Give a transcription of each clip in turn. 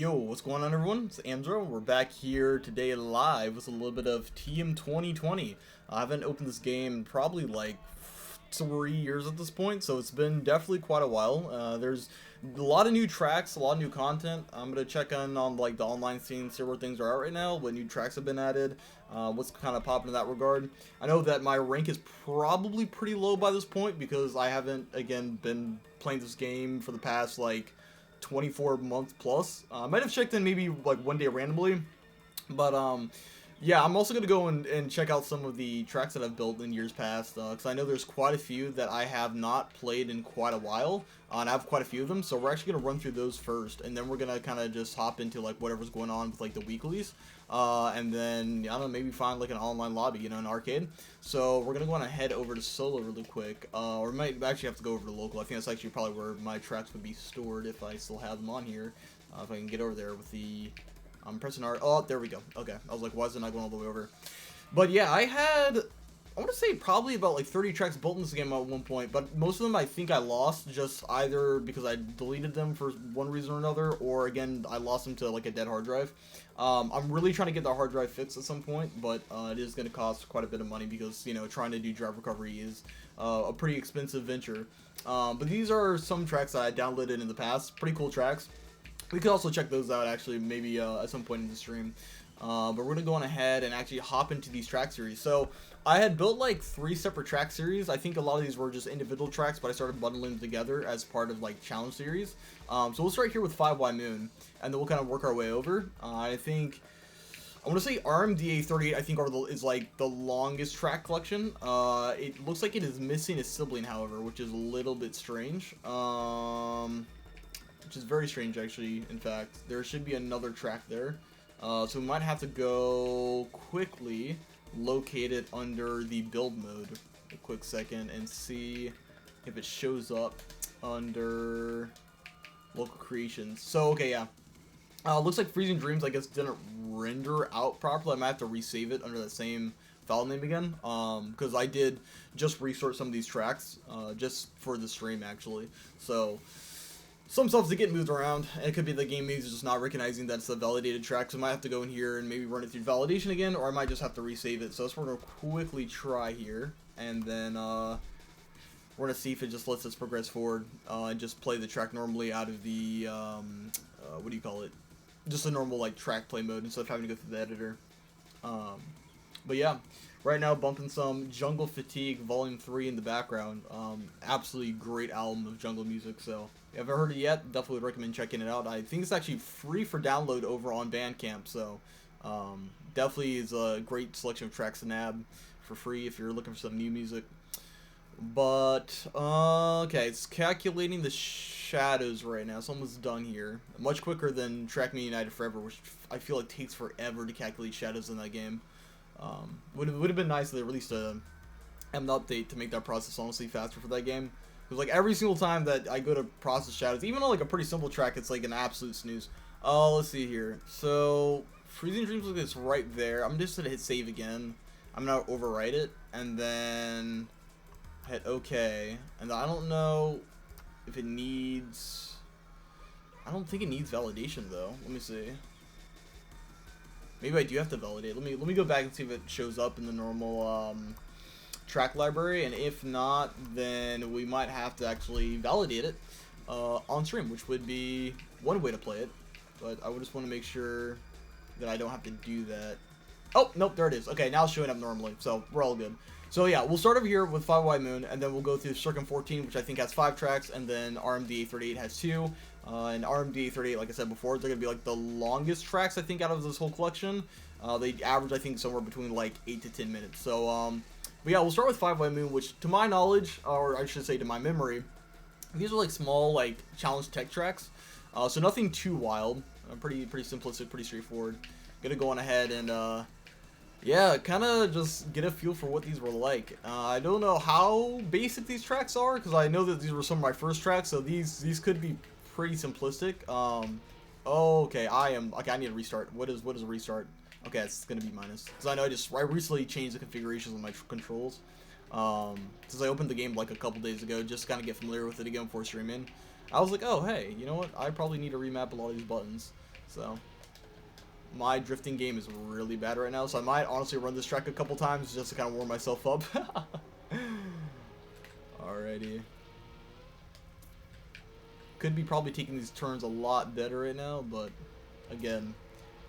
Yo, what's going on, everyone? It's Amzro. We're back here today live with a little bit of TM2020. I haven't opened this game in probably like 3 years at this point, so it's been definitely quite a while. There's a lot of new tracks, a lot of new content. I'm gonna check on like the online scene, see where things are at right now, what new tracks have been added, what's kind of popping in that regard. I know that my rank is probably pretty low by this point because I haven't again been playing this game for the past like 24 months plus. I might have checked in maybe like one day randomly, but yeah, I'm also gonna go and check out some of the tracks that I've built in years past, because I know there's quite a few that I have not played in quite a while, and I have quite a few of them, so we're actually gonna run through those first, and then we're gonna kind of just hop into like whatever's going on with like the weeklies, and then I don't know, maybe find like an online lobby, you know, an arcade. So we're gonna go on and head over to solo really quick, or we might actually have to go over to local. I think that's actually probably where my tracks would be stored if I still have them on here, if I can get over there with the. I'm pressing R. Oh, there we go. Okay. I was like, why is it not going all the way over? But yeah, I want to say probably about like 30 tracks built in this game at one point, but most of them I think I lost just either because I deleted them for one reason or another, or again, I lost them to like a dead hard drive. I'm really trying to get the hard drive fixed at some point, but it is going to cost quite a bit of money because, you know, trying to do drive recovery is a pretty expensive venture. But these are some tracks that I downloaded in the past. Pretty cool tracks. We could also check those out actually maybe at some point in the stream. But we're going to go on ahead and actually hop into these track series. So I had built like 3 separate track series. I think a lot of these were just individual tracks, but I started bundling them together as part of like challenge series. So we'll start here with 5Y Moon, and then we'll kind of work our way over. I think I want to say RMDA38 I think is like the longest track collection. It looks like it is missing a sibling, however, which is a little bit strange. Which is very strange, actually. In fact, there should be another track there. So we might have to go quickly locate it under the build mode a quick second and see if it shows up under local creations. So, okay, yeah. Looks like Freezing Dreams, I guess, didn't render out properly. I might have to resave it under that same file name again. Because I did just restart some of these tracks just for the stream, actually. So some stuff's getting moved around, and it could be the game is just not recognizing that it's a validated track, so I might have to go in here and maybe run it through validation again, or I might just have to resave it. So that's what we're going to quickly try here, and then we're going to see if it just lets us progress forward and just play the track normally out of the, what do you call it, just a normal like track play mode instead of having to go through the editor. But yeah, right now bumping some Jungle Fatigue Volume 3 in the background. Absolutely great album of jungle music, so if you haven't heard it yet, definitely would recommend checking it out. I think it's actually free for download over on Bandcamp, so definitely is a great selection of tracks to nab for free if you're looking for some new music. But okay, it's calculating the shadows right now. It's almost done here. Much quicker than Trackmania United Forever, which I feel like takes forever to calculate shadows in that game. Would have been nice if they released an update to make that process honestly faster for that game. Because like every single time that I go to process shadows, even on like a pretty simple track, it's like an absolute snooze. Let's see here. So Freezing Dreams looks like it's right there. I'm just gonna hit save again. I'm gonna overwrite it and then hit OK. And I don't know if it needs. I don't think it needs validation though. Let me see. Maybe I do have to validate. Let me go back and see if it shows up in the normal track library, and if not, then we might have to actually validate it on stream, which would be one way to play it. But I would just want to make sure that I don't have to do that. Oh, nope, there it is. Okay, now it's showing up normally, so we're all good. So yeah, we'll start over here with 5Y Moon, and then we'll go through Circum 14, which I think has 5 tracks, and then RMDA38 has 2. And RMDA38, like I said before, they're going to be like the longest tracks, I think, out of this whole collection. They average, I think, somewhere between like 8 to 10 minutes. So, but yeah, we'll start with 5Y Moon, which to my knowledge, or I should say to my memory, these are like small, like, challenge tech tracks. So nothing too wild. Pretty simplistic, pretty straightforward. Gonna go on ahead and, yeah, kind of just get a feel for what these were like. I don't know how basic these tracks are, because I know that these were some of my first tracks, so these could be pretty simplistic. Okay, I need to restart. What is a restart? Okay, it's gonna be minus, because I know I recently changed the configurations of my controls. Since I opened the game like a couple days ago, just to kind of get familiar with it again before streaming. I was like, oh hey, you know what? I probably need to remap a lot of these buttons. So my drifting game is really bad right now, so I might honestly run this track a couple times just to kind of warm myself up. Alrighty. Could be probably taking these turns a lot better right now, but again,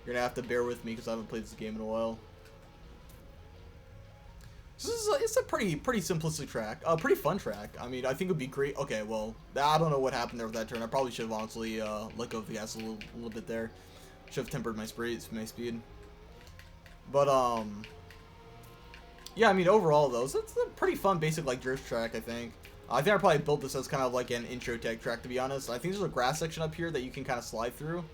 you're gonna have to bear with me because I haven't played this game in a while. So it's a pretty simplistic track, pretty fun track. I mean, I think it would be great. Okay, well, I don't know what happened there with that turn. I probably should have honestly let go of the gas a little bit there. Should have tempered my speed. But yeah, I mean overall though, so it's a pretty fun basic like drift track. I think I probably built this as kind of like an intro tech track, to be honest. I think there's a grass section up here that you can kind of slide through.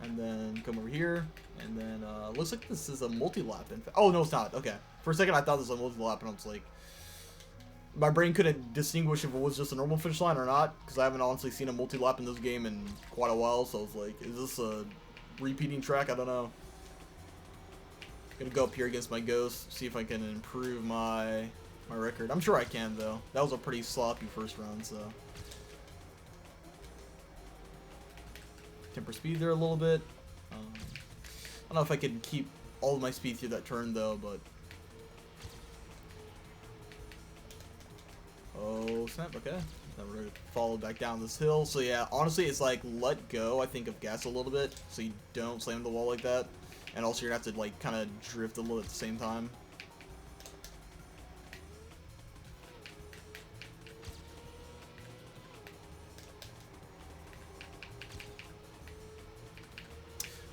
And then come over here, and then looks like this is a multi-lap. Oh no, it's not. Okay, for a second I thought this was a multi-lap, and I was like, my brain couldn't distinguish if it was just a normal finish line or not, because I haven't honestly seen a multi-lap in this game in quite a while. So I was like, is this a repeating track? I don't know. Gonna go up here against my ghost, see if I can improve my record. I'm sure I can though. That was a pretty sloppy first run, so. Temper speed there a little bit. I don't know if I can keep all of my speed through that turn though, but oh snap! Okay, then we're gonna follow back down this hill. So yeah, honestly, it's like let go, I think, of gas a little bit, so you don't slam the wall like that, and also you're gonna have to like kind of drift a little at the same time.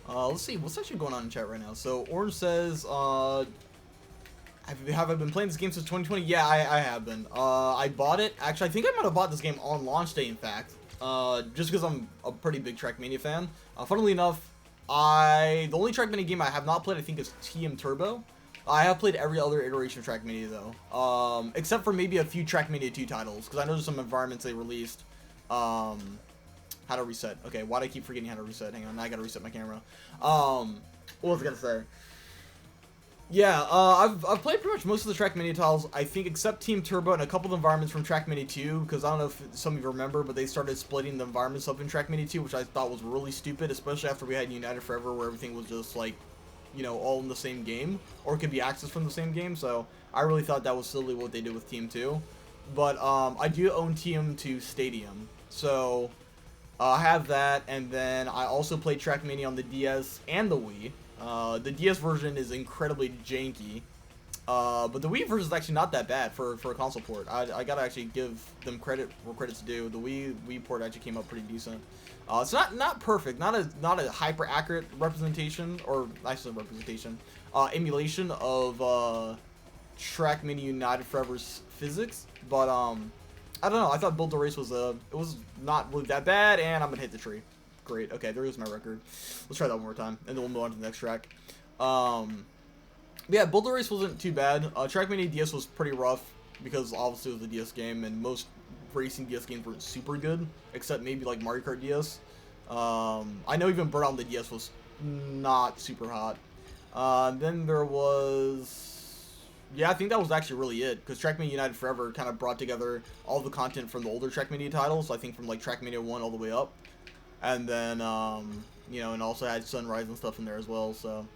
Let's see, what's actually going on in chat right now? So, Orange says, have I been playing this game since 2020? Yeah, I have been. I bought it. Actually, I think I might have bought this game on launch day, in fact. Just because I'm a pretty big Trackmania fan. Funnily enough, the only Trackmania game I have not played, I think, is TM Turbo. I have played every other iteration of Trackmania, though. Except for maybe a few Trackmania 2 titles, because I know there's some environments they released. How to reset. Okay, why do I keep forgetting how to reset? Hang on, now I gotta reset my camera. What was I gonna say? Yeah, I've played pretty much most of the Trackmania titles, I think, except Team Turbo and a couple of environments from Trackmania 2, because I don't know if some of you remember, but they started splitting the environments up in Trackmania 2, which I thought was really stupid, especially after we had United Forever, where everything was just, like, you know, all in the same game, or could be accessed from the same game, so I really thought that was silly what they did with Team 2. But, I do own TM2 Stadium, so I have that, and then I also played Trackmania on the DS and the Wii. The DS version is incredibly janky, but the Wii version is actually not that bad for a console port. I gotta actually give them credit where credit's due. The Wii port actually came out pretty decent. It's not perfect, not a hyper accurate representation, or actually representation, emulation of Trackmania United Forever's physics, but I don't know. I thought Build the Race was it was not really that bad, and I'm gonna hit the tree. Great. Okay, there goes my record. Let's try that one more time, and then we'll move on to the next track. Yeah, Build the Race wasn't too bad. Trackmania DS was pretty rough because obviously it was a DS game, and most racing DS games weren't super good, except maybe like Mario Kart DS. I know even Burnout on the DS was not super hot. Then there was. Yeah, I think that was actually really it, because Trackmania United Forever kind of brought together all the content from the older Trackmania titles, I think from like Trackmania 1 all the way up. And then, you know, and also had Sunrise and stuff in there as well, so.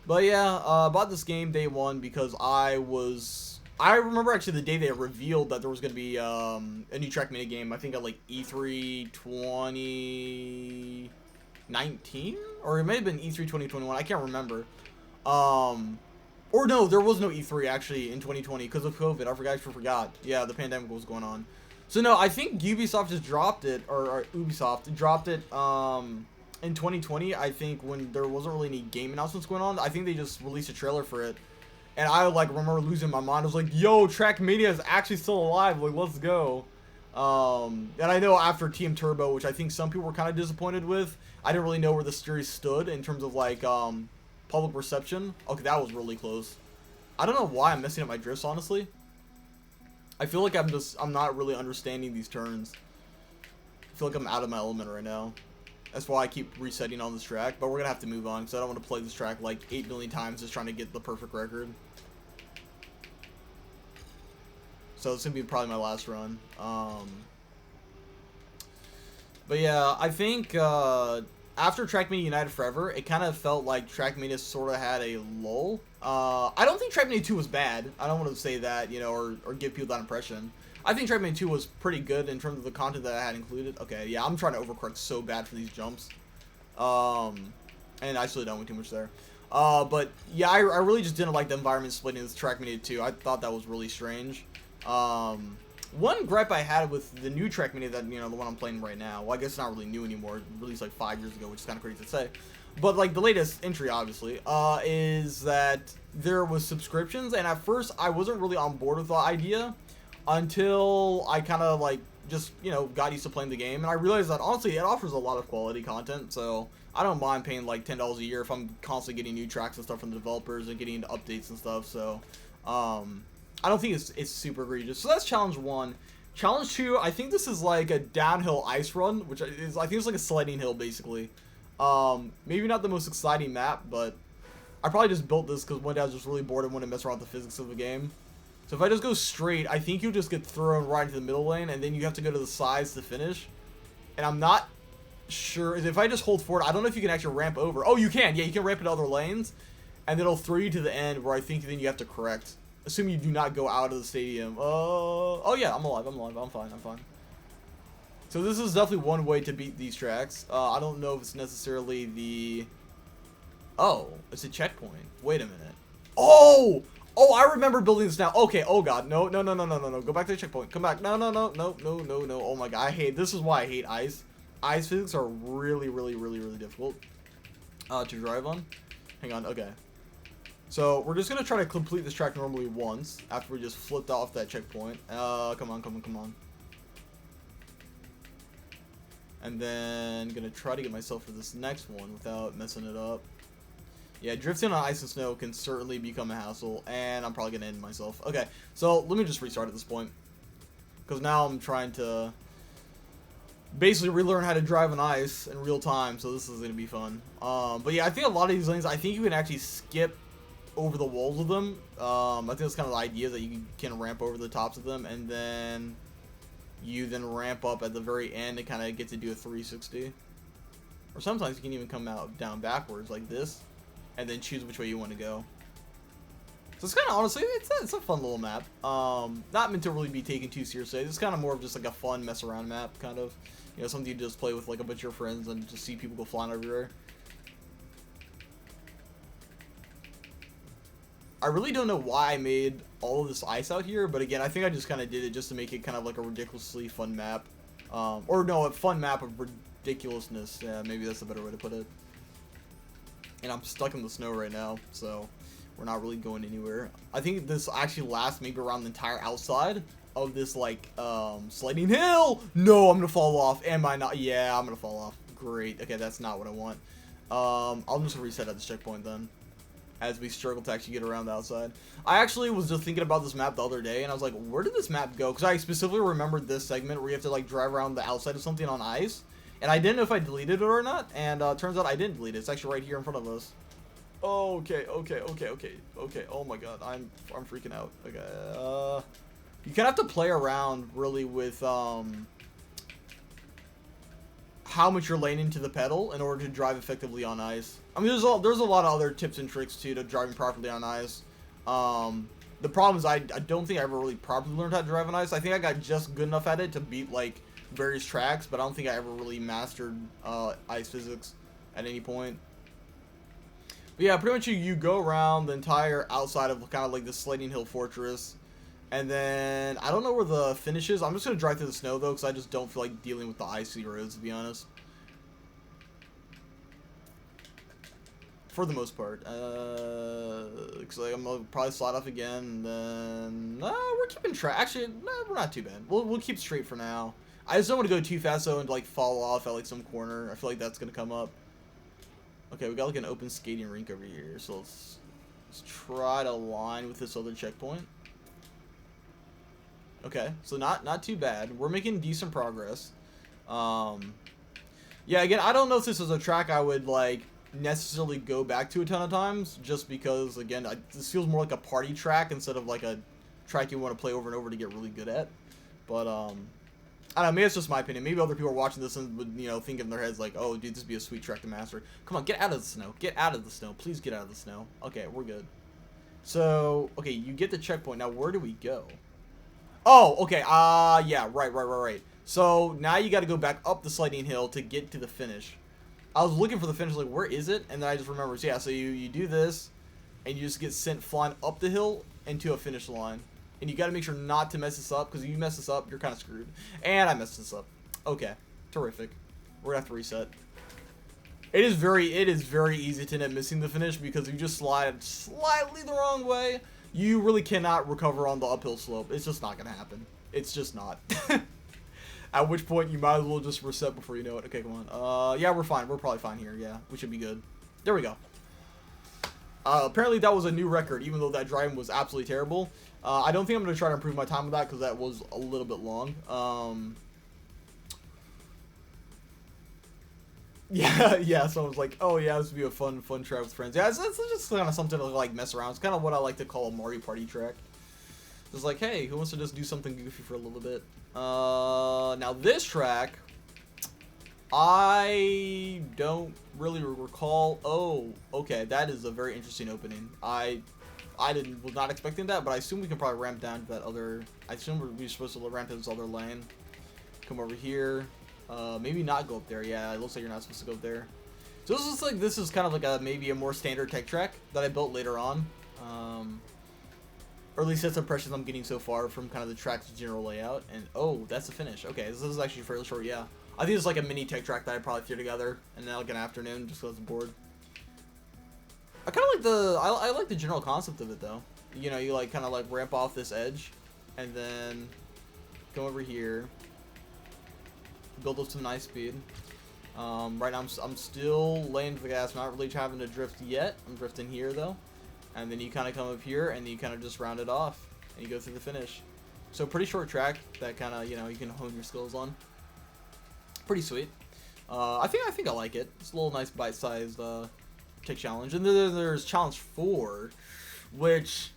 But yeah, bought this game day one because I remember actually the day they revealed that there was going to be a new Trackmania game, I think at like E3 2019? Or it may have been E3 2021, I can't remember. Or no, there was no E3 actually in 2020 because of COVID. I forgot. Yeah, the pandemic was going on. So no, I think Ubisoft just dropped it, or Ubisoft dropped it in 2020. I think when there wasn't really any game announcements going on, I think they just released a trailer for it. And I like remember losing my mind. I was like, "Yo, Trackmania is actually still alive! Like, let's go!" And I know after Team Turbo, which I think some people were kind of disappointed with, I didn't really know where the series stood in terms of like public reception. Okay, that was really close. I don't know why I'm messing up my drifts, honestly. I feel like I'm not really understanding these turns. I feel like I'm out of my element right now. That's why I keep resetting on this track, but we're gonna have to move on because I don't want to play this track like 8 million times just trying to get the perfect record. So it's gonna be probably my last run. But yeah, I think after Trackmania United Forever, it kind of felt like Trackmania sort of had a lull. I don't think Trackmania 2 was bad. I don't want to say that, you know, or give people that impression. I think Trackmania 2 was pretty good in terms of the content that I had included. Okay, yeah, I'm trying to overcorrect so bad for these jumps. And I actually don't went too much there. But yeah, I really just didn't like the environment splitting this Trackmania 2. I thought that was really strange. One gripe I had with the new Trackmania, that, you know, the one I'm playing right now, well, I guess it's not really new anymore, it released like 5 years ago, which is kind of crazy to say, but like the latest entry, obviously, is that there was subscriptions, and at first I wasn't really on board with the idea until I kind of like just, you know, got used to playing the game, and I realized that honestly it offers a lot of quality content, so I don't mind paying like $10 a year if I'm constantly getting new tracks and stuff from the developers and getting into updates and stuff. So I don't think it's super egregious. So that's challenge 1. Challenge 2, I think this is like a downhill ice run, which is, I think it's like a sledding hill basically. Maybe not the most exciting map, but I probably just built this because one day I was just really bored and wanted to mess around with the physics of the game. So if I just go straight, I think you just get thrown right into the middle lane, and then you have to go to the sides to finish. And I'm not sure if I just hold forward, I don't know if you can actually ramp over. Oh, you can. Yeah, you can ramp into other lanes, and it'll throw you to the end where I think then you have to correct. Assuming you do not go out of the stadium. Oh yeah, I'm alive. I'm fine. So this is definitely one way to beat these tracks. I don't know if it's necessarily the... Oh, it's a checkpoint. Wait a minute. Oh, I remember building this now. Okay, oh god, no. Go back to the checkpoint. Come back. No. Oh my god, this is why I hate ice. Ice physics are really difficult to drive on. Hang on, okay. So we're just gonna try to complete this track normally once after we just flipped off that checkpoint. Come on. And then gonna try to get myself for this next one without messing it up. Yeah, drifting on ice and snow can certainly become a hassle, and I'm probably gonna end myself. Okay, so let me just restart at this point, because now I'm trying to basically relearn how to drive on ice in real time, so this is gonna be fun. But yeah, I think a lot of these lanes, I think you can actually skip over the walls of them. I think that's kind of the idea, that you can ramp over the tops of them, and then you then ramp up at the very end and kind of get to do a 360. Or sometimes you can even come out down backwards like this, and then choose which way you want to go. So it's kind of, honestly, it's a fun little map. Not meant to really be taken too seriously. It's kind of more of just like a fun mess around map, kind of. You know, something you just play with like a bunch of your friends and just see people go flying everywhere. I really don't know why I made all of this ice out here, but again, I think I just kind of did it just to make it kind of like a ridiculously fun map. Or no, a fun map of ridiculousness. Yeah, maybe that's a better way to put it. And I'm stuck in the snow right now, so we're not really going anywhere. I think this actually lasts maybe around the entire outside of this, like, sledding hill. No, I'm gonna fall off. Am I not? Yeah, I'm gonna fall off. Great. Okay, that's not what I want. I'll just reset at this checkpoint then, as we struggle to actually get around the outside. I actually was just thinking about this map the other day, and I was like, where did this map go? Because I specifically remembered this segment where you have to, like, drive around the outside of something on ice. And I didn't know if I deleted it or not, and turns out I didn't delete it. It's actually right here in front of us. Okay. Oh my god, I'm freaking out. Okay, you kind of have to play around really with how much you're laying into the pedal in order to drive effectively on ice. I mean, there's a lot of other tips and tricks too to driving properly on ice. The problem is I don't think I ever really properly learned how to drive on ice. I think I got just good enough at it to beat like various tracks, but I don't think I ever really mastered ice physics at any point. But yeah, pretty much you go around the entire outside of kind of like the sledding hill fortress, and then I don't know where the finish is. I'm just gonna drive through the snow though, because I just don't feel like dealing with the icy roads, to be honest. For the most part, looks like I'm gonna probably slide off again, and then we're keeping track. Actually, no, we're not too bad. We'll keep straight for now. I just don't want to go too fast though and like fall off at like some corner. I feel like that's gonna come up. Okay, we got like an open skating rink over here, so let's try to align with this other checkpoint. Okay, so not too bad. We're making decent progress. Yeah, again, I don't know if this is a track I would like necessarily go back to a ton of times, just because again, this feels more like a party track instead of like a track you want to play over and over to get really good at. But I don't know, maybe it's just my opinion. Maybe other people are watching this and would, you know, think in their heads like, oh, dude, this would be a sweet track to master. Come on, get out of the snow. Get out of the snow. Please get out of the snow. Okay, we're good. So, okay, you get the checkpoint. Now, where do we go? Oh, okay. Yeah, right. So, now you got to go back up the sliding hill to get to the finish. I was looking for the finish, like, where is it? And then I just remembered, so yeah, so you do this, and you just get sent flying up the hill into a finish line. And you got to make sure not to mess this up, because if you mess this up, you're kind of screwed. And I messed this up. Okay, terrific. We're going to have to reset. It is very easy to end up missing the finish, because if you just slide slightly the wrong way, you really cannot recover on the uphill slope. It's just not going to happen. It's just not. At which point, you might as well just reset before you know it. Okay, come on. Yeah, we're fine. We're probably fine here. Yeah, we should be good. There we go. Apparently, that was a new record, even though that driving was absolutely terrible. I don't think I'm going to try to improve my time with that, because that was a little bit long. Yeah, so I was like, oh yeah, this would be a fun track with friends. Yeah, it's just kind of something to like mess around. It's kind of what I like to call a Mario Party track. It's like, hey, who wants to just do something goofy for a little bit? Now this track, I don't really recall. Oh, okay, that is a very interesting opening. I was not expecting that, but I assume we can probably ramp down to that other. I assume we're supposed to ramp to this other lane. Come over here. Maybe not go up there. Yeah, it looks like you're not supposed to go up there. So this is kind of like maybe a more standard tech track that I built later on. Or at least that's the impression I'm getting so far from kind of the track's general layout. And oh, that's the finish. Okay, this is actually fairly short. Yeah, I think it's like a mini tech track that I probably threw together in like an afternoon just because I'm bored. I kind of like I like the general concept of it though. You know, you like kind of like ramp off this edge, and then come over here. Build up some nice speed. Right now I'm still laying to the gas, not really having to drift yet. I'm drifting here though, and then you kind of come up here and you kind of just round it off and you go through the finish. So pretty short track that kind of, you know, you can hone your skills on. Pretty sweet. I think I like it. It's a little nice bite-sized tech challenge. And then there's challenge 4, which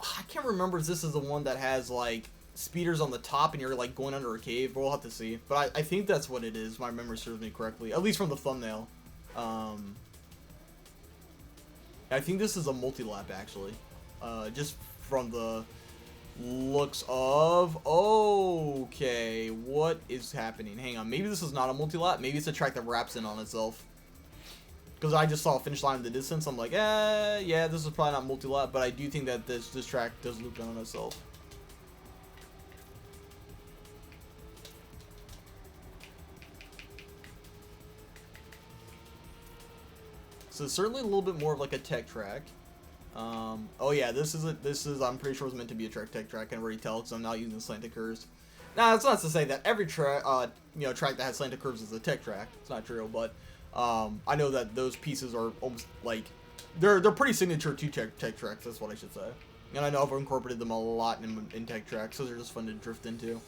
I can't remember if this is the one that has like speeders on the top and you're like going under a cave, but we'll have to see. But I think that's what it is. My memory serves me correctly, at least from the thumbnail. I think this is a multi-lap actually, just from the looks of. Okay, what is happening? Hang on, maybe this is not a multi-lap. Maybe it's a track that wraps in on itself. Because I just saw a finish line in the distance. I'm like, yeah, this is probably not multi-lap, but I do think that this track does loop in on itself. So it's certainly a little bit more of like a tech track. Oh yeah, this is I'm pretty sure it's meant to be a tech track. I can already tell because I'm not using slanted curves. Now that's not to say that every track, track that has slanted curves is a tech track. It's not true, but I know that those pieces are almost like they're pretty signature to tech tracks. That's what I should say. And I know I've incorporated them a lot in tech tracks, so they're just fun to drift into.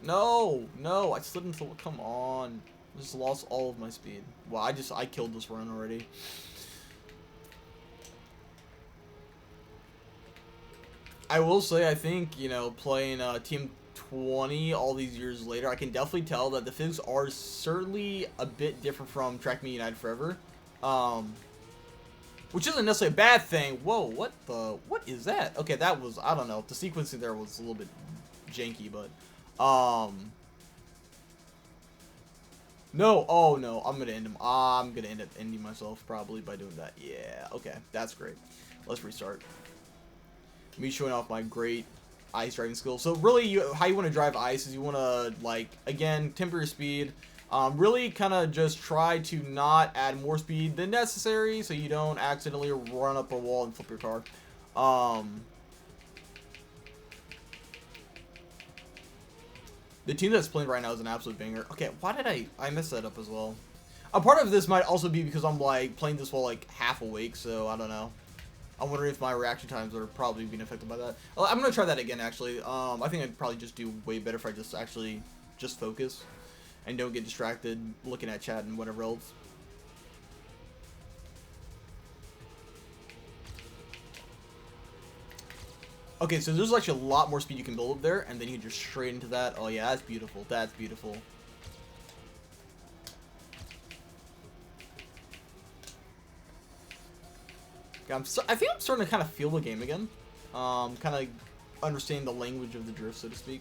No, I slid into. Come on. Just lost all of my speed. Wow, I killed this run already. I will say, I think, you know, playing TM20 all these years later, I can definitely tell that the physics are certainly a bit different from Trackmania United Forever. Which isn't necessarily a bad thing. Whoa, what is that? Okay, that was, I don't know, the sequencing there was a little bit janky, but, no, oh no, I'm gonna end him. I'm gonna end up ending myself probably by doing that. Yeah, okay, that's great. Let's restart. Me showing off my great ice driving skills. So really, how you want to drive ice is you want to, like, again, temper your speed. Really kind of just try to not add more speed than necessary so you don't accidentally run up a wall and flip your car. The team that's playing right now is an absolute banger. Okay, why did I messed that up as well? A part of this might also be because I'm like playing this while like half awake, so I don't know. I'm wondering if my reaction times are probably being affected by that. I'm gonna try that again actually. I think I'd probably just do way better if I just actually just focus and don't get distracted looking at chat and whatever else. Okay, so there's actually a lot more speed you can build up there, and then you just straight into that. Oh yeah, that's beautiful. That's beautiful. Yeah, I think I'm starting to kind of feel the game again. Kind of understanding the language of the drift, so to speak.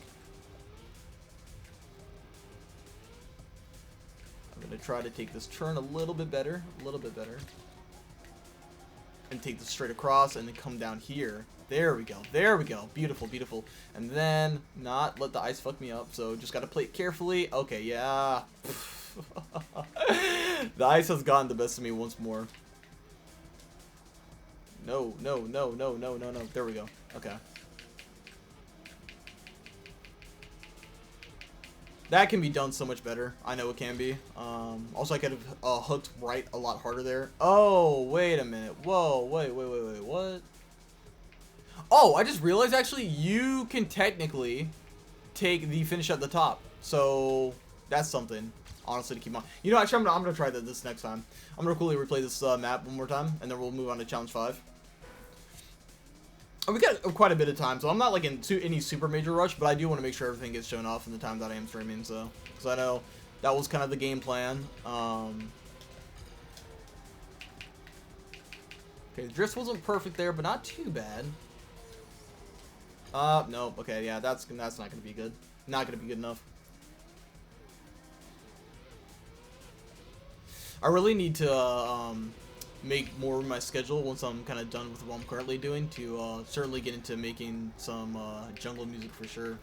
I'm gonna try to take this turn a little bit better, and take this straight across, and then come down here. There we go. There we go. Beautiful, beautiful. And then not let the ice fuck me up. So just gotta play it carefully. Okay, yeah. The ice has gotten the best of me once more. No, no, no, no, no, no, no. There we go. Okay. That can be done so much better. I know it can be. Also, I could have hooked right a lot harder there. Oh, wait a minute. Whoa, wait, what? Oh, I just realized, actually, you can technically take the finish at the top. So, that's something, honestly, to keep on. You know, actually, I'm going to try this next time. I'm going to quickly replay this map one more time, and then we'll move on to Challenge 5. We got quite a bit of time, so I'm not like in any super major rush, but I do want to make sure everything gets shown off in the time that I am streaming, so, because I know that was kind of the game plan. Okay, the drift wasn't perfect there, but not too bad. No, okay, yeah, that's not going to be good. Not going to be good enough. I really need to, make more of my schedule once I'm kind of done with what I'm currently doing to certainly get into making some jungle music for sure.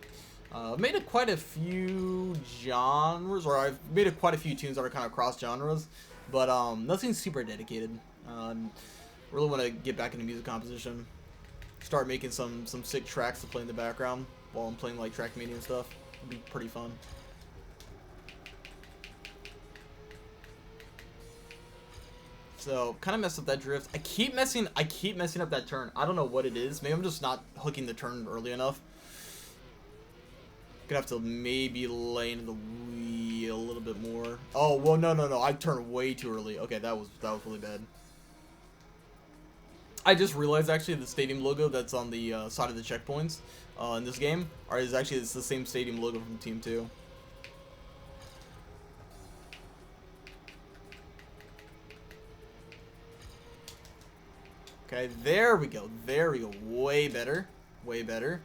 I've made quite a few genres, or I've made quite a few tunes that are kind of cross genres, but nothing super dedicated. Really want to get back into music composition, start making some sick tracks to play in the background while I'm playing like Trackmania and stuff. It'd be pretty fun. So, kind of messed up that drift. I keep messing up that turn. I don't know what it is. Maybe I'm just not hooking the turn early enough. Gonna have to maybe lay into the wheel a little bit more. Oh, well, no. I turned way too early. Okay, that was really bad. I just realized, actually, the stadium logo that's on the side of the checkpoints in this game it's the same stadium logo from Team 2. Okay, there we go. There we go. Way better. Way better.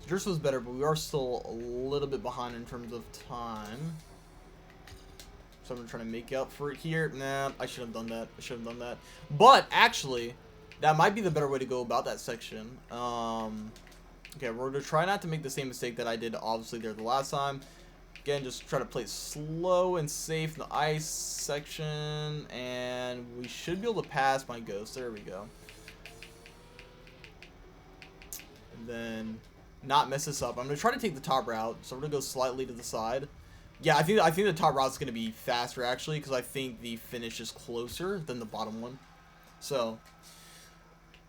Drift was better, but we are still a little bit behind in terms of time. So I'm trying to make up for it here. Nah, I should have done that. But, actually, that might be the better way to go about that section. Okay, we're going to try not to make the same mistake that I did, obviously, there the last time. Again, just try to play it slow and safe in the ice section. And we should be able to pass my ghost. There we go. And then not mess this up. I'm going to try to take the top route. So we're going to go slightly to the side. Yeah, I think the top route is going to be faster, actually, because I think the finish is closer than the bottom one. So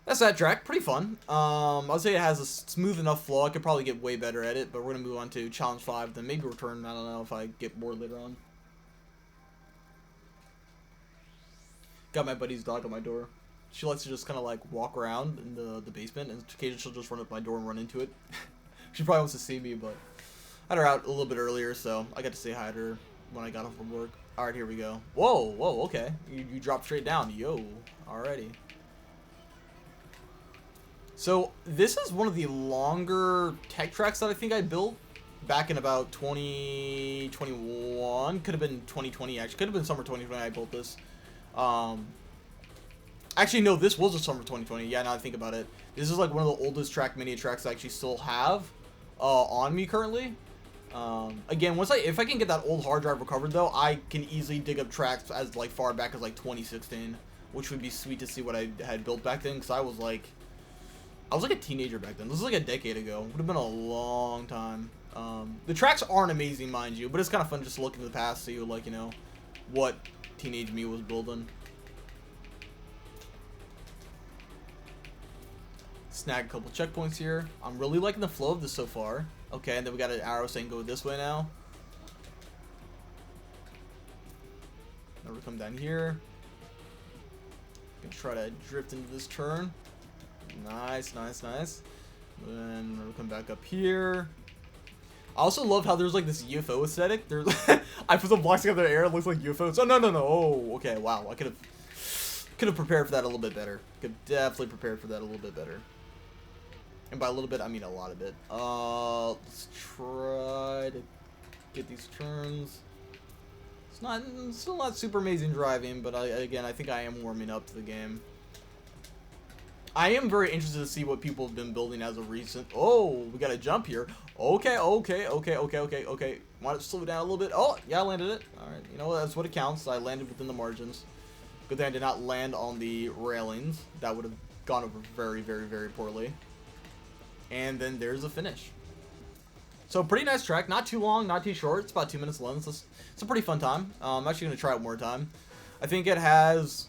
that's that track. Pretty fun. I'll say it has a smooth enough flow. I could probably get way better at it, but we're going to move on to Challenge 5, then maybe return. I don't know if I get bored later on. Got my buddy's dog at my door. She likes to just kind of like walk around in the basement, and occasionally she'll just run up my door and run into it. She probably wants to see me, but I had her out a little bit earlier, so I got to say hi to her when I got home from work. Alright, here we go. Whoa, okay. You dropped straight down. Yo, alrighty. So, this is one of the longer tech tracks that I think I built back in about 2021. Could have been 2020, actually. Could have been summer 2020 I built this. Actually, no, this was a summer 2020. Yeah, now I think about it. This is like one of the oldest Trackmania tracks I actually still have on me currently. Again, if I can get that old hard drive recovered, though, I can easily dig up tracks as like far back as like 2016, which would be sweet to see what I had built back then, because I was like a teenager back then. This was like a decade ago. Would have been a long time. The tracks aren't amazing, mind you, but it's kind of fun just to look into the past, see like, you know, what teenage me was building. Snag a couple checkpoints here. I'm really liking the flow of this so far. Okay, and then we got an arrow saying go this way now. Now we'll come down here. Gonna try to drift into this turn. Nice, nice, nice. Then we'll come back up here. I also love how there's like this UFO aesthetic. There's I put some blocks together in the air, it looks like UFOs. Oh no no no! Oh, okay, wow. I could have prepared for that a little bit better. Could have definitely prepared for that a little bit better. And by a little bit, I mean a lot of it. Let's try to get these turns. It's still not super amazing driving, but again, I think I am warming up to the game. I am very interested to see what people have been building as of recent. Oh, we got a jump here. Okay, okay, okay, okay, okay, okay. Want to slow it down a little bit? Oh, yeah, I landed it. All right, you know what? That's what it counts. I landed within the margins. Good thing I did not land on the railings. That would have gone over very, very, very poorly. And then there's a finish. So pretty nice track. Not too long, not too short. It's about 2 minutes long. So it's a pretty fun time. I'm actually going to try it one more time. I think it has...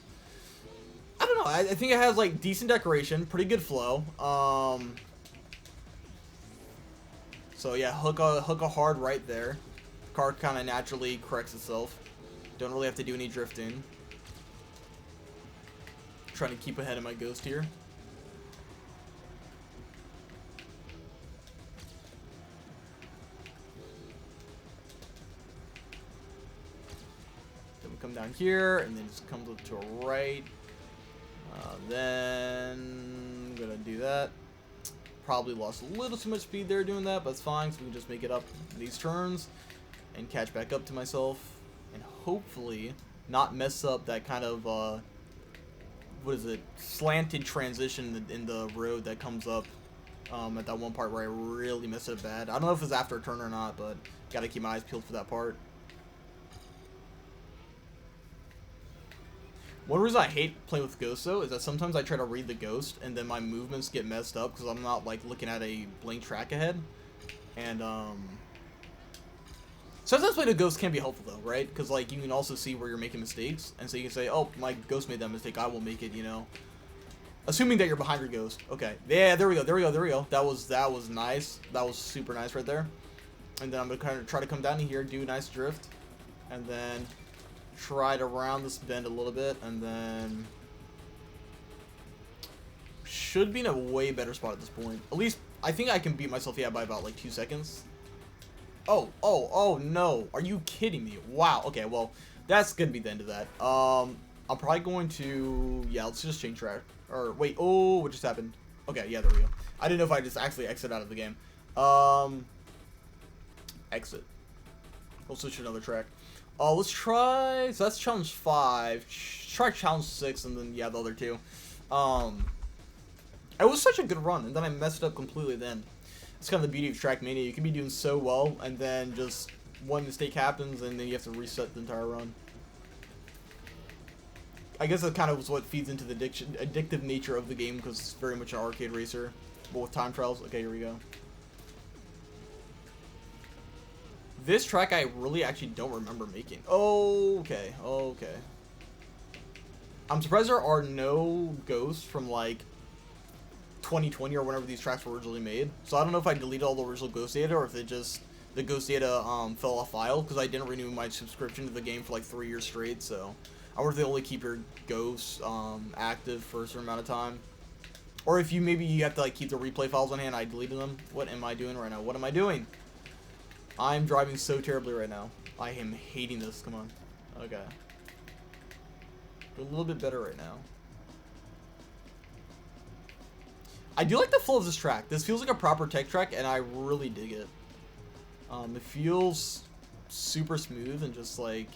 I don't know. I think it has like decent decoration, pretty good flow. So yeah, hook a hard right there. Car kind of naturally corrects itself. Don't really have to do any drifting. Trying to keep ahead of my ghost here. Then we come down here and then just comes up to a right. Then I'm gonna do that. Probably lost a little too much speed there doing that, but it's fine, so we can just make it up these turns and catch back up to myself and hopefully not mess up that kind of what is it, slanted transition in the road that comes up at that one part where I really messed it up bad. I don't know if it's after a turn or not, but gotta keep my eyes peeled for that part. One reason I hate playing with ghosts, though, is that sometimes I try to read the ghost, and then my movements get messed up because I'm not, like, looking at a blank track ahead. And, sometimes playing a ghost can be helpful, though, right? Because, like, you can also see where you're making mistakes, and so you can say, oh, my ghost made that mistake, I will make it, you know? Assuming that you're behind your ghost. Okay. Yeah, there we go, there we go, there we go. That was nice. That was super nice right there. And then I'm going to kind of try to come down here, do a nice drift, and then... try to round this bend a little bit, and then should be in a way better spot at this point. At least, I think I can beat myself, yeah, by about, like, 2 seconds. Oh, no. Are you kidding me? Wow. Okay, well, that's gonna be the end of that. I'm probably going to, yeah, let's just change track. Or, wait, oh, what just happened? Okay, yeah, there we go. I didn't know if I just actually exit out of the game. Exit. We'll switch to another track. Let's try, so that's challenge 5, try challenge 6, and then, yeah, the other 2. It was such a good run, and then I messed it up completely then. It's kind of the beauty of Trackmania, you can be doing so well, and then just one mistake happens, and then you have to reset the entire run. I guess that kind of was what feeds into the addictive nature of the game, because it's very much an arcade racer, but with time trials. Okay, here we go. This track I really actually don't remember making. Okay, okay. I'm surprised there are no ghosts from like 2020 or whenever these tracks were originally made. So I don't know if I deleted all the original ghost data or if they just, the ghost data fell off file because I didn't renew my subscription to the game for like 3 years straight. So I wonder if they only keep your ghosts active for a certain amount of time. Or if maybe you have to like keep the replay files on hand. I deleted them. What am I doing right now? What am I doing? I'm driving so terribly right now. I am hating this. Come on. Okay. A little bit better right now. I do like the flow of this track. This feels like a proper tech track, and I really dig it. It feels super smooth and just like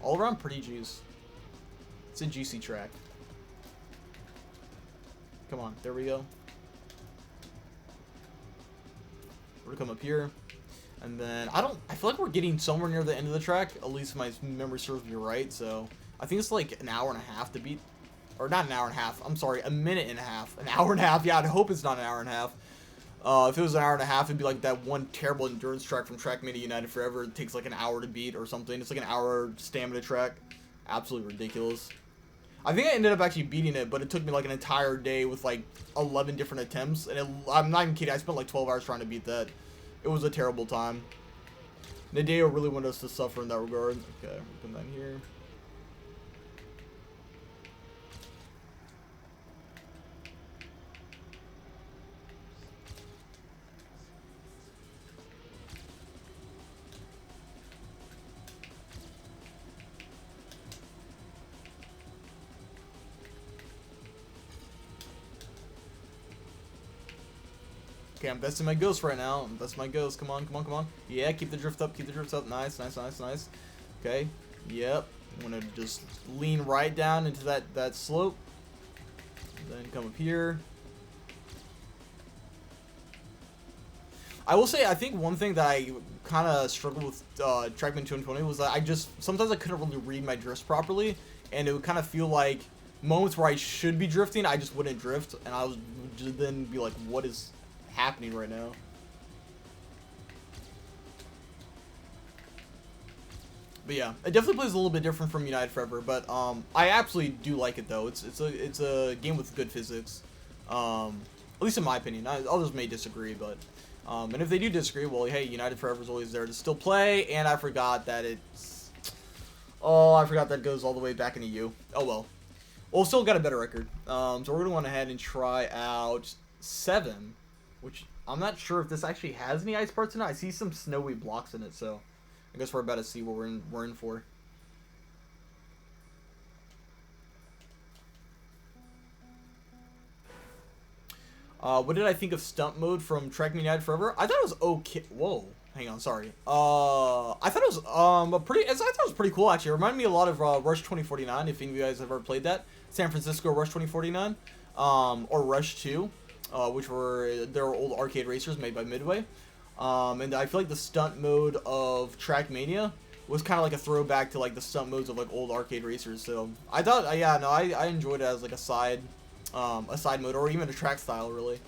all around pretty juice. It's a juicy track. Come on. There we go. We're gonna come up here. And then, I feel like we're getting somewhere near the end of the track, at least if my memory serves me right, so I think it's like an hour and a half to beat, or not an hour and a half, I'm sorry, a minute and a half. An hour and a half, yeah, I hope it's not an hour and a half. If it was an hour and a half, it'd be like that one terrible endurance track from Trackmania United Forever. It takes like an hour to beat or something. It's like an hour stamina track. Absolutely ridiculous. I think I ended up actually beating it, but it took me like an entire day with like 11 different attempts, and I'm not even kidding, I spent like 12 hours trying to beat that. It was a terrible time. Nadeo really wanted us to suffer in that regard. Okay, we'll come down here. Okay, I'm besting my ghost right now. I'm besting my ghost. Come on, come on, come on. Yeah, keep the drift up. Keep the drift up. Nice, nice, nice, nice. Okay. Yep. I'm gonna just lean right down into that slope. Then come up here. I will say, I think one thing that I kind of struggled with Trackmania 2020 was that sometimes I couldn't really read my drifts properly, and it would kind of feel like moments where I should be drifting, I just wouldn't drift, and I would then be like, what is happening right now? But yeah, it definitely plays a little bit different from United Forever, but I absolutely do like it though. It's a game with good physics, at least in my opinion. Others may disagree, but and if they do disagree, well, hey, United Forever is always there to still play. And I forgot that I forgot that goes all the way back into U. Oh well. Well, still got a better record. So we're gonna go ahead and try out 7, which I'm not sure if this actually has any ice parts in it. I see some snowy blocks in it, so I guess we're about to see what we're in for. What did I think of stunt mode from Trackmania United Forever? I thought it was okay. Whoa, hang on, sorry. I thought it was I thought it was pretty cool actually. It reminded me a lot of Rush 2049. If any of you guys have ever played that, San Francisco Rush 2049, or Rush 2, which were their old arcade racers made by Midway. And I feel like the stunt mode of Trackmania was kind of like a throwback to like the stunt modes of like old arcade racers. So I thought, yeah, no, I enjoyed it as like a side mode, or even a track style, really.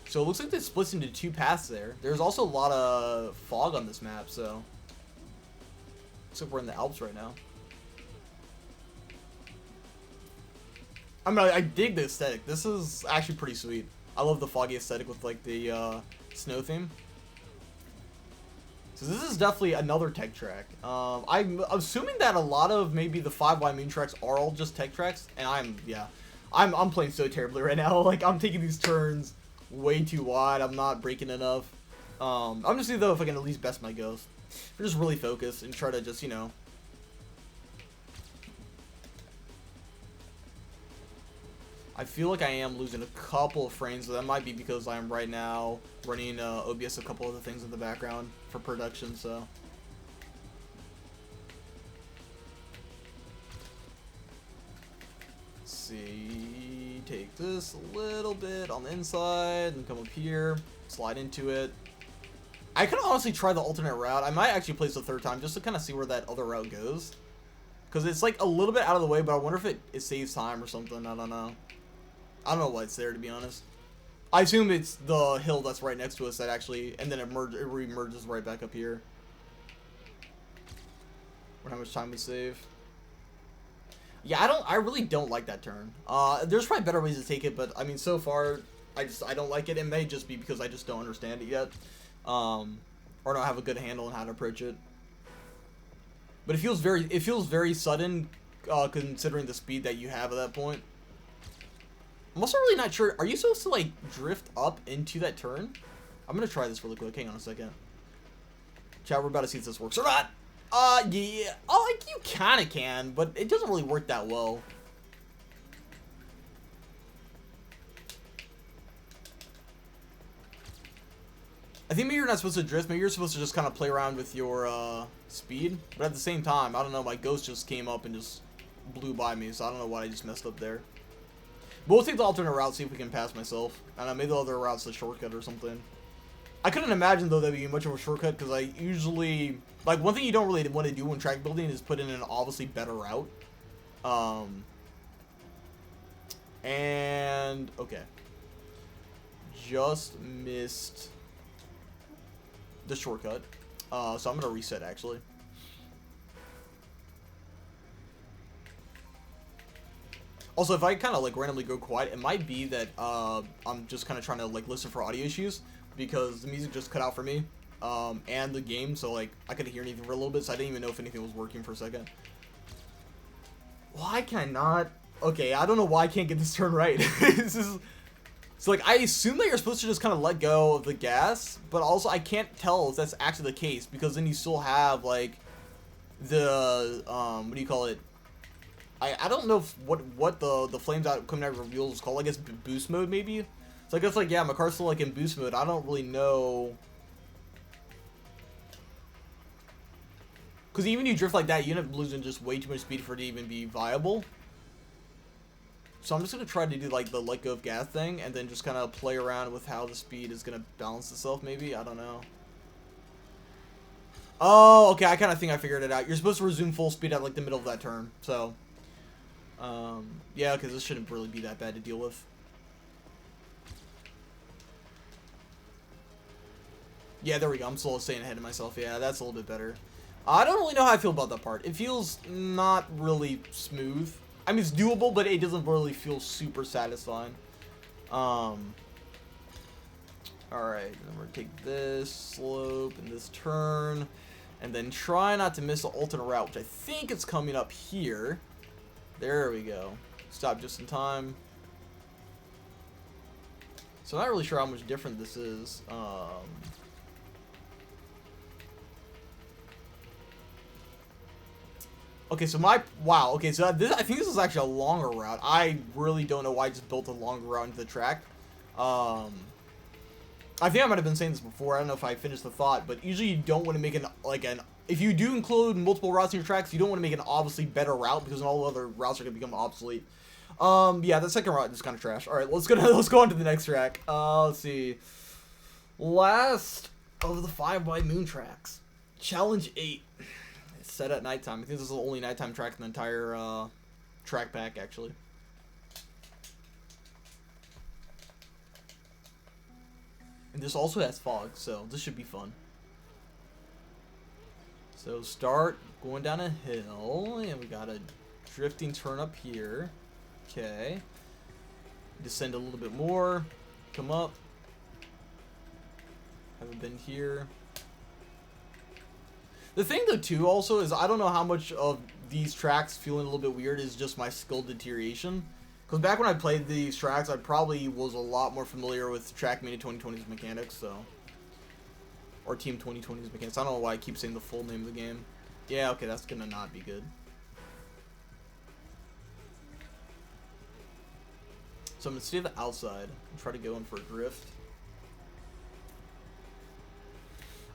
So it looks like this splits into 2 paths there. There's also a lot of fog on this map, so looks like we're in the Alps right now. I mean, I dig the aesthetic. This is actually pretty sweet. I love the foggy aesthetic with like the snow theme. So this is definitely another tech track. I'm assuming that a lot of maybe the 5Y Moon tracks are all just tech tracks, and I'm playing so terribly right now. Like, I'm taking these turns way too wide. I'm not braking enough. I'm just see though if I can at least best my ghost. Or just really focus and try to just, you know. I feel like I am losing a couple of frames, but that might be because I am right now running OBS a couple other things in the background for production, so. Let's see, take this a little bit on the inside and come up here, slide into it. I could honestly try the alternate route. I might actually play this a 3rd time just to kind of see where that other route goes. Because it's like a little bit out of the way, but I wonder if it saves time or something. I don't know. I don't know why it's there, to be honest. I assume it's the hill that's right next to us that actually, and then it re-merges right back up here. Wonder how much time we save. Yeah, I really don't like that turn. There's probably better ways to take it, but I mean, so far, I don't like it. It may just be because I just don't understand it yet. Or don't have a good handle on how to approach it. But it feels very sudden, considering the speed that you have at that point. I'm also really not sure. Are you supposed to like drift up into that turn? I'm gonna try this really quick. Hang on a second. Chat, we're about to see if this works or not. Yeah. Oh, like you kind of can, but it doesn't really work that well. I think maybe you're not supposed to drift. Maybe you're supposed to just kind of play around with your speed. But at the same time, I don't know. My ghost just came up and just blew by me, so I don't know why I just messed up there. But we'll take the alternate route, see if we can pass myself. I don't know, maybe the other route's a shortcut or something. I couldn't imagine, though, that'd be much of a shortcut, because I usually... Like, one thing you don't really want to do when track building is put in an obviously better route. And... Okay. Just missed the shortcut. So I'm going to reset, actually. Also, if I kind of like randomly go quiet, it might be that I'm just kind of trying to like listen for audio issues because the music just cut out for me and the game, so like I couldn't hear anything for a little bit, so I didn't even know if anything was working for a second. Why can I not? Okay, I don't know why I can't get this turn right. So like I assume that you're supposed to just kind of let go of the gas, but also I can't tell if that's actually the case because then you still have like the what do you call it? I don't know if what the flames out coming out of reveals is called. I guess boost mode maybe. So I guess, like, yeah, my car's still, like, in boost mode. I don't really know. Because even if you drift like that, you end up losing just way too much speed for it to even be viable. So I'm just going to try to do, like, the let go of gas thing, and then just kind of play around with how the speed is going to balance itself, maybe? I don't know. Oh, okay, I kind of think I figured it out. You're supposed to resume full speed at, like, the middle of that turn, so... yeah, because this shouldn't really be that bad to deal with. Yeah, there we go. I'm still staying ahead of myself. Yeah, that's a little bit better. I don't really know how I feel about that part. It feels not really smooth. I mean, it's doable, but it doesn't really feel super satisfying. Alright, then we're gonna take this slope and this turn, and then try not to miss the alternate route, which I think is coming up here. There we go. Stop just in time. So I'm not really sure how much different this is. Okay, so wow, okay, so this, I think this is actually a longer route. I really don't know why I just built a longer route into the track. I think I might have been saying this before. I don't know if I finished the thought, but usually you don't want to make if you do include multiple routes in your tracks, you don't want to make an obviously better route because all other routes are going to become obsolete. Yeah, the second route is kind of trash. All right, let's go on to the next track. Let's see. Last of the 5 White Moon tracks. Challenge 8. It's set at nighttime. I think this is the only nighttime track in the entire track pack, actually. And this also has fog, so this should be fun. So start going down a hill, and we got a drifting turn up here. Okay. Descend a little bit more. Come up. Haven't been here. The thing, though, too, also, is I don't know how much of these tracks feeling a little bit weird is just my skill deterioration. Because back when I played these tracks, I probably was a lot more familiar with Trackmania 2020's mechanics, so... Or TM2020's mechanics. I don't know why I keep saying the full name of the game. Yeah, okay, that's gonna not be good. So I'm gonna stay to the outside and try to go in for a drift.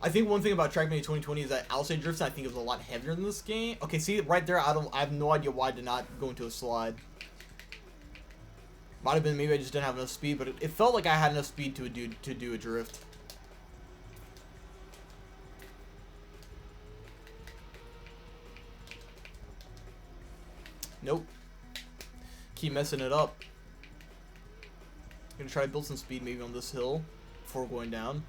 I think one thing about Trackmania 2020 is that outside drifts, I think, is a lot heavier than this game. Okay, see, right there, I have no idea why I did not go into a slide. Might have been maybe I just didn't have enough speed, but it felt like I had enough speed to do a drift. Nope. Keep messing it up. Gonna try to build some speed maybe on this hill before going down.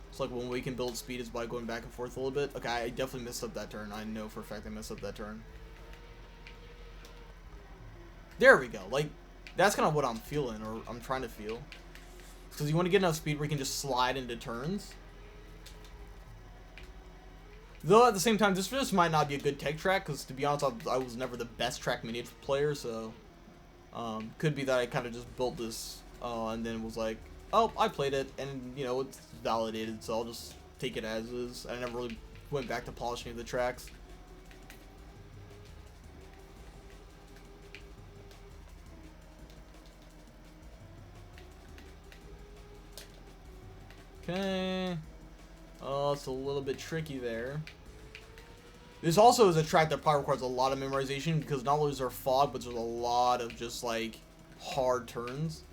It's like one way you can build speed is by going back and forth a little bit. Okay, I definitely messed up that turn. I know for a fact I messed up that turn. There we go. Like, that's kind of what I'm feeling, or I'm trying to feel. Because you want to get enough speed where you can just slide into turns. Though at the same time, this just might not be a good tech track, because to be honest, I was never the best Trackmania player, so... could be that I kind of just built this, and then was like, oh, I played it, and, you know, it's validated, so I'll just take it as is. I never really went back to polishing the tracks. Okay. Oh, it's a little bit tricky there. This also is a track that probably requires a lot of memorization, because not only is there fog, but there's a lot of just, like, hard turns.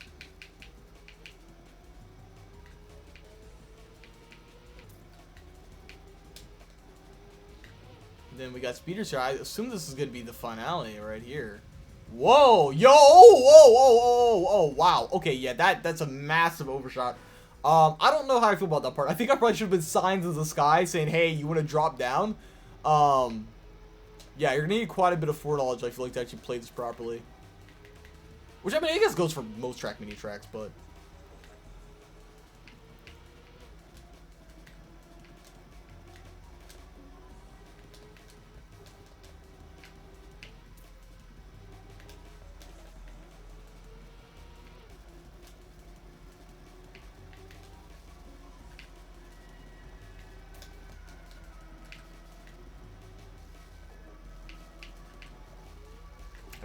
Then we got speeders here. I assume this is going to be the finale right here. Whoa! Yo! Oh! Whoa! Whoa! Whoa! Oh! Wow! Okay, yeah, that's a massive overshot. I don't know how I feel about that part. I think I probably should have been signs in the sky saying, hey, you want to drop down? Yeah, you're going to need quite a bit of foreknowledge, I feel like, to actually play this properly. Which, I mean, I guess goes for most Trackmania tracks, but...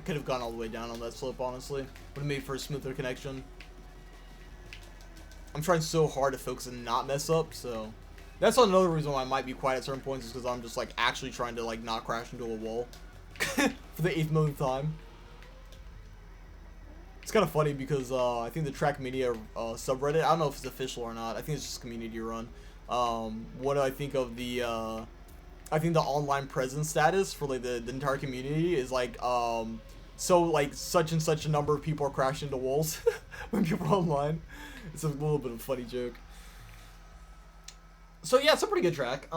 could have gone all the way down on that slope, honestly. Would have made for a smoother connection. I'm trying so hard to focus and not mess up, so that's another reason why I might be quiet at certain points, is because I'm just like actually trying to like not crash into a wall for the 8th millionth time. It's kind of funny because I think the Trackmania subreddit, I don't know if it's official or not, I think it's just community run. What do I think of the I think the online presence status for like the entire community is like so like such and such a number of people are crashing into walls when people are online. It's a little bit of a funny joke. So yeah, it's a pretty good track.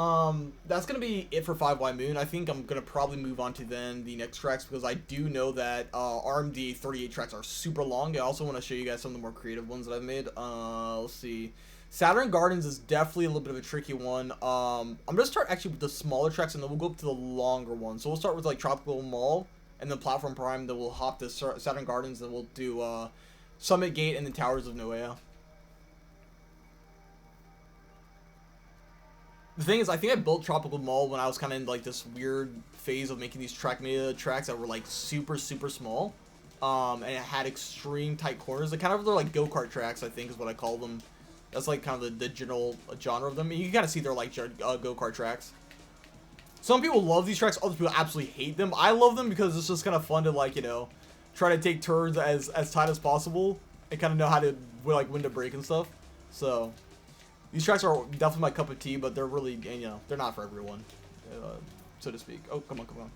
That's gonna be it for 5Y Moon. I think I'm gonna probably move on to then the next tracks, because I do know that RMD 38 tracks are super long. I also want to show you guys some of the more creative ones that I've made. Let's see. Saturn Gardens is definitely a little bit of a tricky one. I'm gonna start actually with the smaller tracks, and then we'll go up to the longer ones. So we'll start with like Tropical Mall, and then Platform Prime. Then we'll hop to Saturn Gardens. Then we'll do Summit Gate, and then Towers of Noea. The thing is, I think I built Tropical Mall when I was kind of in like this weird phase of making these Trackmania tracks that were like super small, and it had extreme tight corners. They're like go-kart tracks, I think is what I call them. That's like kind of the general genre of them. You can kind of see they're like go-kart tracks. Some people love these tracks, other people absolutely hate them. I love them because it's just kind of fun to like, you know, try to take turns as tight as possible and kind of know how to like when to brake and stuff. So these tracks are definitely my cup of tea, but they're really, you know, they're not for everyone, so to speak. Oh, come on.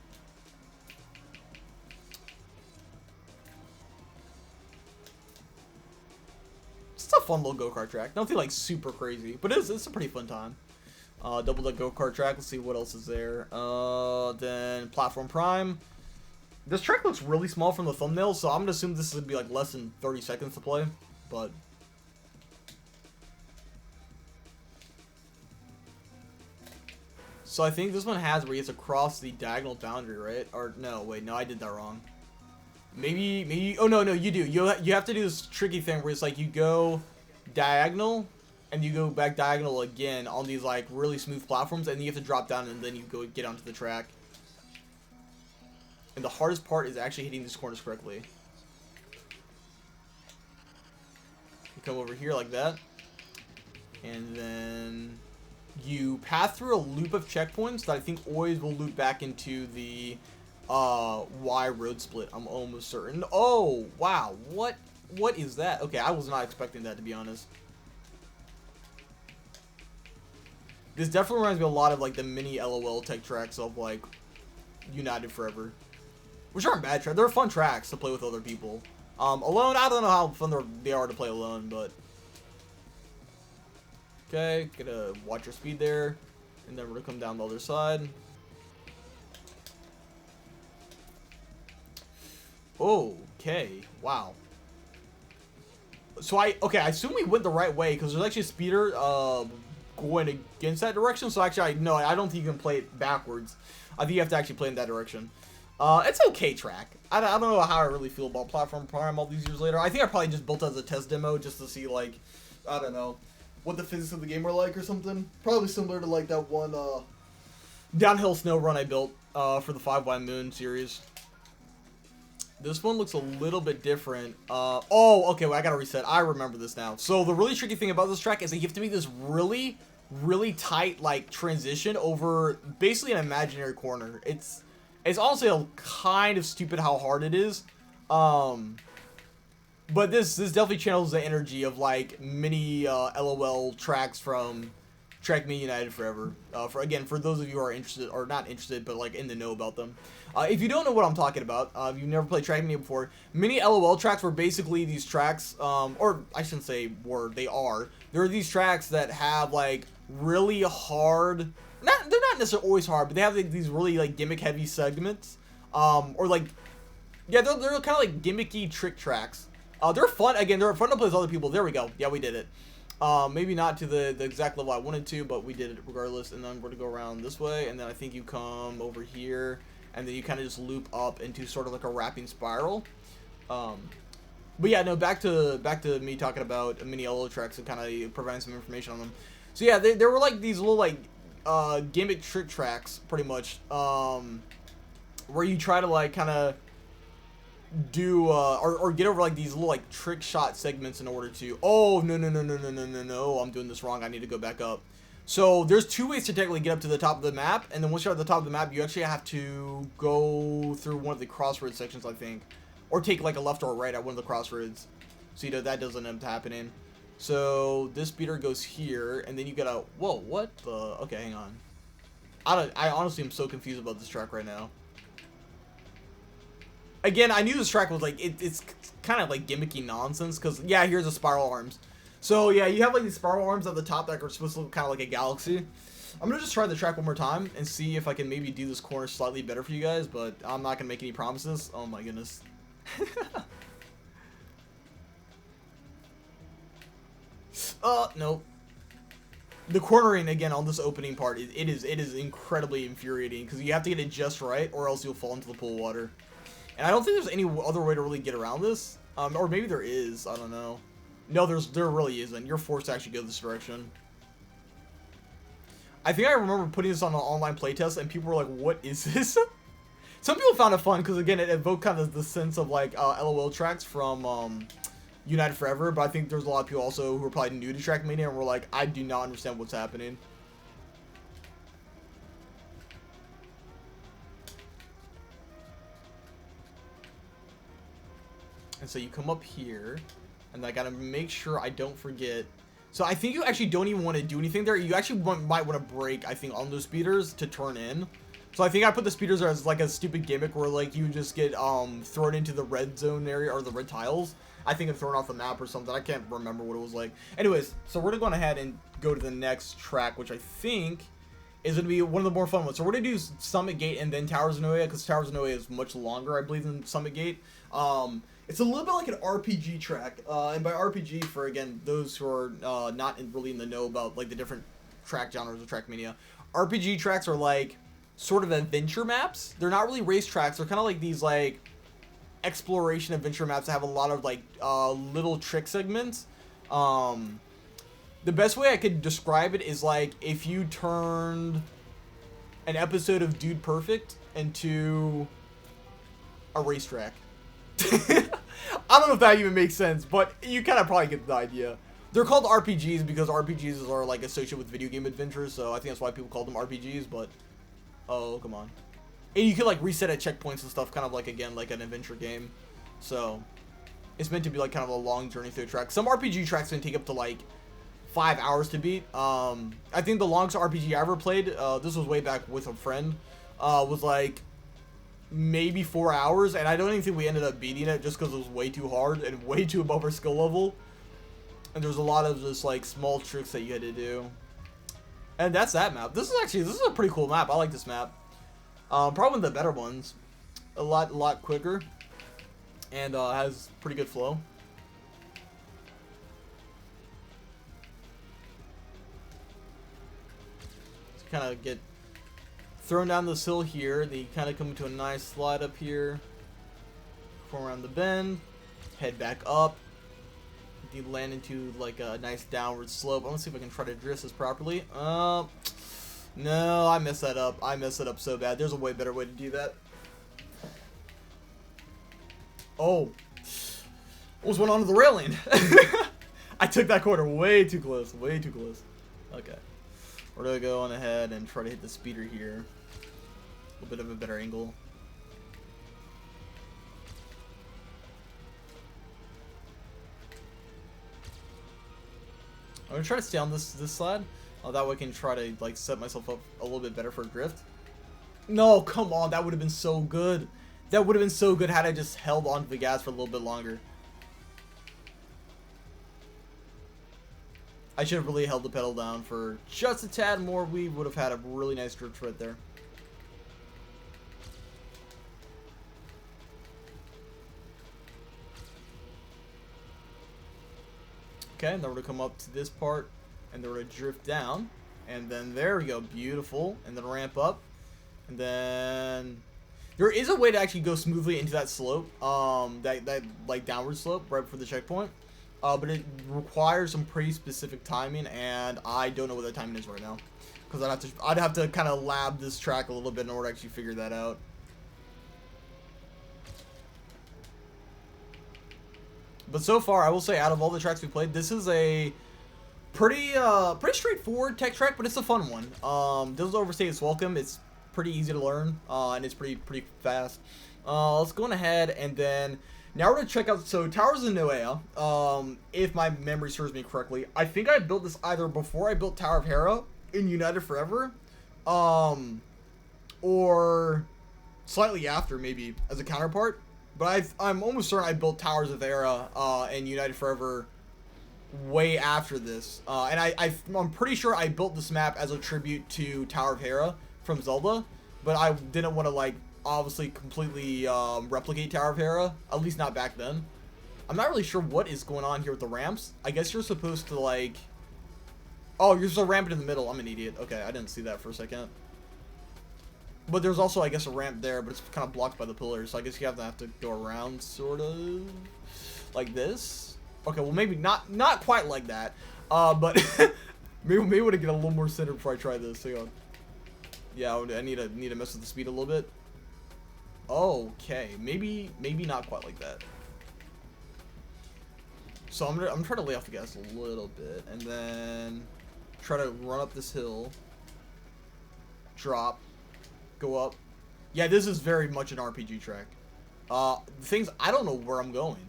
It's a fun little go-kart track. Nothing like super crazy, but it's a pretty fun time. Double the go-kart track. Let's see what else is there. Then Platform Prime. This track looks really small from the thumbnail, so I'm gonna assume this would be like less than 30 seconds to play, but so I think this one has where you have to cross the diagonal boundary, right? Or no, wait, no, I did that wrong. Maybe. Oh no, you do. You have to do this tricky thing where it's like you go diagonal, and you go back diagonal again on these like really smooth platforms, and you have to drop down, and then you go get onto the track. And the hardest part is actually hitting these corners correctly. You come over here like that, and then you pass through a loop of checkpoints that I think always will loop back into the Y road split. I'm almost certain. Oh wow, what is that? Okay, I was not expecting that, to be honest. This definitely reminds me a lot of like the mini LOL tech tracks of like United Forever, which aren't bad tracks. They're fun tracks to play with other people. Alone, I don't know how fun they are to play alone, but okay, gotta watch your speed there, and then we're gonna come down the other side. Okay, wow. So I assume we went the right way, because there's actually a speeder going against that direction. So actually, I don't think you can play it backwards. I think you have to actually play in that direction. It's an okay track. I don't know how I really feel about Platform Prime all these years later. I think I probably just built it as a test demo just to see, like, I don't know, what the physics of the game were like or something. Probably similar to like that one downhill snow run I built for the 5Y Moon series. This one looks a little bit different. Oh, okay, well, I gotta reset. I remember this now. So the really tricky thing about this track is that you have to make this really tight like transition over basically an imaginary corner. It's honestly a kind of stupid how hard it is. But this definitely channels the energy of like mini LOL tracks from Trackmania United Forever. For those of you who are interested, or not interested, but like in the know about them. If you don't know what I'm talking about, if you've never played Trackmania before, mini LOL tracks were basically these tracks, or I shouldn't say were, they are. There are these tracks that have like really hard, they're not necessarily always hard, but they have like, these really like gimmick heavy segments, or like, yeah, they're kind of like gimmicky trick tracks. They're fun. Again, they're fun to play with other people. There we go. Yeah, we did it. Maybe not to the exact level I wanted to, but we did it regardless. And then we're going to go around this way, and then I think you come over here, and then you kind of just loop up into sort of like a wrapping spiral. But yeah, no, back to me talking about mini LO tracks and kind of providing some information on them. So yeah, there were like these little like gimmick trick tracks, pretty much, where you try to like kind of do or get over like these little like trick shot segments in order to. Oh no, I'm doing this wrong. I need to go back up. So there's two ways to technically get up to the top of the map, and then once you're at the top of the map, you actually have to go through one of the crossroads sections, I think, or take like a left or a right at one of the crossroads. So you know that doesn't end up happening. So this speeder goes here, and then you gotta. Whoa, what the? Okay, hang on. I honestly am so confused about this track right now. Again, I knew this track was like it's kind of like gimmicky nonsense because yeah, here's the spiral arms. So yeah, you have like these spiral arms at the top that are supposed to look kind of like a galaxy. I'm gonna just try the track one more time and see if I can maybe do this corner slightly better for you guys, but I'm not gonna make any promises. Oh my goodness. Nope. The cornering again on this opening part, it is incredibly infuriating because you have to get it just right, or else you'll fall into the pool of water. And I don't think there's any other way to really get around this, or maybe there is. I don't know. No, there really isn't. You're forced to actually go this direction. I think I remember putting this on an online playtest, and people were like, "What is this?" Some people found it fun because again, it evoked kind of the sense of like LOL tracks from United Forever, but I think there's a lot of people also who are probably new to Trackmania and were like, I do not understand what's happening. And so you come up here, and I gotta make sure I don't forget. So I think you actually don't even want to do anything there. You actually might want to brake, I think, on those speeders to turn in. So I think I put the speeders there as like a stupid gimmick where like you just get thrown into the red zone area or the red tiles. I think it's thrown off the map or something. I can't remember what it was like. Anyways, so we're gonna go ahead and go to the next track, which I think is gonna be one of the more fun ones. So we're gonna do Summit Gate and then Towers of Noia, because Towers of Noia is much longer, I believe, than Summit Gate. It's a little bit like an RPG track, and by RPG, for again those who are not really in the know about like the different track genres of Trackmania, RPG tracks are like sort of adventure maps. They're not really race tracks. They're kind of like these like exploration adventure maps that have a lot of like little trick segments. The best way I could describe it is like if you turned an episode of Dude Perfect into a racetrack. I don't know if that even makes sense, but you kind of probably get the idea. They're called RPGs because RPGs are like associated with video game adventures, so I think that's why people call them RPGs, but oh, come on. And you can like reset at checkpoints and stuff, kind of like, again, like an adventure game. So it's meant to be like kind of a long journey through a track. Some RPG tracks can take up to like 5 hours to beat. I think the longest RPG I ever played, this was way back with a friend, was like maybe 4 hours, and I don't even think we ended up beating it just because it was way too hard and way too above our skill level. And there's a lot of just like small tricks that you had to do. And that's that map. This is a pretty cool map. I like this map. Probably one of the better ones. A lot quicker, and has pretty good flow. So kind of get thrown down this hill here. Then you kind of come into a nice slide up here. Come around the bend, head back up. You land into like a nice downward slope. Let's see if I can try to drift this properly. No, I messed that up. I messed it up so bad. There's a way better way to do that. Oh. Almost went onto the railing. I took that corner way too close. Way too close. Okay. We're going to go on ahead and try to hit the speeder here. A little bit of a better angle. I'm going to try to stay on this slide. That way I can try to like set myself up a little bit better for a drift. No, come on, that would have been so good. That would have been so good had I just held onto the gas for a little bit longer. I should have really held the pedal down for just a tad more. We would have had a really nice drift right there. Okay, and then we're going to come up to this part, and then we're going to drift down, and then there we go, beautiful, and then ramp up, and then there is a way to actually go smoothly into that slope, that like downward slope right before the checkpoint, but it requires some pretty specific timing, and I don't know what that timing is right now, because I'd have to kind of lab this track a little bit in order to actually figure that out. But so far, I will say, out of all the tracks we played, this is a pretty straightforward tech track, but it's a fun one. Doesn't overstay its welcome. It's pretty easy to learn, and it's pretty fast. Let's go on ahead, and then now we're gonna check out. So Towers of Noea, if my memory serves me correctly, I think I built this either before I built Tower of Hera in United Forever, or slightly after, maybe as a counterpart. But I'm almost certain I built Towers of Hera and United Forever way after this. And I'm pretty sure I built this map as a tribute to Tower of Hera from Zelda. But I didn't want to, like, obviously completely replicate Tower of Hera. At least not back then. I'm not really sure what is going on here with the ramps. I guess you're supposed to, like... Oh, you're supposed to ramp it in the middle. I'm an idiot. Okay, I didn't see that for a second. But there's also, I guess, a ramp there, but it's kind of blocked by the pillars, so I guess you have to go around, sort of, like this. Okay, well, maybe not quite like that, but maybe would get a little more centered before I try this. Hang on. Yeah, I need to mess with the speed a little bit. Okay, maybe not quite like that. So I'm trying to lay off the gas a little bit, and then try to run up this hill, drop. Go up. Yeah, this is very much an RPG track. The things, I don't know where I'm going.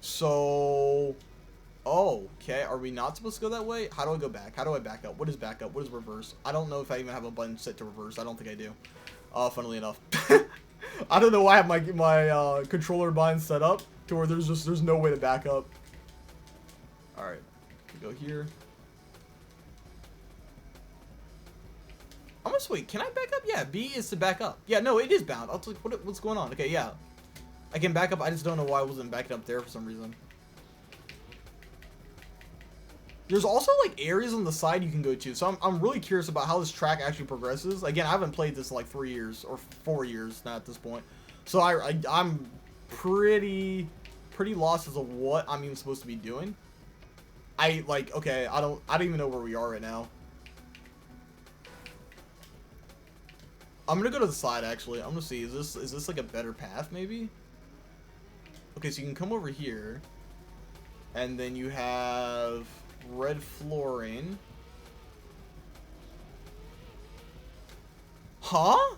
So, oh, okay. Are we not supposed to go that way? How do I go back? How do I back up? What is back up? What is reverse? I don't know if I even have a button set to reverse. I don't think I do. Funnily enough. I don't know why I have my controller bind set up to where there's no way to back up. All right, we go here. I'm gonna wait. Can I back up? Yeah, B is to back up. Yeah, no, it is bound. I'll like, what's going on? Okay, yeah, I can back up. I just don't know why I wasn't backing up there for some reason. There's also like areas on the side you can go to, so I'm really curious about how this track actually progresses. Again, I haven't played this in like 3 years or 4 years now at this point, so I'm pretty lost as to what I'm even supposed to be doing. Okay, I don't even know where we are right now. I'm gonna go to the side, actually. I'm gonna see, is this like a better path, maybe? Okay, so you can come over here, and then you have red flooring. Huh?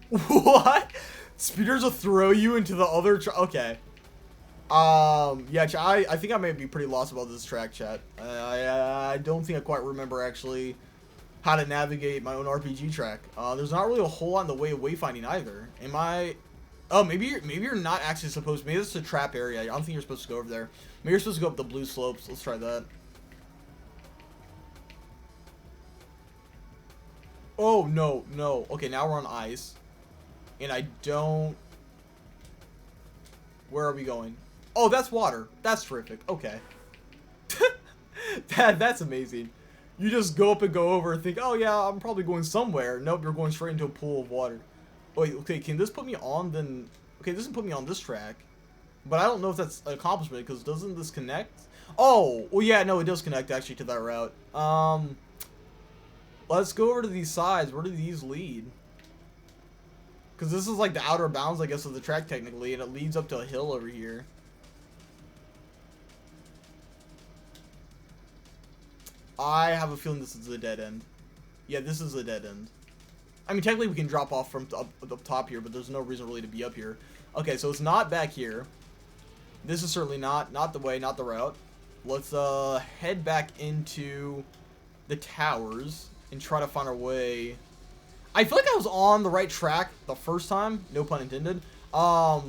What? Speeders will throw you into the other okay. Yeah, I think I may be pretty lost about this track, chat. I don't think I quite remember, actually, how to navigate my own RPG track. There's not really a whole lot in the way of wayfinding either. Am I? Oh, maybe you're not actually supposed to. Maybe this is a trap area. I don't think you're supposed to go over there. Maybe you're supposed to go up the blue slopes. Let's try that. Oh, no. Okay, now we're on ice. And I don't... Where are we going? Oh, that's water. That's terrific. Okay. That's amazing. You just go up and go over and think, oh yeah, I'm probably going somewhere. Nope, you're going straight into a pool of water. Wait, okay, can this put me on then? Okay, this doesn't put me on this track. But I don't know if that's an accomplishment, because doesn't this connect? Oh, well yeah, no, it does connect actually to that route. Let's go over to these sides. Where do these lead? Because this is like the outer bounds, I guess, of the track technically, and it leads up to a hill over here. I have a feeling this is a dead end. Yeah, this is a dead end. I mean, technically we can drop off from up top here, but there's no reason really to be up here. Okay, so it's not back here. This is certainly not the way, not the route. Let's head back into the towers and try to find our way. I feel like I was on the right track the first time, no pun intended. I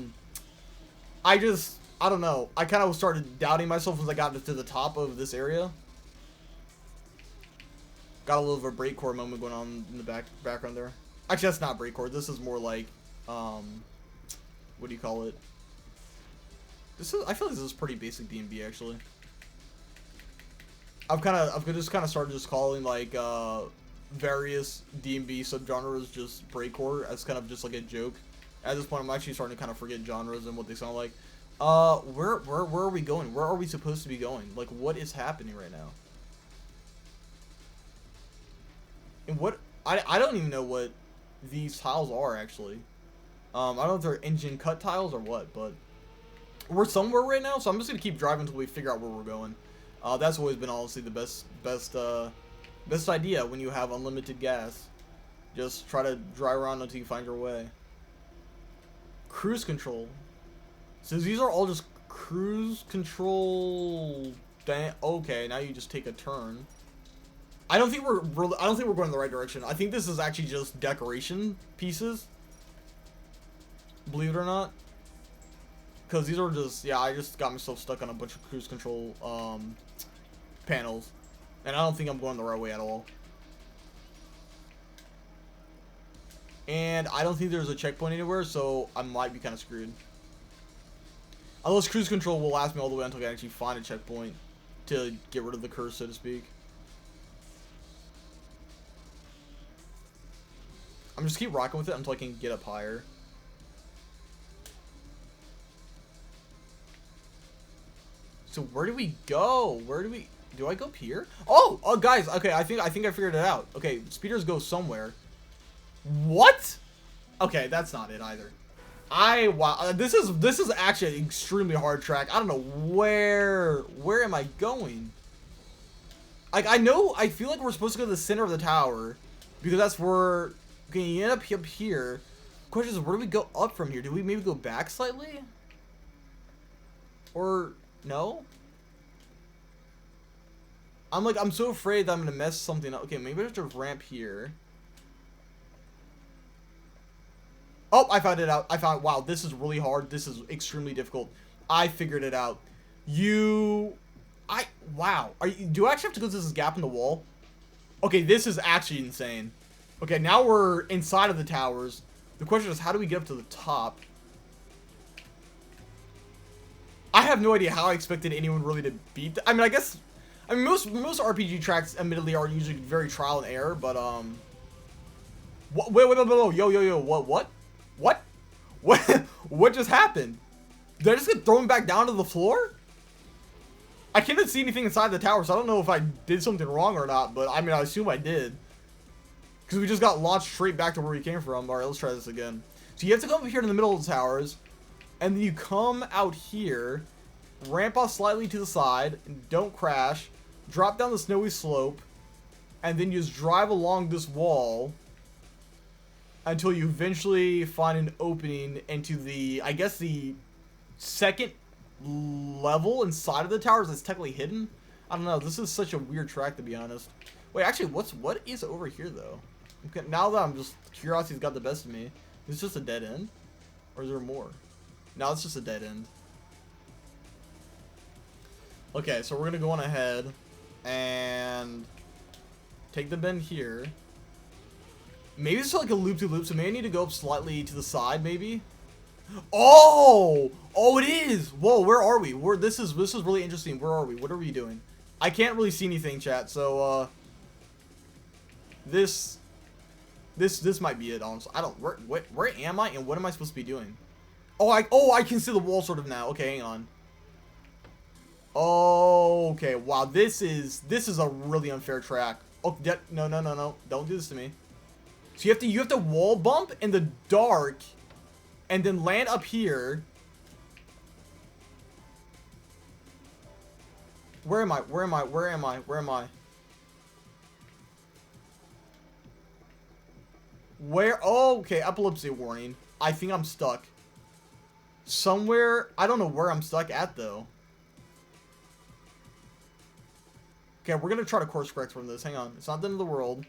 don't know. I kind of started doubting myself once I got to the top of this area. Got a little of a breakcore moment going on in the background there. Actually, that's not breakcore. This is more like, what do you call it? I feel like this is pretty basic D&B actually. I've just kind of started just calling like various D&B subgenres just breakcore as kind of just like a joke. At this point, I'm actually starting to kind of forget genres and what they sound like. Where are we going? Where are we supposed to be going? Like, what is happening right now? And what I don't even know what these tiles are actually. I don't know if they're engine cut tiles or what, but We're somewhere right now, so I'm just gonna keep driving until we figure out where we're going. That's always been honestly the best idea when you have unlimited gas. Just try to drive around until you find your way. Cruise control. So these are all just cruise control. Okay, now you just take a turn. I don't think we're going in the right direction. I think this is actually just decoration pieces. Believe it or not. Because these are just, yeah, I just got myself stuck on a bunch of cruise control panels. And I don't think I'm going the right way at all. And I don't think there's a checkpoint anywhere, so I might be kind of screwed. Unless cruise control will last me all the way until I can actually find a checkpoint to get rid of the curse, so to speak. I'm just keep rocking with it until I can get up higher. So where do we go? Do I go up here? Oh, guys, okay, I think I figured it out. Okay, speeders go somewhere. What? Okay, that's not it either. Wow, this is actually an extremely hard track. I don't know where am I going? Like, I feel like we're supposed to go to the center of the tower because that's where, okay, you end up here. Question is, where do we go up from here? Do we maybe go back slightly? Or no? I'm so afraid that I'm gonna mess something up. Okay, maybe I have to ramp here. Oh, I found it out. Wow, this is really hard. This is extremely difficult. I figured it out. Wow. Do I actually have to go through this gap in the wall? Okay, this is actually insane. Okay, now we're inside of the towers. The question is, how do we get up to the top? I have no idea how I expected anyone really to beat I mean, most RPG tracks, admittedly, are usually very trial and error, but, wait, yo, what just happened? Did I just get thrown back down to the floor? I can't see anything inside the tower, so I don't know if I did something wrong or not, but, I mean, I assume I did. Because we just got launched straight back to where we came from. Alright, let's try this again. So you have to come up here in the middle of the towers, and then you come out here, ramp off slightly to the side, don't crash, drop down the snowy slope, and then you just drive along this wall until you eventually find an opening into the, I guess, the second level inside of the towers that's technically hidden. I don't know. This is such a weird track, to be honest. Wait, actually, what is over here, though? Okay, now that I'm just, curiosity's got the best of me. Is this just a dead end? Or is there more? No, it's just a dead end. Okay, so we're gonna go on ahead and take the bend here. Maybe it's like a loop-to-loop, so maybe I need to go up slightly to the side, maybe. Oh, it is. Whoa, where are we? This is really interesting. Where are we? What are we doing? I can't really see anything, chat. So this might be it. Honestly, I don't. Where am I, and what am I supposed to be doing? Oh, I can see the wall sort of now. Okay, hang on. Oh, okay. Wow, this is a really unfair track. Oh, no. Don't do this to me. So you have to wall bump in the dark and then land up here. Where am I? Oh, okay, epilepsy warning. I think I'm stuck. Somewhere, I don't know where I'm stuck at though. Okay, we're gonna try to course correct from this. Hang on. It's not the end of the world.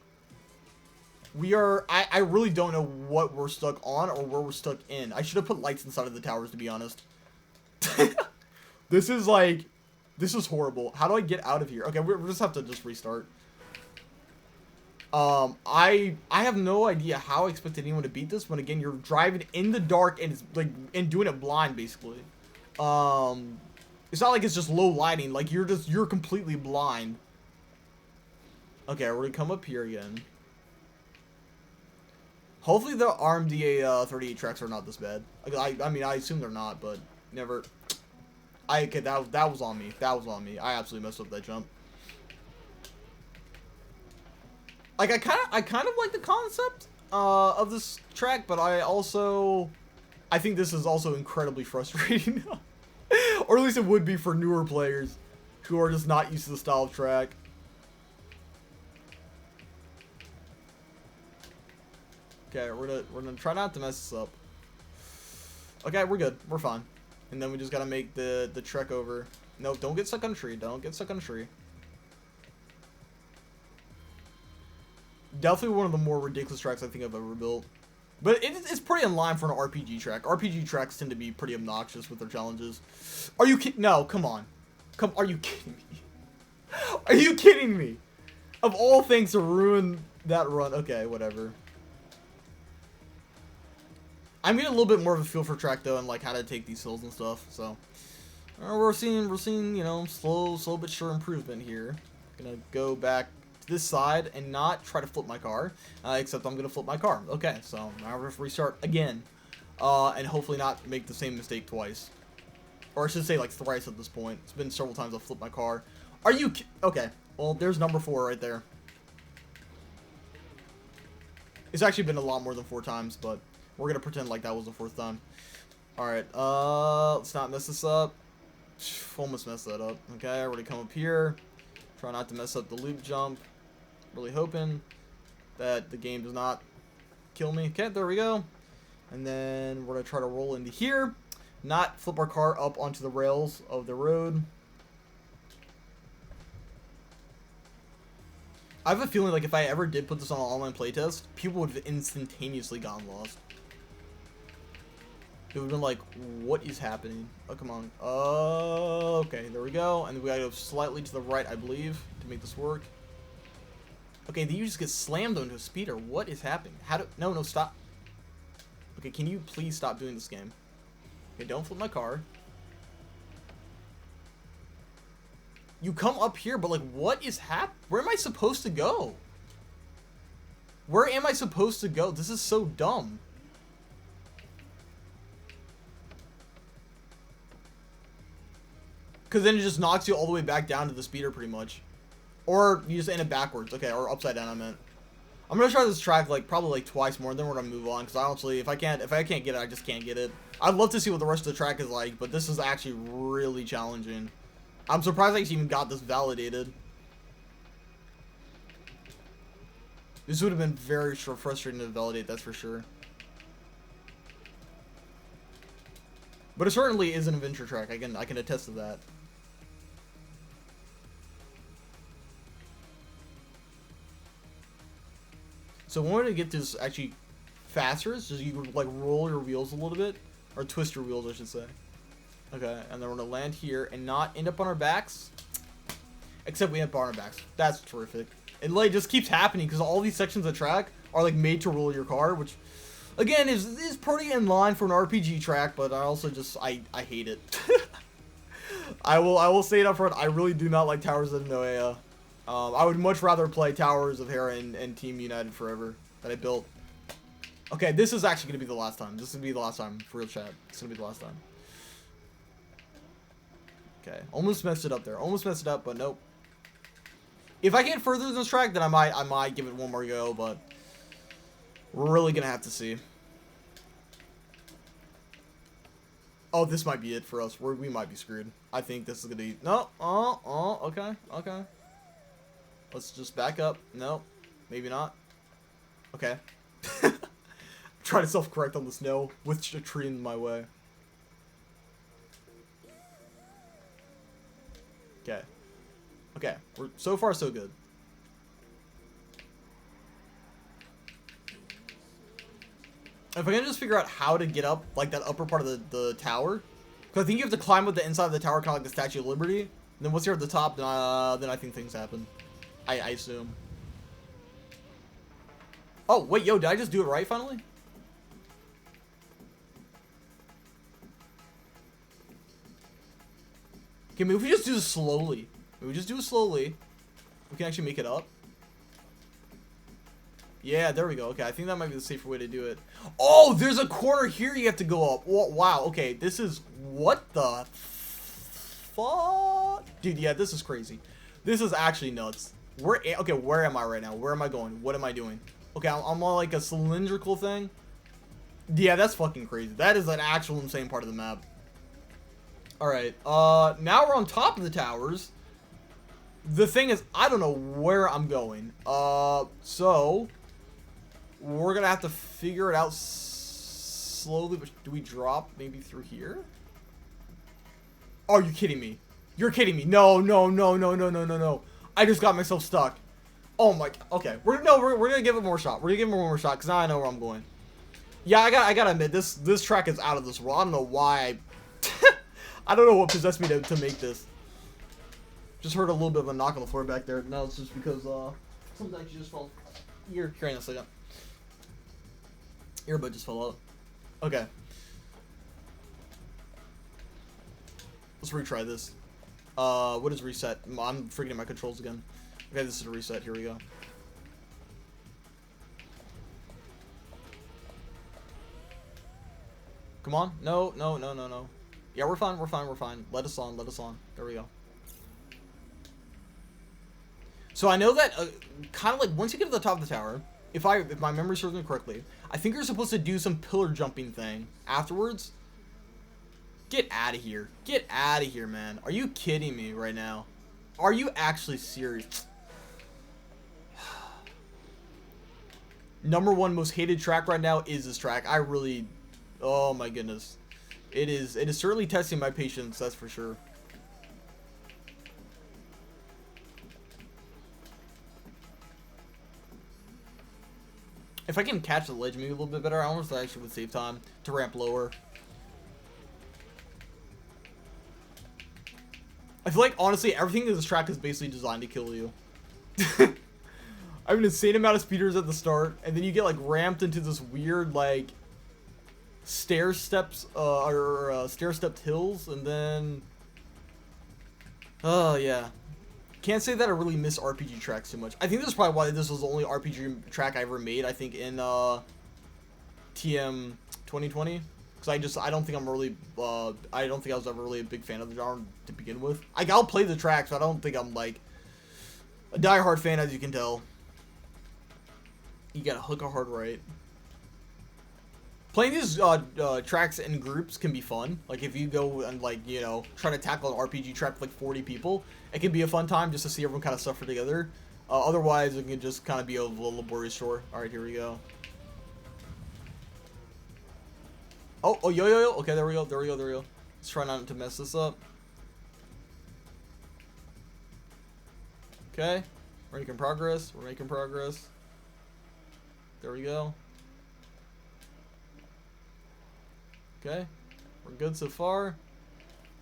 I really don't know what we're stuck on or where we're stuck in. I should have put lights inside of the towers, to be honest. This is horrible. How do I get out of here? Okay, we just have to restart. I have no idea how I expected anyone to beat this when, again, you're driving in the dark and it's and doing it blind, basically. It's not like it's just low lighting. Like, you're completely blind. Okay, we're gonna come up here again. Hopefully the RMDA 38 tracks are not this bad. I mean, I assume they're not, but never. Okay, that was on me. That was on me. I absolutely messed up that jump. Like, I kind of like the concept of this track, but I think this is also incredibly frustrating. Or at least it would be for newer players who are just not used to the style of track. Okay, we're gonna try not to mess this up. Okay, we're good. We're fine. And then we just gotta make the trek over. No, don't get stuck on a tree. Don't get stuck on a tree. Definitely one of the more ridiculous tracks I think I've ever built. But it's pretty in line for an RPG track. RPG tracks tend to be pretty obnoxious with their challenges. Are you kidding? No, come on. Are you kidding me? Are you kidding me? Of all things to ruin that run. Okay, whatever. I'm getting a little bit more of a feel for track though, and like how to take these hills and stuff. So we're seeing you know, slow but sure improvement here. Gonna go back to this side and not try to flip my car, except I'm gonna flip my car. Okay, so now we're gonna restart again, and hopefully not make the same mistake twice, or I should say like thrice at this point. It's been several times I've flipped my car. Are you okay? Well, there's number 4 right there. It's actually been a lot more than 4 times, but we're gonna pretend like that was the 4th time. Alright, let's not mess this up. Almost messed that up. Okay, we're gonna come up here. Try not to mess up the loop jump. Really hoping that the game does not kill me. Okay, there we go. And then we're gonna try to roll into here. Not flip our car up onto the rails of the road. I have a feeling like if I ever did put this on an online playtest, people would have instantaneously gotten lost. It would have been like, what is happening? Oh, come on. Okay, there we go. And then we gotta go slightly to the right, I believe, to make this work. Okay, then you just get slammed onto a speeder. What is happening? No, stop. Okay, can you please stop doing this game? Okay, don't flip my car. You come up here, but like, what is happening? Where am I supposed to go? Where am I supposed to go? This is so dumb. Because then it just knocks you all the way back down to the speeder, pretty much. Or you just end it backwards. Okay, or upside down, I meant. I'm gonna try this track like probably like twice more, then we're gonna move on. Because honestly, if I can't get it, I just can't get it. I'd love to see what the rest of the track is like, but this is actually really challenging. I'm surprised I even got this validated. This would have been very frustrating to validate, that's for sure. But it certainly is an adventure track. I can attest to that. So in order to get this actually faster, it's just you like roll your wheels a little bit, or twist your wheels, I should say. Okay, and then we're gonna land here and not end up on our backs. Except we end up on our backs. That's terrific. It like just keeps happening because all these sections of track are like made to roll your car, which again is pretty in line for an RPG track, but I also just I hate it. I will say it up front. I really do not like Towers of Noea. I would much rather play Towers of Hera and Team United Forever that I built. Okay, this is actually gonna be the last time. This is gonna be the last time for real chat. It's gonna be the last time. Okay, almost messed it up there. Almost messed it up, but nope. If I get further in this track, then I might give it one more go, but we're really gonna have to see. Oh, this might be it for us. We might be screwed. I think this is gonna be no. Okay. Let's just back up. No, maybe not. Okay. Try to self-correct on the snow with a tree in my way. Okay. Okay, we're so far so good. If I can just figure out how to get up, like that upper part of the tower, because I think you have to climb up the inside of the tower, kind of like the Statue of Liberty. And then once you're at the top, then I think things happen. I assume. Oh wait, yo, did I just do it right finally? Okay, maybe if we just do this slowly. Maybe we just do it slowly. We can actually make it up. Yeah, there we go. Okay, I think that might be the safer way to do it. Oh, there's a corner here you have to go up. Wow, okay, this is... What the fuck? Dude, yeah, this is crazy. This is actually nuts. Okay, where am I right now? Where am I going? What am I doing? Okay, I'm on like a cylindrical thing. Yeah, that's fucking crazy. That is an actual insane part of the map. Alright, now we're on top of the towers. The thing is, I don't know where I'm going. So we're gonna have to figure it out slowly, but do we drop maybe through here? Oh, are you kidding me? You're kidding me. No, no, no, no, no, no, no, no. I just got myself stuck. Oh my, okay. We're gonna give it more shot. We're gonna give it one more shot, because now I know where I'm going. Yeah, I gotta admit, this track is out of this world. I don't know why I don't know what possessed me to make this. Just heard a little bit of a knock on the floor back there. No, it's just because, something actually just fell. Here in a second. Earbud just fell out. Okay. Let's retry this. What is reset? I'm forgetting my controls again. Okay, this is a reset. Here we go. Come on. No, no, no, no, no. Yeah, we're fine. We're fine. We're fine. Let us on. Let us on. There we go. So I know that kind of like once you get to the top of the tower, if my memory serves me correctly, I think you're supposed to do some pillar jumping thing afterwards. Get out of here. Get out of here, man. Are you kidding me right now? Are you actually serious? Number one most hated track right now is this track. I really, oh my goodness. It is certainly testing my patience, that's for sure. If I can catch the ledge maybe a little bit better, I almost actually would save time to ramp lower. I feel like, honestly, everything in this track is basically designed to kill you. I have an insane amount of speeders at the start, and then you get, like, ramped into this weird, like, stair-stepped hills, and then... Oh, yeah. Can't say that I really miss RPG tracks too much. I think this is probably why this was the only RPG track I ever made, I think, in TM2020. Because I don't think I'm really, I don't think I was ever really a big fan of the genre to begin with. I'll play the tracks, but I don't think I'm, like, a diehard fan, as you can tell. You gotta hook a hard right. Playing these tracks in groups can be fun. Like, if you go and, like, you know, try to tackle an RPG track with, like, 40 people, it can be a fun time just to see everyone kind of suffer together. Otherwise, it can just kind of be a little laborious chore. Alright, here we go. Oh, yo, yo, yo. Okay, there we go, there we go, there we go. Let's try not to mess this up. Okay. We're making progress. We're making progress. There we go. Okay. We're good so far.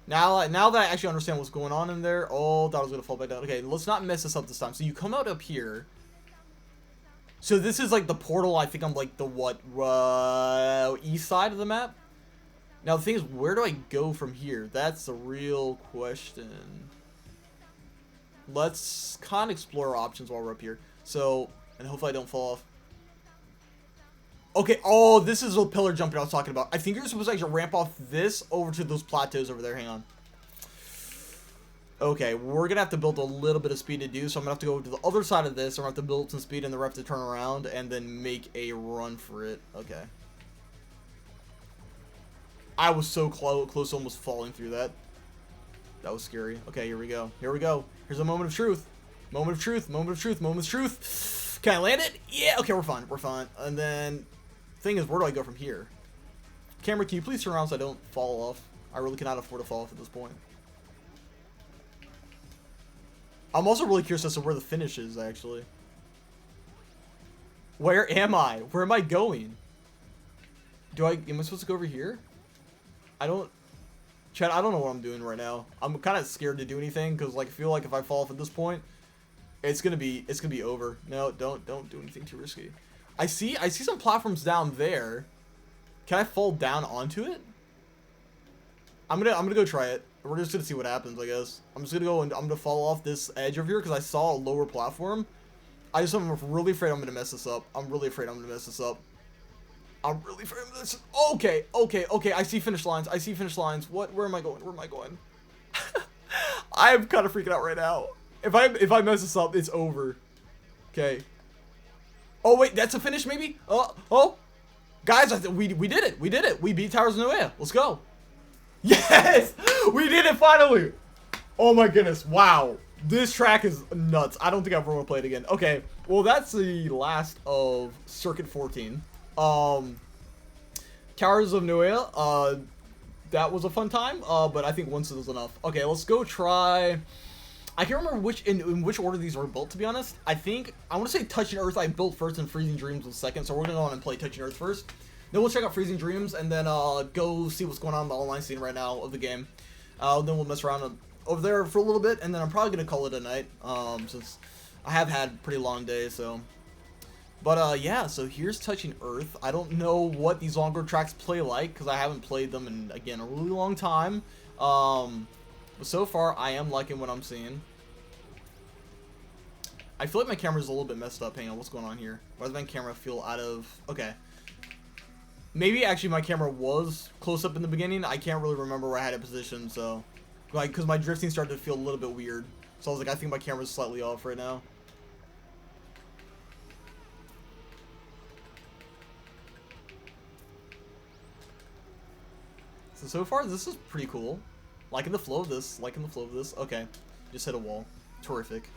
Now that I actually understand what's going on in there. Oh, thought I was going to fall back down. Okay, let's not mess this up this time. So you come out up here. So this is like the portal, I think I'm like the what, east side of the map? Now the thing is, where do I go from here? That's the real question. Let's kind of explore our options while we're up here. So, and hopefully I don't fall off. Okay, oh, this is the pillar jumping I was talking about. I think you're supposed to actually ramp off this over to those plateaus over there. Hang on. Okay, we're gonna have to build a little bit of speed to do, so I'm gonna have to go to the other side of this. I'm gonna have to build some speed, and then we're gonna have to turn around and then make a run for it. Okay. I was so close to almost falling through that. That was scary. Okay, here we go. Here we go. Here's a moment of truth. Moment of truth. Moment of truth. Moment of truth. Can I land it? Yeah. Okay, we're fine. We're fine. And then, thing is, where do I go from here? Camera, can you please turn around so I don't fall off? I really cannot afford to fall off at this point. I'm also really curious as to where the finish is, actually. Where am I? Where am I going? Am I supposed to go over here? Chad, I don't know what I'm doing right now. I'm kind of scared to do anything, because, like, I feel like if I fall off at this point, it's gonna be over. No, don't do anything too risky. I see some platforms down there. Can I fall down onto it? I'm gonna go try it. We're just gonna see what happens, I guess. I'm just gonna go and I'm gonna fall off this edge over here because I saw a lower platform. I'm really afraid I'm gonna mess this up. I'm really afraid I'm gonna mess this up. I'm really afraid I'm gonna mess this up. Okay, okay, okay. I see finish lines. I see finish lines. Where am I going? Where am I going? I'm kind of freaking out right now. If I mess this up, it's over. Okay. Oh wait, that's a finish maybe? Oh, guys, we did it. We did it. We beat Towers of Noea. Let's go. Yes! We did it finally! Oh my goodness, wow. This track is nuts. I don't think I ever want to play it again. Okay, well that's the last of Circuit 14. Towers of Nuea, that was a fun time, but I think once was enough. Okay, let's go try... I can't remember which in which order these were built, to be honest. I think, I want to say Touching Earth I built first and Freezing Dreams was second, so we're going to go on and play Touching Earth first. Then we'll check out Freezing Dreams, and then go see what's going on in the online scene right now of the game. Then we'll mess around over there for a little bit, and then I'm probably going to call it a night, since I have had a pretty long day, so... But, yeah, so here's Touching Earth. I don't know what these longer tracks play like, because I haven't played them in, again, a really long time. But so far, I am liking what I'm seeing. I feel like my camera's a little bit messed up. Hang on, what's going on here? Why does my camera feel out of... Okay. Maybe, actually, my camera was close up in the beginning. I can't really remember where I had it positioned, so... Like, because my drifting started to feel a little bit weird. So I was like, I think my camera's slightly off right now. So far, this is pretty cool. Liking the flow of this. Liking the flow of this. Okay. Just hit a wall. Terrific.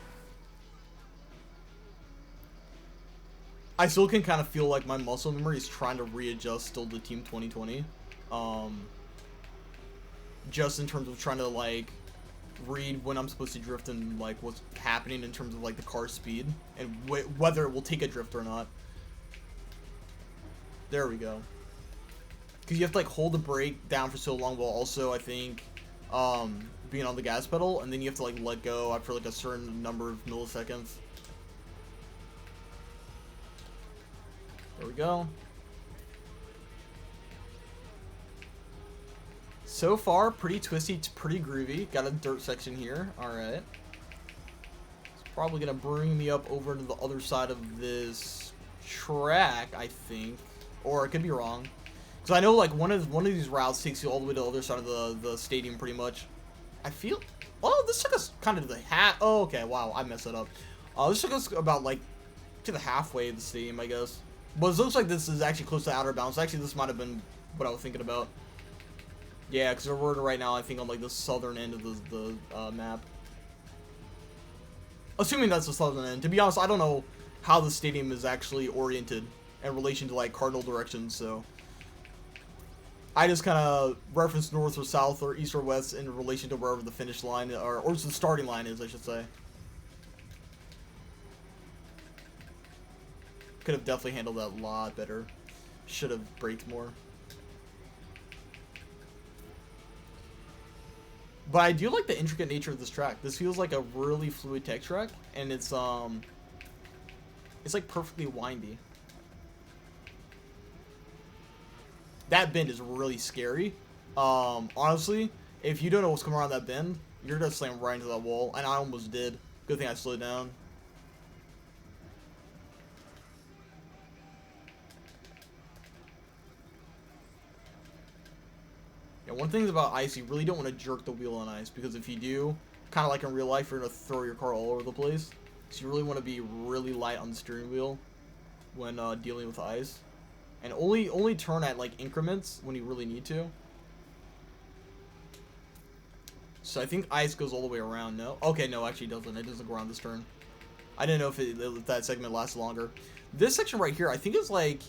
I still can kind of feel like my muscle memory is trying to readjust still to Team 2020. Just in terms of trying to, like, read when I'm supposed to drift and, like, what's happening in terms of, like, the car's speed. And whether it will take a drift or not. There we go. Because you have to, like, hold the brake down for so long while also, I think, being on the gas pedal. And then you have to, like, let go after, like, a certain number of milliseconds. There we go. So far, pretty twisty, pretty groovy. Got a dirt section here. Alright. It's probably going to bring me up over to the other side of this track, I think. Or I could be wrong. Because I know, like, one of these routes takes you all the way to the other side of the stadium, pretty much. I feel... Oh, this took us kind of to the half... Oh, okay, wow, I messed it up. This took us about, like, to the halfway of the stadium, I guess. But it looks like this is actually close to Outer Bounds. Actually, this might have been what I was thinking about. Yeah, because we're right now, I think, on, like, the southern end of the map. Assuming that's the southern end. To be honest, I don't know how the stadium is actually oriented in relation to, like, cardinal directions, so... I just kind of reference north or south or east or west in relation to wherever the finish line, or the starting line is, I should say. Could have definitely handled that a lot better. Should have braked more. But I do like the intricate nature of this track. This feels like a really fluid tech track, and it's like perfectly windy. That bend is really scary. Honestly, if you don't know what's coming around that bend, you're gonna slam right into that wall, and I almost did. Good thing I slowed down. Yeah, one thing about ice, you really don't want to jerk the wheel on ice, because if you do, kind of like in real life, you're gonna throw your car all over the place. So you really want to be really light on the steering wheel when dealing with ice. And only turn at, like, increments when you really need to. So I think ice goes all the way around, no? Okay, no, actually it doesn't. It doesn't go around this turn. I didn't know if that segment lasts longer. This section right here, I think is like...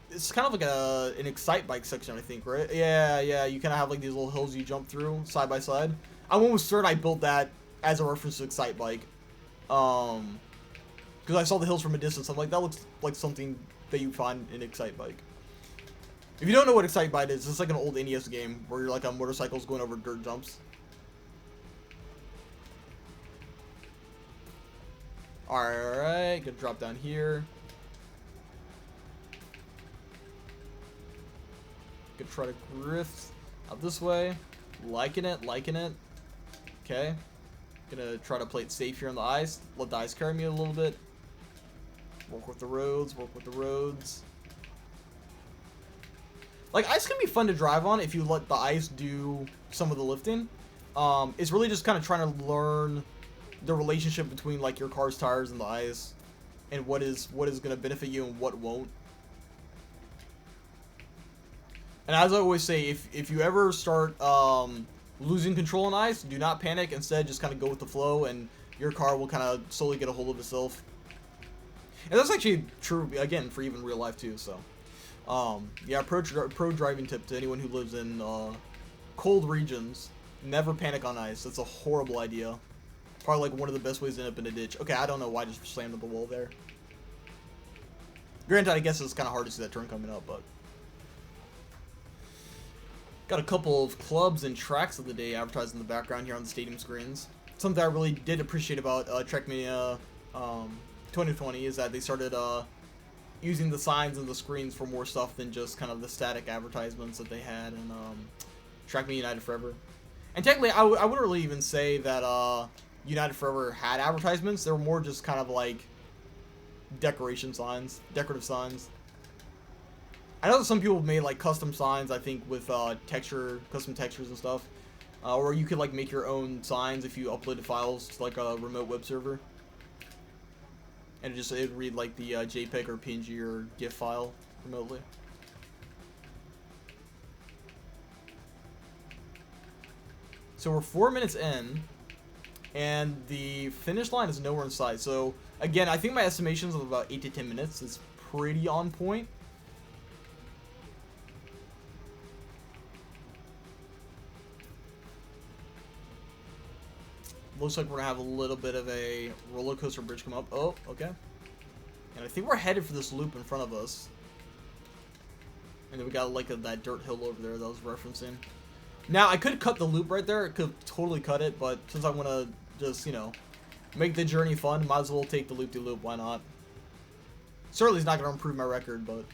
It's kind of like an Excite Bike section, I think, right? Yeah, you kind of have, like, these little hills you jump through, side by side. I'm almost certain I built that as a reference to Excite Bike. Because I saw the hills from a distance. I'm like, that looks like something that you find in Excite Bike. If you don't know what Excite Bike is, it's like an old NES game where you're like on motorcycles going over dirt jumps. Alright, gonna drop down here. Gonna try to drift out this way. Liking it. Okay. Gonna try to play it safe here on the ice. Let the ice carry me a little bit. Work with the roads. Like, ice can be fun to drive on if you let the ice do some of the lifting. It's really just kind of trying to learn the relationship between, like, your car's tires and the ice, and what is going to benefit you and what won't. And as I always say, if you ever start losing control on ice, do not panic. Instead, just kind of go with the flow, and your car will kind of slowly get a hold of itself. And that's actually true, again, for even real life, too, so. Yeah, pro driving tip to anyone who lives in cold regions. Never panic on ice. That's a horrible idea. Probably, like, one of the best ways to end up in a ditch. Okay, I don't know why I just slammed at the wall there. Granted, I guess it's kind of hard to see that turn coming up, but... Got a couple of clubs and tracks of the day advertised in the background here on the stadium screens. Something I really did appreciate about Trackmania 2020 is that they started using the signs and the screens for more stuff than just kind of the static advertisements that they had in Trackmania United Forever. And technically, I wouldn't really even say that United Forever had advertisements. They were more just kind of like decorative signs. I know that some people made like custom signs, I think, with custom textures and stuff. Or you could like make your own signs if you uploaded files to like a remote web server. And it'd read like the JPEG or PNG or GIF file remotely. So we're 4 minutes in, and the finish line is nowhere in sight. So again, I think my estimations of about 8 to 10 minutes is pretty on point. Looks like we're gonna have a little bit of a roller coaster bridge come up. Oh, okay. And I think we're headed for this loop in front of us. And then we got like that dirt hill over there that I was referencing. Now, I could cut the loop right there. I could totally cut it, but since I want to just, you know, make the journey fun, might as well take the loop-de-loop. Why not? Certainly it's not going to improve my record, but...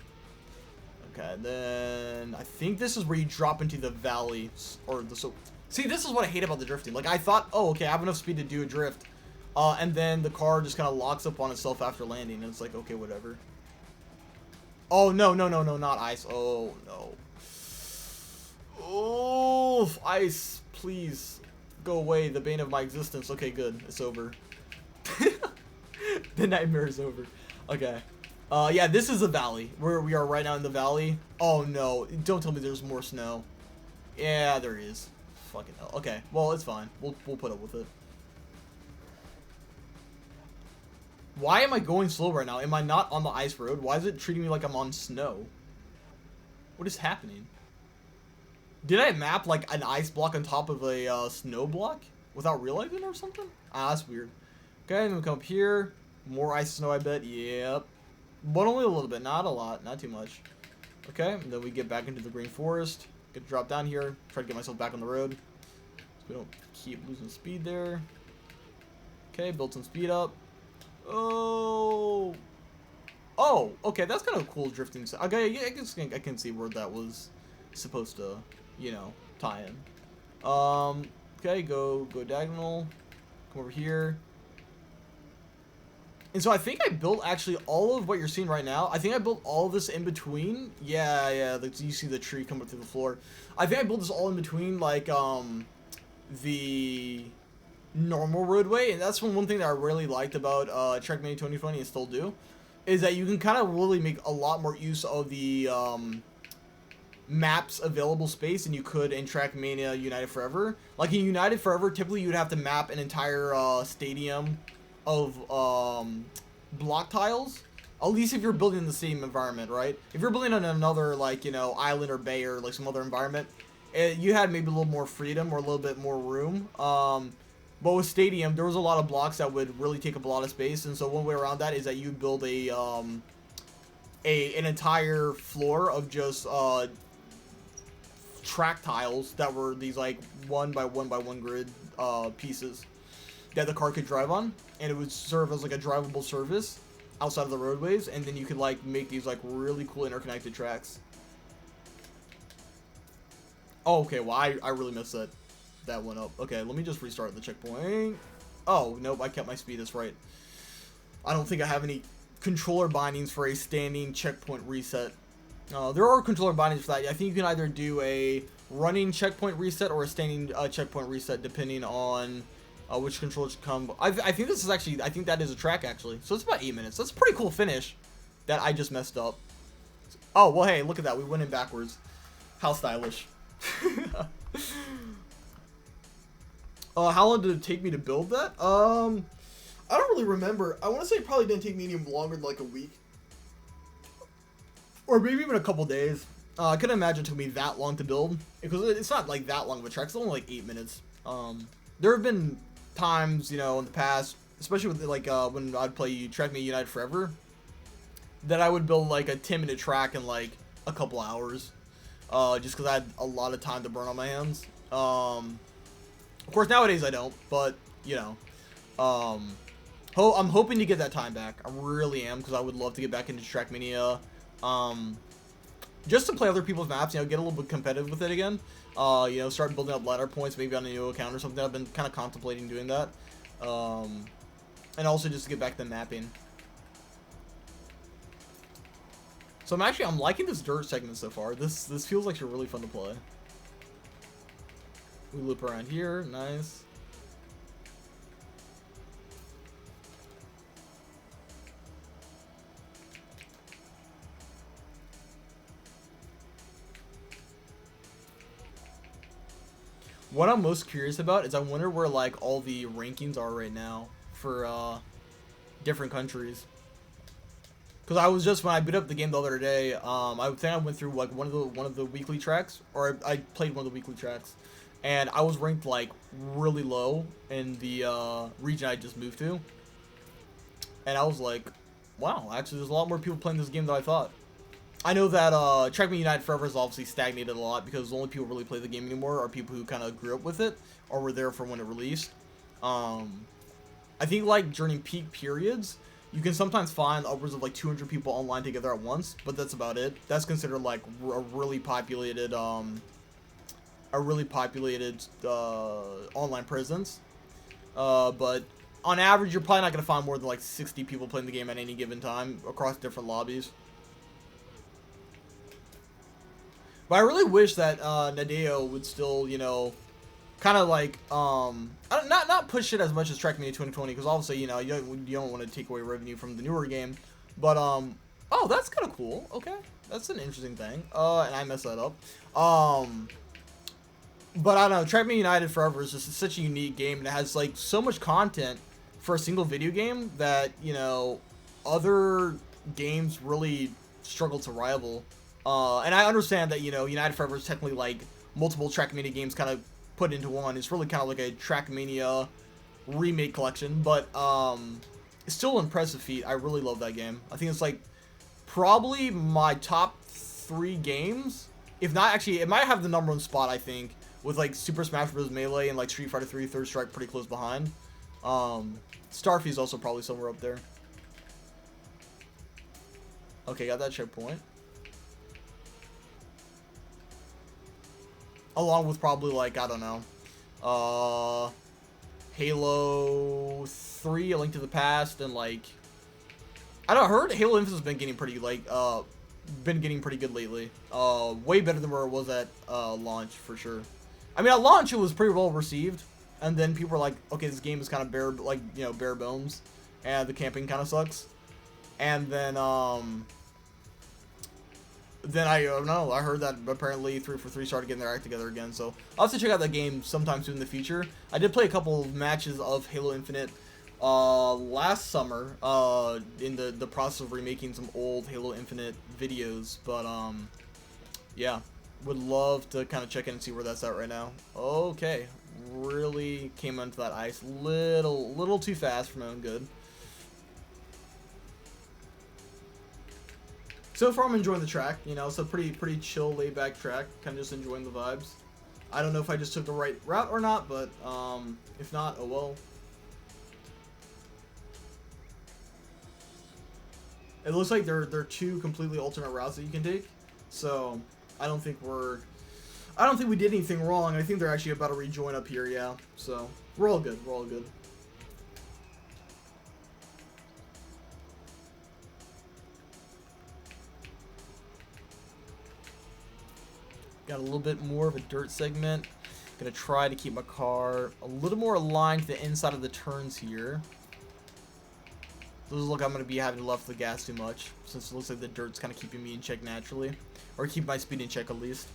Okay, then... I think this is where you drop into the valley, or the... So see, this is what I hate about the drifting. Like, I thought, oh, okay, I have enough speed to do a drift. And then the car just kind of locks up on itself after landing, and it's like, okay, whatever. Oh, no, not ice. Oh, no. Oh, ice, please. Go away, the bane of my existence. Okay, good. It's over. The nightmare is over. Okay. Yeah, this is a valley. Where we are right now in the valley. Oh, no. Don't tell me there's more snow. Yeah, there is. Fucking hell. Okay, well, it's fine. We'll put up with it. Why am I going slow right now? Am I not on the ice road? Why is it treating me like I'm on snow? What is happening? Did I map like an ice block on top of a snow block without realizing it or something? Ah, that's weird. Okay, then we come up here. More ice snow, I bet. Yep. But only a little bit, not a lot, not too much. Okay, and then we get back into the green forest. Get to drop down here. Try to get myself back on the road, so we don't keep losing speed there. Okay, build some speed up. Oh. Oh, okay, that's kind of a cool drifting. Okay, yeah, I can see where that was supposed to, you know, tie in. Okay, go diagonal. Come over here. And so I think I built actually all of what you're seeing right now. I think I built all of this in between. Yeah, you see the tree coming through the floor. I think I built this all in between, like, the normal roadway. And that's one thing that I really liked about Trackmania 2020 and still do, is that you can kind of really make a lot more use of the maps available space than you could in Trackmania United Forever. Like in United Forever, typically you'd have to map an entire stadium of block tiles, at least if you're building in the same environment, right? If you're building on another, like, you know, island or bay or like some other environment, you had maybe a little more freedom or a little bit more room. But with stadium, there was a lot of blocks that would really take up a lot of space, and so one way around that is that you build an entire floor of just track tiles that were these like 1 by 1 by 1 grid pieces that the car could drive on, and it would serve as like a drivable surface outside of the roadways, and then you could like make these like really cool interconnected tracks. Oh, okay, well I really messed that one up. Okay, let me just restart the checkpoint. Oh, nope, I kept my speed, that's right. I don't think I have any controller bindings for a standing checkpoint reset. There are controller bindings for that. I think you can either do a running checkpoint reset or a standing checkpoint reset depending on which controllers come. I think this is actually, I think that is a track actually. So it's about 8 minutes. That's a pretty cool finish that I just messed up. Oh, well, hey, look at that. We went in backwards. How stylish. How long did it take me to build that? I don't really remember. I want to say it probably didn't take me any longer than like a week. Or maybe even a couple days. I couldn't imagine it took me that long to build. Because it's not like that long of a track. It's only like 8 minutes. There have been times, you know, in the past, especially with like when I'd play Trackmania United Forever, that I would build like a 10-minute track in like a couple hours. Just because I had a lot of time to burn on my hands. Of course, nowadays I don't, but, you know. I'm hoping to get that time back. I really am, because I would love to get back into Trackmania. Just to play other people's maps, you know, get a little bit competitive with it again. You know, start building up ladder points, maybe on a new account or something. I've been kind of contemplating doing that. And also just to get back to mapping. So I'm liking this dirt segment so far. This feels like it's really fun to play. We loop around here, nice. What I'm most curious about is I wonder where like all the rankings are right now for different countries. Because I was just, when I boot up the game the other day, I think I went through like one of the weekly tracks, or I played one of the weekly tracks, and I was ranked like really low in the region I just moved to, and I was like, wow, actually there's a lot more people playing this game than I thought. I know that Trackmania United Forever has obviously stagnated a lot because the only people who really play the game anymore are people who kind of grew up with it or were there for when it released. I think like during peak periods, you can sometimes find upwards of like 200 people online together at once, but that's about it. That's considered like a really populated online presence. But on average, you're probably not going to find more than like 60 people playing the game at any given time across different lobbies. But I really wish that Nadeo would still, you know, kind of like not push it as much as Trackmania 2020, because obviously, you know, you don't want to take away revenue from the newer game. But oh, that's kind of cool. Okay, that's an interesting thing. And I messed that up. But I don't know, Trackmania United Forever is just such a unique game, and it has like so much content for a single video game that, you know, other games really struggle to rival. And I understand that, you know, United Forever is technically like multiple Trackmania games kind of put into one. It's really kind of like a Trackmania remake collection, but it's still an impressive feat. I really love that game. I think it's like probably my top 3 games. If not, actually, it might have the #1 spot, I think, with like Super Smash Bros. Melee and like Street Fighter 3 Third Strike pretty close behind. Starfy's also probably somewhere up there. Okay, got that checkpoint. Along with probably, like, I don't know, Halo 3, A Link to the Past, and, like, I don't know, I heard Halo Infinite has been getting pretty, like, good lately. Way better than where it was at, launch, for sure. I mean, at launch, it was pretty well received, and then people were like, okay, this game is kind of bare bones, and the camping kind of sucks. And then I don't know, I heard that apparently 343 started getting their act together again, so I'll have to check out that game sometime soon in the future. I did play a couple of matches of Halo Infinite last summer in the process of remaking some old Halo Infinite videos, but yeah, would love to kind of check in and see where that's at right now. Okay, really came onto that ice little too fast for my own good. So far, I'm enjoying the track. You know, it's a pretty chill, laid-back track. Kind of just enjoying the vibes. I don't know if I just took the right route or not, but if not, oh well. It looks like there are 2 completely alternate routes that you can take. So I don't think we did anything wrong. I think they're actually about to rejoin up here. Yeah. So we're all good. We're all good. Got a little bit more of a dirt segment. Gonna try to keep my car a little more aligned to the inside of the turns here. Doesn't look like I'm gonna be having to left the gas too much, since it looks like the dirt's kind of keeping me in check naturally, or keep my speed in check at least.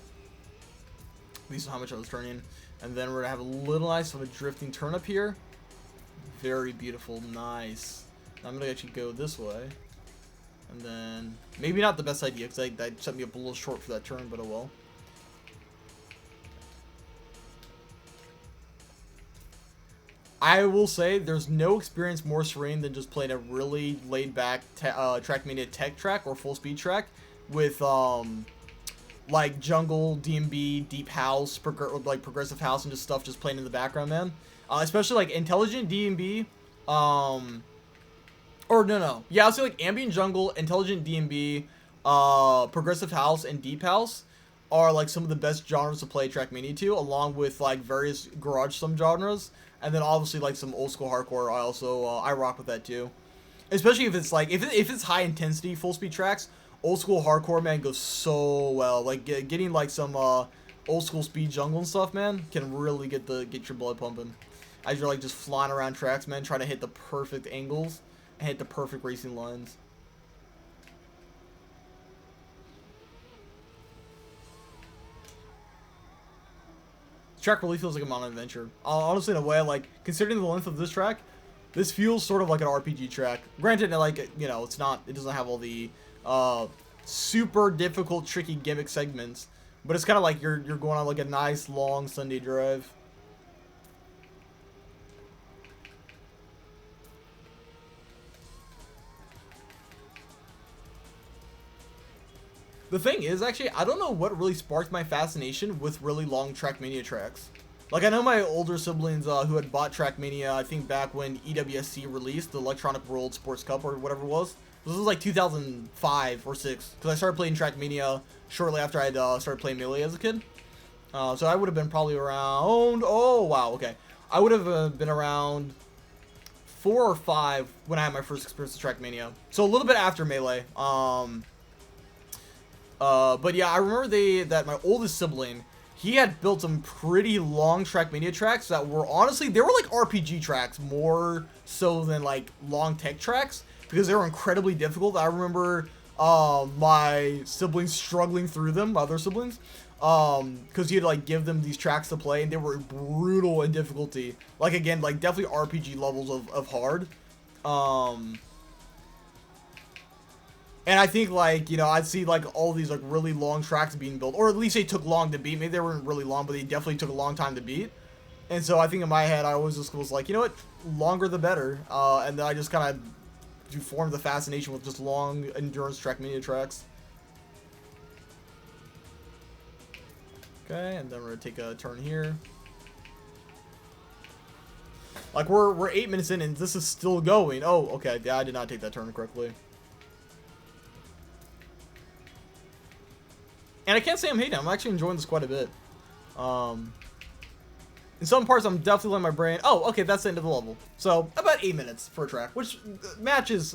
least how much I was turning. And then we're gonna have a little nice of a drifting turn up here. Very beautiful, nice. I'm gonna actually go this way. And then, maybe not the best idea, because that set me up a little short for that turn, but oh well. I will say, there's no experience more serene than just playing a really laid-back Trackmania tech track or full-speed track with, like, jungle, DMB, deep house, progressive house, and just stuff just playing in the background, man. Especially, like, intelligent DMB, or no. Yeah, I'll say like ambient jungle, intelligent DMB, progressive house, and deep house are like some of the best genres to play Trackmania to, along with like various garage genres, and then obviously like some old school hardcore. I rock with that too, especially if it's like if it's high intensity full speed tracks. Old school hardcore, man, goes so well. Like getting like some old school speed jungle and stuff, man, can really get your blood pumping as you're like just flying around tracks, man, trying to hit the perfect angles and hit the perfect racing lines. This track really feels like I'm on an adventure. Honestly, in a way, like, considering the length of this track, this feels sort of like an RPG track. Granted, like, you know, it doesn't have all the super difficult, tricky gimmick segments, but it's kind of like you're going on like a nice, long Sunday drive. The thing is, actually, I don't know what really sparked my fascination with really long Trackmania tracks. Like, I know my older siblings who had bought Trackmania, I think back when EWSC released, the Electronic World Sports Cup or whatever it was. This was like 2005 or 6, because I started playing Trackmania shortly after I started playing Melee as a kid. So I would have been probably around, oh wow, okay. I would have been around 4 or 5 when I had my first experience with Trackmania. So a little bit after Melee. But yeah, I remember that my oldest sibling, he had built some pretty long Trackmania tracks that were honestly, they were like RPG tracks more so than like long tech tracks, because they were incredibly difficult. I remember my siblings struggling through them, my other siblings, because you'd like give them these tracks to play, and they were brutal in difficulty. Like, again, like definitely RPG levels of hard. And I think, like, you know, I'd see, like, all these, like, really long tracks being built. Or at least they took long to beat. Maybe they weren't really long, but they definitely took a long time to beat. And so I think in my head, I always just was like, you know what? Longer the better. And then I just kind of formed the fascination with just long endurance Trackmania tracks. Okay, and then we're going to take a turn here. Like, we're 8 minutes in, and this is still going. Oh, okay. Yeah, I did not take that turn correctly. And I can't say I'm hating. I'm actually enjoying this quite a bit. In some parts, I'm definitely letting my brain... Oh, okay, that's the end of the level. So, about 8 minutes for a track, which matches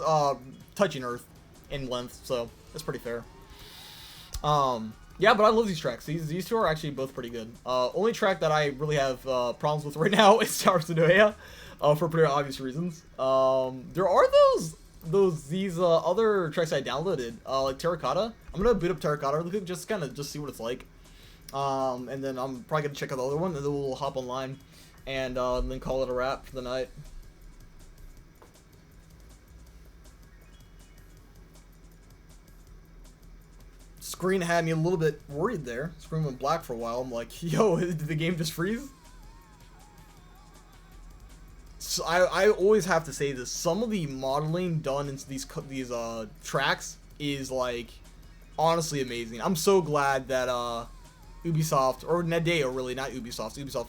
Touching Earth in length, so that's pretty fair. Yeah, but I love these tracks. These two are actually both pretty good. Only track that I really have problems with right now is Towers of Noea, for pretty obvious reasons. There are these other tracks I downloaded, like Terracotta. I'm gonna boot up Terracotta really quick, just see what it's like. And then I'm probably gonna check out the other one, and then we'll hop online and then call it a wrap for the night. Screen had me a little bit worried there. Screen went black for a while. I'm like, yo, did the game just freeze? So I always have to say this. Some of the modeling done into these tracks is like honestly amazing. I'm so glad that Ubisoft, or Nadeo really, not Ubisoft. Ubisoft,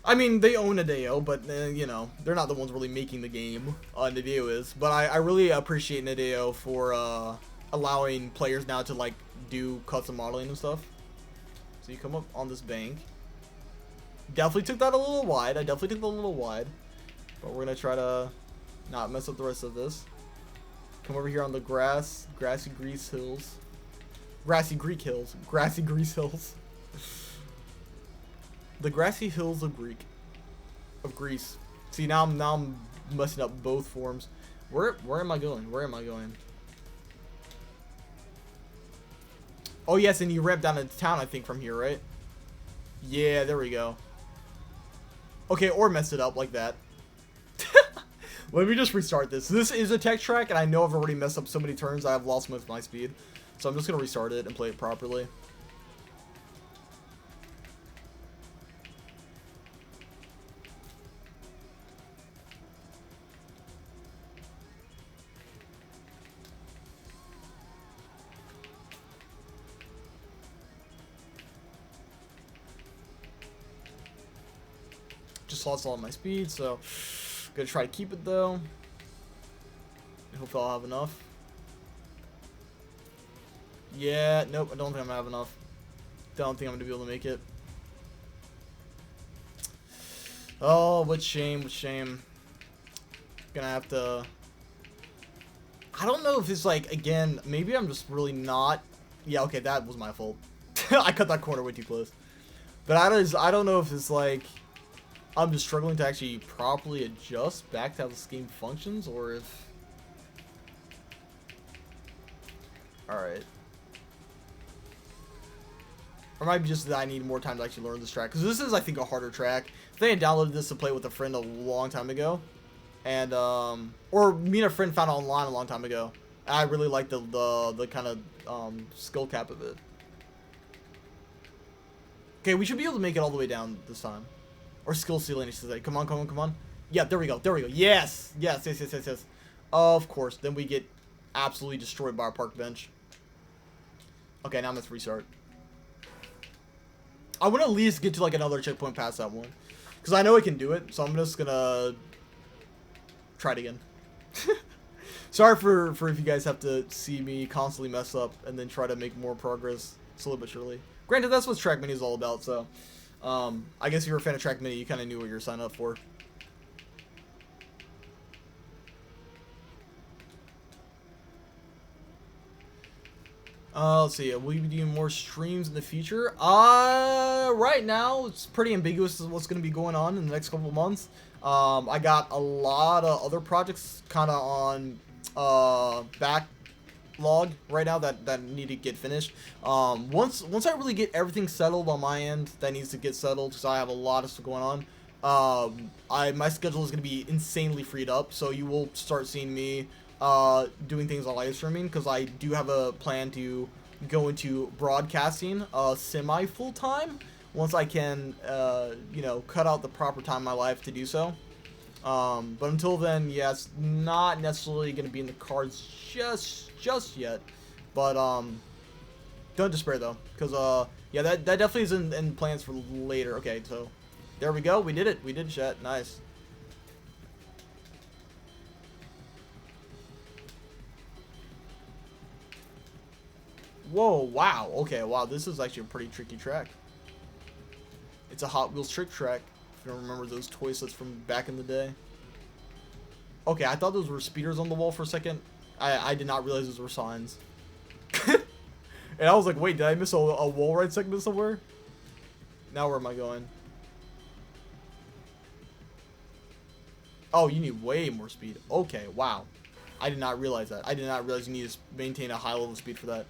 I mean, they own Nadeo, but you know, they're not the ones really making the game. Nadeo is, but I really appreciate Nadeo for allowing players now to like do custom modeling and stuff. So you come up on this bank. Definitely took that a little wide. I definitely took that a little wide. But we're going to try to not mess up the rest of this. Come over here on the grassy grease hills. Grassy Greek hills. Grassy grease hills. The grassy hills of Greece. See, now I'm messing up both forms. Where am I going? Where am I going? Oh, yes, and you ramp down into town, I think, from here, right? Yeah, there we go. Okay, or mess it up like that. Let me just restart this. This is a tech track, and I know I've already messed up so many turns I've lost most of my speed. So I'm just going to restart it and play it properly. Just lost all of my speed, so gonna try to keep it though. Hopefully I'll have enough. Yeah, nope, I don't think I'm gonna have enough. Don't think I'm gonna be able to make it. Oh, what shame, what shame. Gonna have to... I don't know if it's like, again, maybe I'm just really not... Yeah, okay, that was my fault. I cut that corner way too close. But I don't know if it's like... I'm just struggling to actually properly adjust back to how this game functions, or if... Alright. Or might be just that I need more time to actually learn this track. Because this is, I think, a harder track. If they had downloaded this to play with a friend a long time ago, and, or me and a friend found it online a long time ago, I really like the kind of, skill cap of it. Okay, we should be able to make it all the way down this time. Or skill ceiling, I should say. Come on, come on, come on. Yeah, there we go. There we go. Yes! Yes, yes, yes, yes, yes. Of course. Then we get absolutely destroyed by our park bench. Okay, now let's restart. I want to at least get to, like, another checkpoint past that one. Because I know I can do it, so I'm just gonna try it again. Sorry for if you guys have to see me constantly mess up and then try to make more progress slowly but surely. Granted, that's what Trackmania is all about, so... I guess if you're a fan of Trackmania, you kind of knew what you were signing up for. Let's see. Will you be doing more streams in the future? Right now, it's pretty ambiguous as what's going to be going on in the next couple of months. I got a lot of other projects kind of on, backlog right now that need to get finished. Once I really get everything settled on my end, that needs to get settled because I have a lot of stuff going on. My schedule is going to be insanely freed up, so you will start seeing me doing things on live streaming because I do have a plan to go into broadcasting semi full time once I can you know, cut out the proper time in my life to do so. But until then, yeah, it's not necessarily going to be in the cards just yet. But don't despair though, because yeah, that definitely is in plans for later. Okay, so there we go. We did it. We did chat. Nice. Whoa, wow. Okay, wow. This is actually a pretty tricky track. It's a Hot Wheels trick track. If you don't remember those toy sets from back in the day. Okay, I thought those were speeders on the wall for a second. I did not realize those were signs. And I was like, wait, did I miss a wall ride segment somewhere? Now where am I going? Oh, you need way more speed. Okay, wow. I did not realize that. I did not realize you need to maintain a high level of speed for that.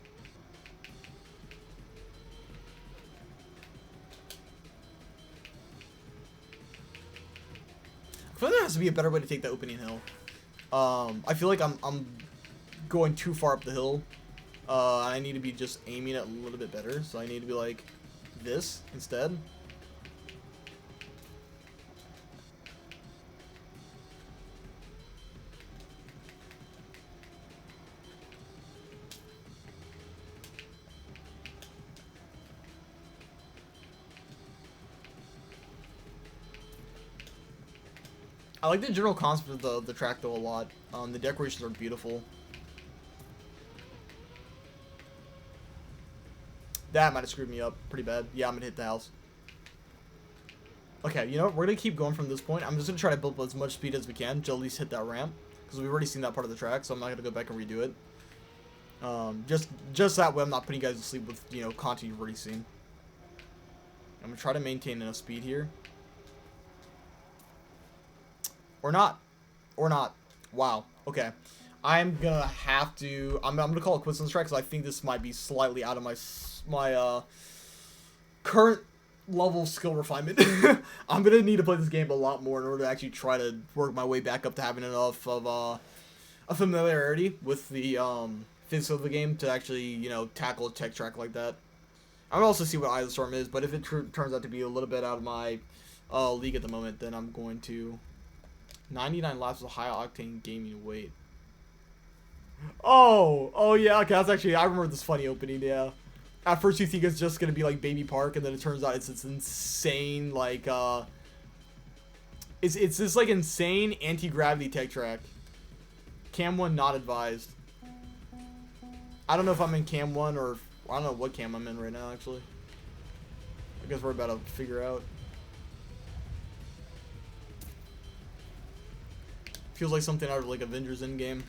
I feel like there has to be a better way to take that opening hill. I feel like I'm going too far up the hill. I need to be just aiming it a little bit better. So I need to be like this instead. I like the general concept of the track though a lot. The decorations are beautiful. That might have screwed me up pretty bad. Yeah, I'm gonna hit the house. Okay, you know what? We're gonna keep going from this point. I'm just gonna try to build up as much speed as we can to at least hit that ramp, because we've already seen that part of the track, so I'm not gonna go back and redo it. Just that way I'm not putting you guys to sleep with, you know, content you've already seen. I'm gonna try to maintain enough speed here. Or not. Or not. Wow. Okay. I'm gonna have to. I'm gonna call it quits on this track because I think this might be slightly out of my current level of skill refinement. I'm gonna need to play this game a lot more in order to actually try to work my way back up to having enough of a familiarity with the physics of the game to actually, you know, tackle a tech track like that. I'll also see what Eye of the Storm is, but if it turns out to be a little bit out of my league at the moment, then I'm going to 99 laps with high octane gaming weight. Oh yeah, okay, that's actually, I remember this funny opening, yeah. At first you think it's just gonna be like Baby Park, and then it turns out it's this insane, like, it's this, like, insane anti-gravity tech track. Cam 1 not advised. I don't know if I'm in Cam 1 or, I don't know what cam I'm in right now, actually. I guess we're about to figure out. Feels like something out of, like, Avengers Endgame.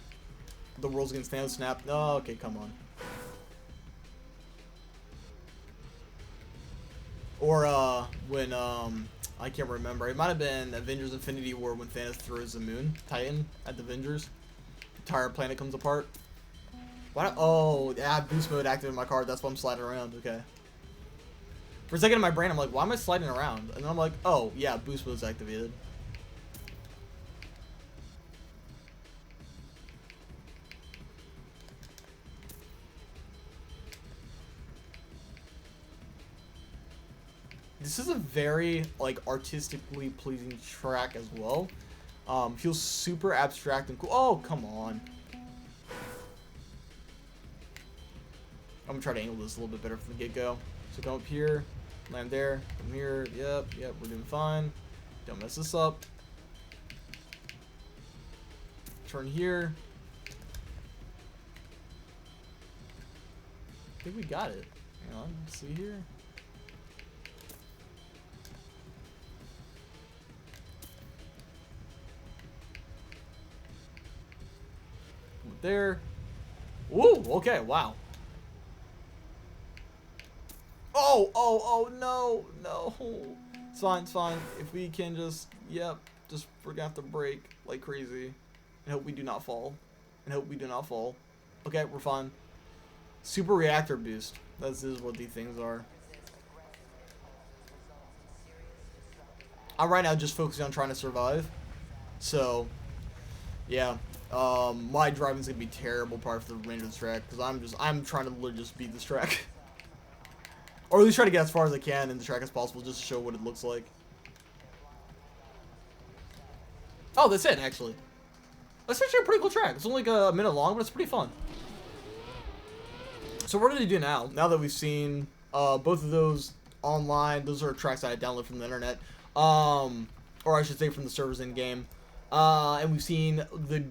The world's gonna stand snap. Oh, okay, come on. Or, when, I can't remember. It might have been Avengers Infinity War when Thanos throws the moon Titan at the Avengers. The entire planet comes apart. Why not? Oh, yeah, boost mode active in my card. That's why I'm sliding around. Okay. For a second in my brain, I'm like, why am I sliding around? And then I'm like, oh, yeah, boost mode's activated. This is a very, like, artistically pleasing track as well. Feels super abstract and cool. Oh, come on. I'm gonna try to angle this a little bit better from the get-go. So come up here, land there, come here. Yep, we're doing fine. Don't mess this up. Turn here. I think we got it. Hang on, let's see here. There. Ooh, okay, wow. Oh, no. It's fine. If we can just, we're gonna have to brake like crazy. And hope we do not fall. Okay, we're fine. Super reactor boost. This is what these things are. I'm right now just focusing on trying to survive. So, yeah. My driving's gonna be terrible part for the remainder of this track because I'm trying to literally just beat this track. Or at least try to get as far as I can in the track as possible just to show what it looks like. Oh, that's it, actually. That's actually a pretty cool track. It's only like a minute long, but it's pretty fun. So what do they do now? Now that we've seen both of those online, those are tracks that I downloaded from the internet. Or I should say from the servers in-game. And we've seen the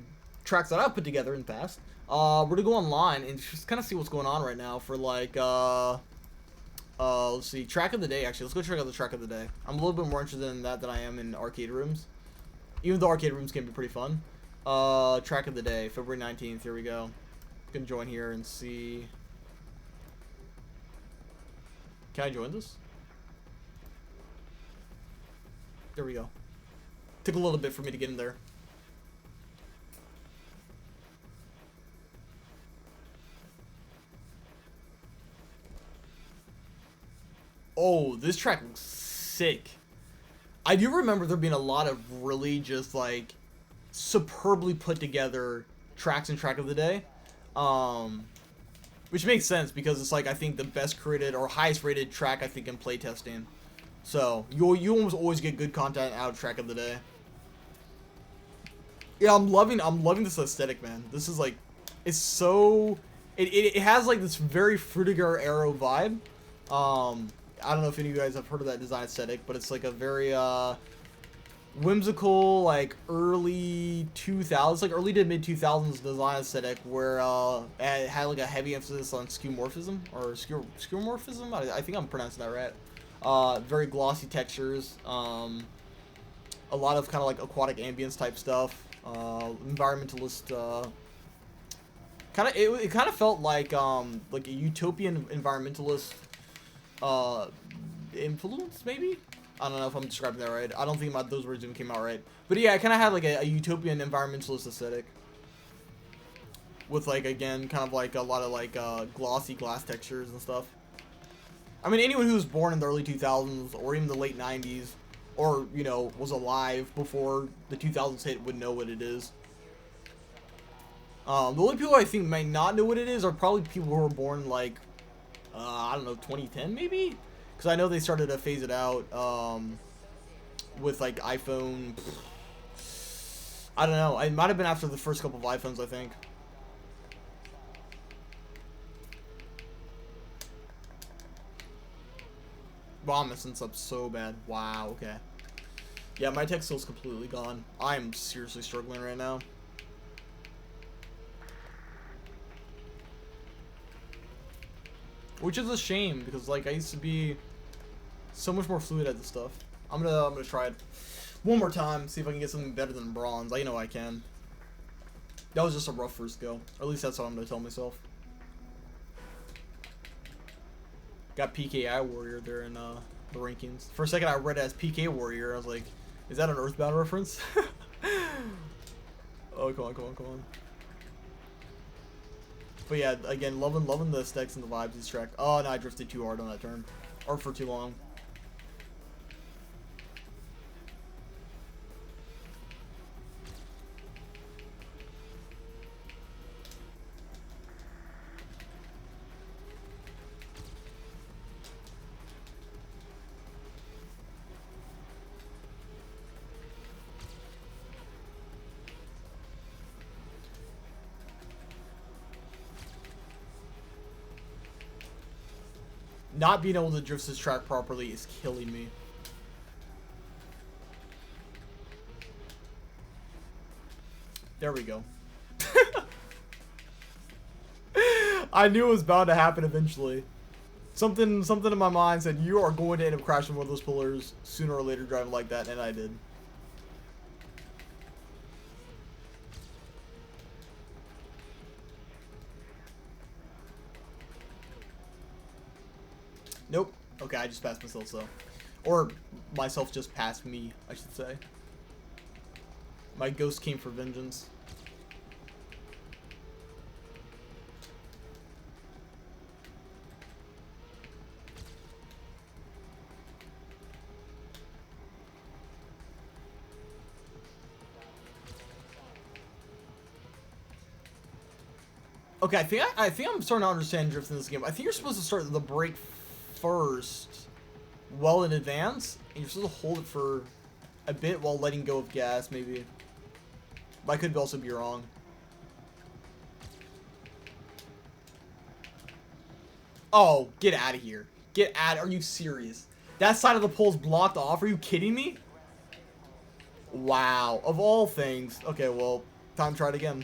tracks that I've put together in the past. We're gonna go online and just kind of see what's going on right now for like, let's see, track of the day, actually. Let's go check out the track of the day. I'm a little bit more interested in that than I am in arcade rooms. Even though arcade rooms can be pretty fun. Track of the day, February 19th, here we go. Gonna join here and see. Can I join this? There we go. Took a little bit for me to get in there. Oh, this track looks sick. I do remember there being a lot of really just like superbly put together tracks in track of the day. Which makes sense because it's like I think the best created or highest rated track I think in playtesting. So you almost always get good content out of track of the day. Yeah, I'm loving this aesthetic, man. This is like, it's so it has like this very Frutiger Arrow vibe. I don't know if any of you guys have heard of that design aesthetic, but it's like a very whimsical, like early 2000s, like early to mid 2000s design aesthetic where it had like a heavy emphasis on skeuomorphism or skeuomorphism. I think I'm pronouncing that right. Very glossy textures. A lot of kind of like aquatic ambience type stuff. Environmentalist. It kind of felt like a utopian environmentalist influence, maybe? I don't know if I'm describing that right. I don't think those words even came out right. But yeah, it kind of had like a utopian environmentalist aesthetic. with like, again, kind of like a lot of like glossy glass textures and stuff. I mean, anyone who was born in the early 2000s or even the late 90s, or, you know, was alive before the 2000s hit would know what it is. The only people I think might not know what it is are probably people who were born like, I don't know, 2010 maybe? Because I know they started to phase it out with like iPhone. I don't know. It might have been after the first couple of iPhones, I think. Wow, I'm messing this up so bad. Wow, okay. Yeah, my tech skill's completely gone. I'm seriously struggling right now. Which is a shame, because like I used to be so much more fluid at this stuff. I'm gonna try it one more time, see if I can get something better than bronze. I know I can. That was just a rough first go. Or at least that's what I'm gonna tell myself. Got PKI Warrior there in the rankings. For a second I read it as PK Warrior. I was like, is that an Earthbound reference? Oh, come on, come on, come on. But yeah, again, loving the aesthetics and the vibes of this track. Oh, no, I drifted too hard on that turn. Or for too long. Not being able to drift this track properly is killing me. There we go. I knew it was bound to happen eventually. Something in my mind said you are going to end up crashing one of those pillars sooner or later driving like that, and I did. Nope. Okay, I just passed myself, so. Or myself just passed me, I should say. My ghost came for vengeance. Okay, I think I'm starting to understand drift in this game. I think you're supposed to start the brake first, well in advance, and you're supposed to hold it for a bit while letting go of gas, maybe. But I could also be wrong. Oh, get out of here. Get out. Are you serious? That side of the pole's blocked off. Are you kidding me? Wow. Of all things. Okay, well, time to try it again.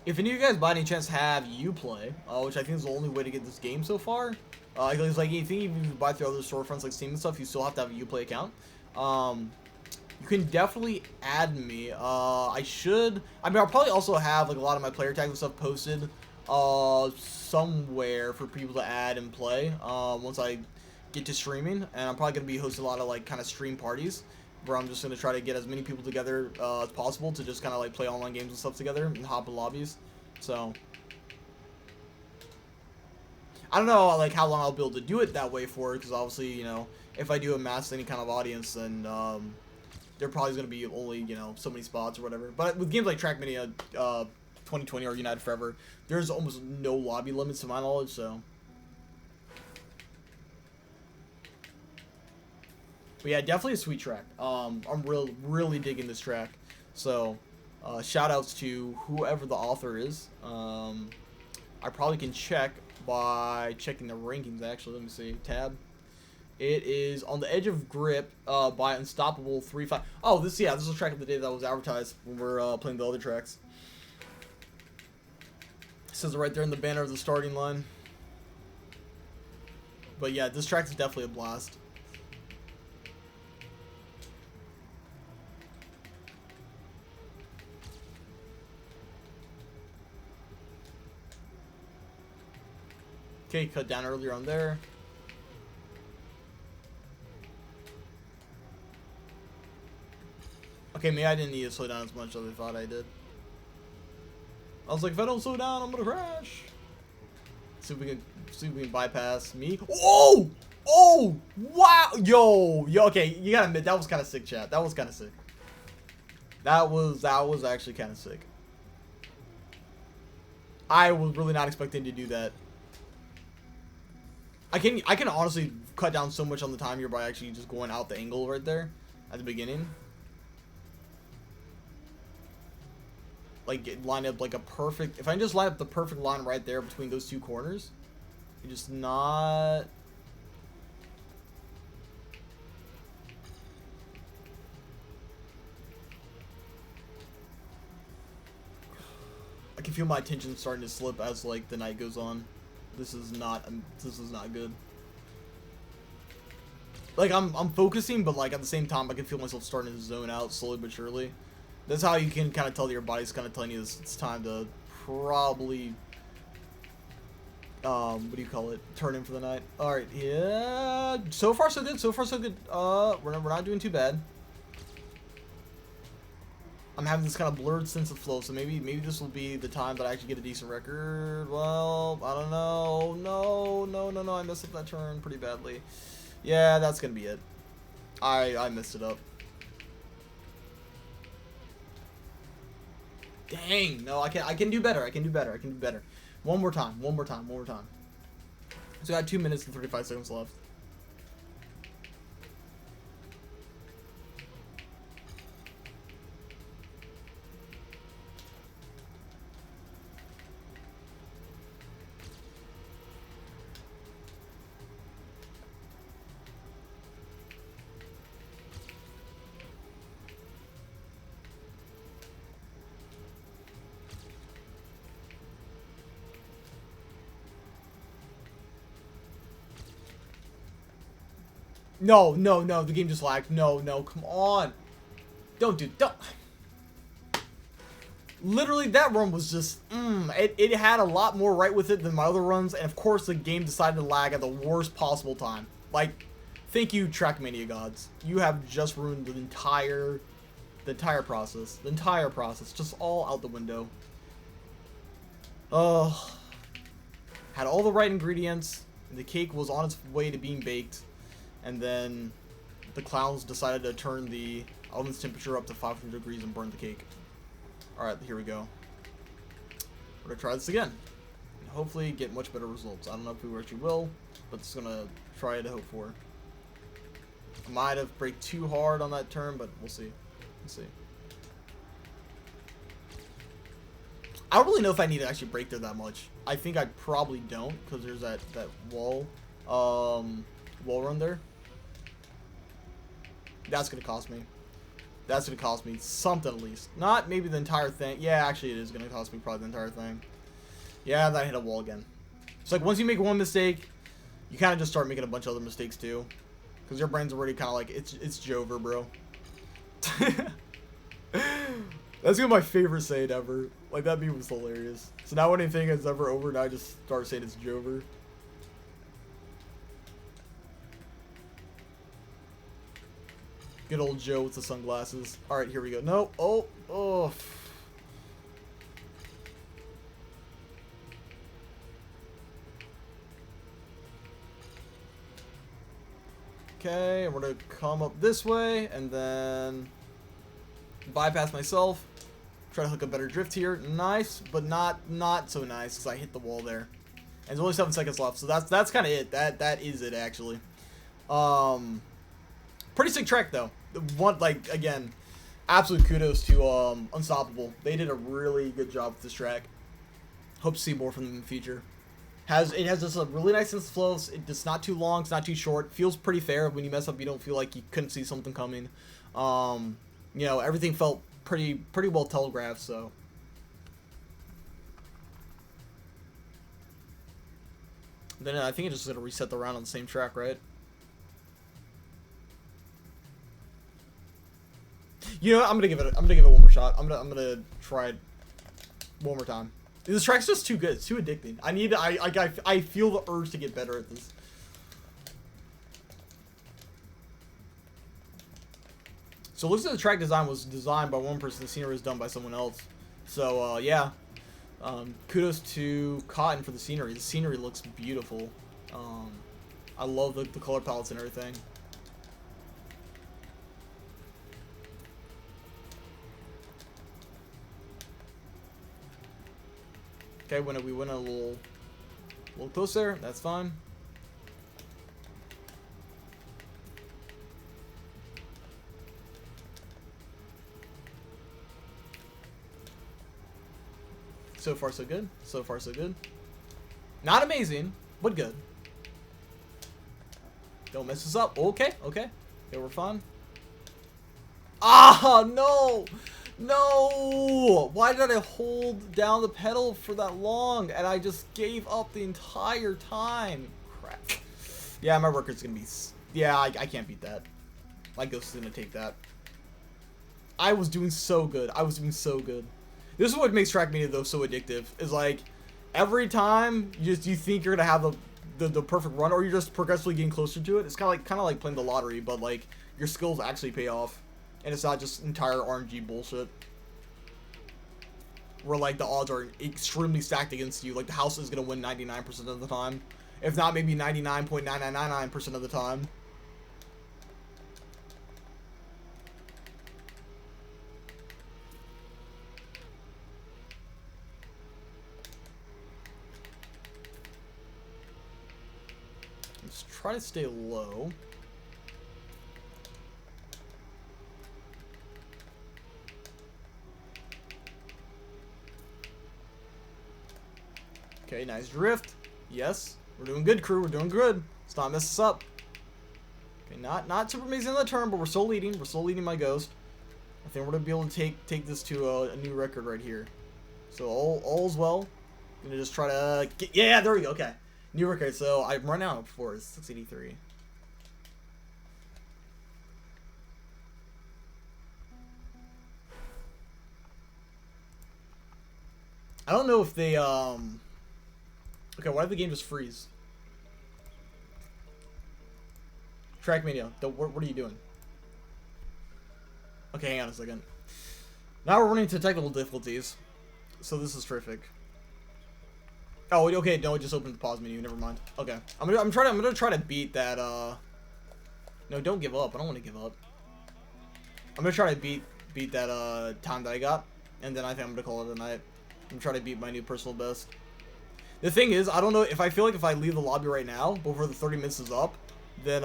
If any of you guys by any chance have Uplay, which I think is the only way to get this game so far, it's like anything, even if you buy through other storefronts like Steam and stuff, you still have to have a Uplay account. You can definitely add me. I'll probably also have like a lot of my player tags and stuff posted somewhere for people to add and play once I get to streaming, and I'm probably gonna be hosting a lot of like kind of stream parties where I'm just gonna try to get as many people together as possible to just kind of like play online games and stuff together and hop in lobbies. So I don't know like how long I'll be able to do it that way for, because obviously, you know, if I do amass any kind of audience, then there probably is gonna be only, you know, so many spots or whatever. But with games like Trackmania 2020 or United Forever, there's almost no lobby limits to my knowledge, so. But yeah, definitely a sweet track. I'm really digging this track. So, shout outs to whoever the author is. I probably can check by checking the rankings, actually. Let me see. Tab. It is On the Edge of Grip by Unstoppable 3-5. Oh, this is a track of the day that was advertised when we're playing the other tracks. It says it right there in the banner of the starting line. But yeah, this track is definitely a blast. Okay, cut down earlier on there. Okay, maybe I didn't need to slow down as much as I thought I did. I was like, if I don't slow down, I'm gonna crash. See if we can bypass me. Oh! Oh! Wow! Yo! Okay, you gotta admit, that was kind of sick, chat. That was kind of sick. That was actually kind of sick. I was really not expecting to do that. I can honestly cut down so much on the time here by actually just going out the angle right there at the beginning. Like, line up like a perfect... If I just line up the perfect line right there between those two corners, you just not... I can feel my attention starting to slip as, like, the night goes on. This is not good. Like, I'm focusing, but, like, at the same time, I can feel myself starting to zone out slowly but surely. That's how you can kind of tell that your body's kind of telling you it's time to probably, what do you call it? Turn in for the night. All right, yeah. So far so good. So far so good. We're not doing too bad. I'm having this kind of blurred sense of flow, so maybe this will be the time that I actually get a decent record. Well, I don't know. No. I messed up that turn pretty badly. Yeah, that's gonna be it. I messed it up. Dang, no, I can do better. I can do better. One more time. So I got 2 minutes and 35 seconds left. No, the game just lagged. No, come on. Don't. Literally, that run was just, it had a lot more right with it than my other runs, and of course the game decided to lag at the worst possible time. Like, thank you, Trackmania gods. You have just ruined the entire process. The entire process, just all out the window. Had all the right ingredients, and the cake was on its way to being baked. And then the clowns decided to turn the oven's temperature up to 500 degrees and burn the cake. Alright, here we go. We're going to try this again. And hopefully get much better results. I don't know if we actually will, but it's going to try to hope for. I might have braked too hard on that turn, but we'll see. Let's see. I don't really know if I need to actually brake there that much. I think I probably don't, because there's that wall run there. That's going to cost me. That's going to cost me something at least. Not maybe the entire thing. Yeah, actually it is going to cost me probably the entire thing. Yeah, then I hit a wall again. It's like once you make one mistake, you kind of just start making a bunch of other mistakes too. Because your brain's already kind of like, it's Jover, bro. That's gonna be my favorite saying ever. Like, that meme was hilarious. So now when anything is ever over, now I just start saying it's Jover. Good old Joe with the sunglasses. Alright, here we go. No. Oh. Okay, we're gonna come up this way and then bypass myself. Try to hook a better drift here. Nice, but not so nice because I hit the wall there. And there's only 7 seconds left, so that's kind of it. That is it actually. Pretty sick track though. Like, again, absolute kudos to Unstoppable. They did a really good job with this track. Hope to see more from them in the future. It has just a really nice sense of flow. It's not too long, it's not too short. Feels pretty fair. When you mess up, you don't feel like you couldn't see something coming. You know, everything felt pretty well telegraphed, so. Then I think it's just gonna reset the round on the same track, right? You know what? I'm gonna give it one more shot. I'm gonna try it one more time. This track's just too good. It's too addicting. I feel the urge to get better at this. So it looks like the track design was designed by one person, the scenery was done by someone else. So, yeah. Kudos to Cotton for the scenery. The scenery looks beautiful. I love the color palettes and everything. Okay, when we went a little closer, that's fine. So far, so good. So far, so good. Not amazing, but good. Don't mess this up. Okay, okay. Okay, we're fine. Ah, no! No! Why did I hold down the pedal for that long? And I just gave up the entire time. Crap. Yeah, my record's gonna be... Yeah, I can't beat that. My ghost is gonna take that. I was doing so good. I was doing so good. This is what makes Trackmania though so addictive. Is like every time you think you're gonna have the perfect run, or you're just progressively getting closer to it. It's kind of like playing the lottery, but like your skills actually pay off, and it's not just entire RNG bullshit. Where like the odds are extremely stacked against you. Like the house is gonna win 99% of the time, if not maybe 99.9999% of the time. Let's try to stay low. Okay, nice drift. Yes, we're doing good, crew. We're doing good. Let's not mess this up. Okay, not super amazing on the turn, but we're still leading. We're still leading my ghost. I think we're gonna be able to take this to a new record right here. So all's well. Gonna just try to get, yeah, there we go. Okay. New record, so I'm right now for 683. I don't know if they okay, why did the game just freeze? Trackmania, what are you doing? Okay, hang on a second. Now we're running into technical difficulties, so this is terrific. Oh, okay, no, it just opened the pause menu. Never mind. Okay, I'm gonna try to beat that. No, don't give up. I don't want to give up. I'm gonna try to beat that time that I got, and then I think I'm gonna call it a night. I'm gonna try to beat my new personal best. The thing is, I don't know if I feel like if I leave the lobby right now before the 30 minutes is up, then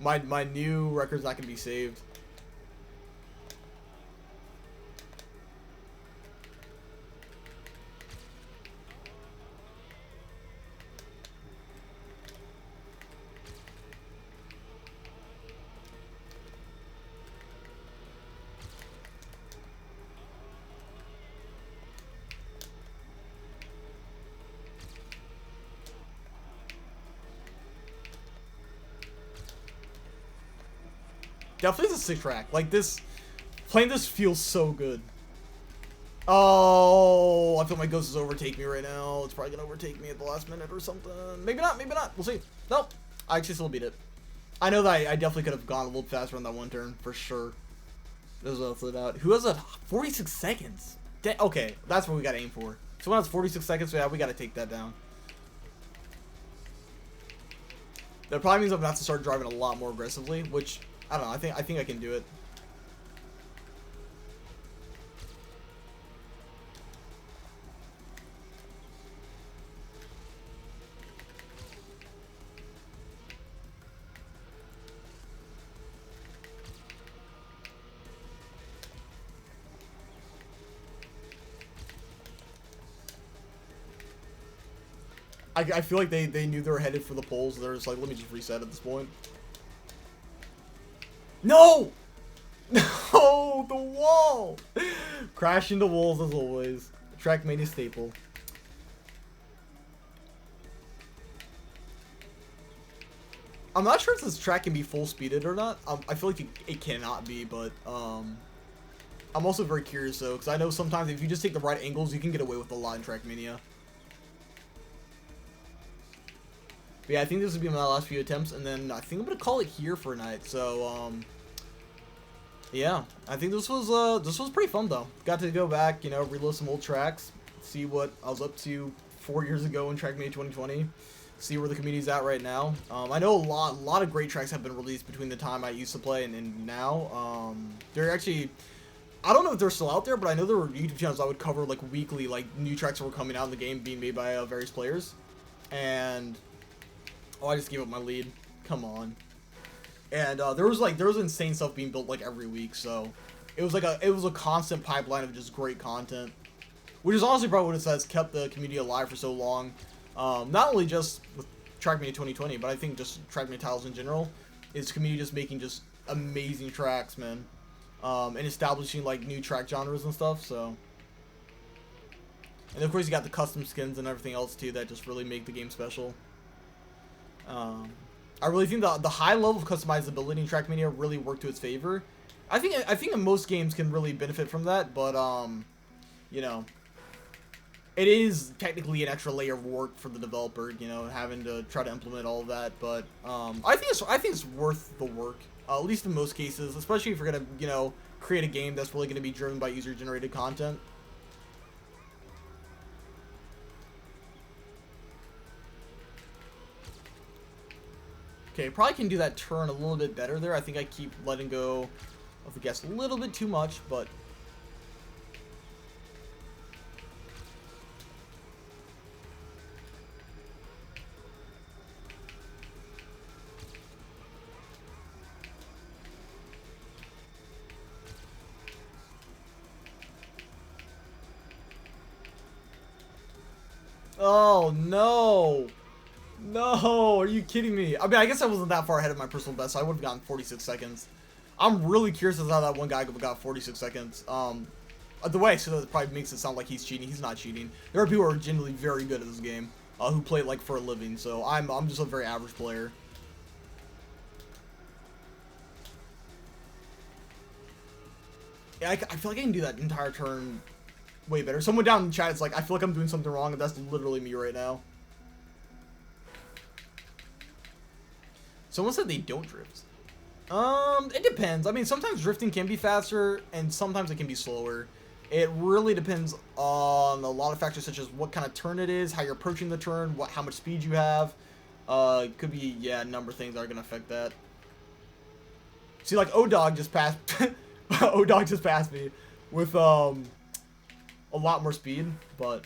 my new record's not gonna be saved. Definitely the 6-track. Like this, playing this feels so good. Oh, I feel my ghost is overtaking me right now. It's probably gonna overtake me at the last minute or something. Maybe not. Maybe not. We'll see. Nope. I actually still beat it. I know that I definitely could have gone a little faster on that one turn for sure. There's a flip out. Who has a 46 seconds? Okay, that's what we gotta aim for. Someone has 46 seconds. So yeah, we gotta take that down. That probably means I'm gonna have to start driving a lot more aggressively, which I don't know. I think I can do it. I feel like they knew they were headed for the poles. They're just like, let me just reset at this point. No! No! The wall! Crash into walls as always. Trackmania staple. I'm not sure if this track can be full speeded or not. I feel like it cannot be, but I'm also very curious though, because I know sometimes if you just take the right angles, you can get away with a lot in Trackmania. But yeah, I think this would be my last few attempts, and then I think I'm gonna call it here for a night. So Yeah, I think this was pretty fun though. Got to go back, you know, reload some old tracks, see what I was up to 4 years ago in Trackmania 2020, see where the community's at right now. I know a lot of great tracks have been released between the time I used to play and now. They're actually, I don't know if they're still out there, but I know there were YouTube channels that would cover like weekly, like new tracks that were coming out in the game being made by various players. And oh, I just gave up my lead. Come on. And there was insane stuff being built like every week, so it was a constant pipeline of just great content, which is honestly probably what it has kept the community alive for so long. Not only just with Trackmania 2020, but I think just Trackmania titles in general, is community just making just amazing tracks, man, and establishing like new track genres and stuff. So, and of course you got the custom skins and everything else too that just really make the game special. I really think the high level of customizability in Trackmania really worked to its favor. I think most games can really benefit from that, but you know, it is technically an extra layer of work for the developer, you know, having to try to implement all of that. But I think it's worth the work, at least in most cases, especially if you're gonna, you know, create a game that's really gonna be driven by user generated content. Okay, probably can do that turn a little bit better there. I think I keep letting go of the gas a little bit too much, but oh no. No, are you kidding me? I mean, I guess I wasn't that far ahead of my personal best, so I would have gotten 46 seconds. I'm really curious as to how that one guy got 46 seconds. The way I said that probably makes it sound like he's cheating. He's not cheating. There are people who are genuinely very good at this game, who play it like for a living. So I'm just a very average player. Yeah, I feel like I can do that entire turn way better. Someone down in the chat is like, I feel like I'm doing something wrong, and that's literally me right now. Someone said they don't drift. It depends. I mean, sometimes drifting can be faster, and sometimes it can be slower. It really depends on a lot of factors, such as what kind of turn it is, how you're approaching the turn, how much speed you have. It could be, yeah, a number of things that are gonna affect that. See, like, O-Dog just passed. O-Dog just passed me with a lot more speed, but.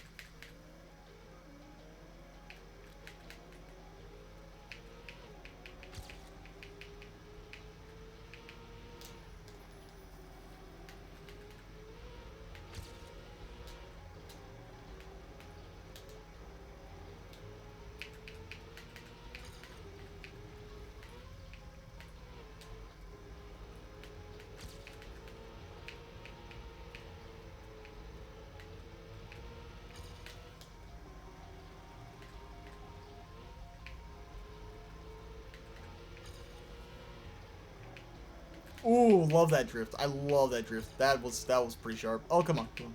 Ooh, love that drift. I love that drift. That was pretty sharp. Oh, come on. Come on.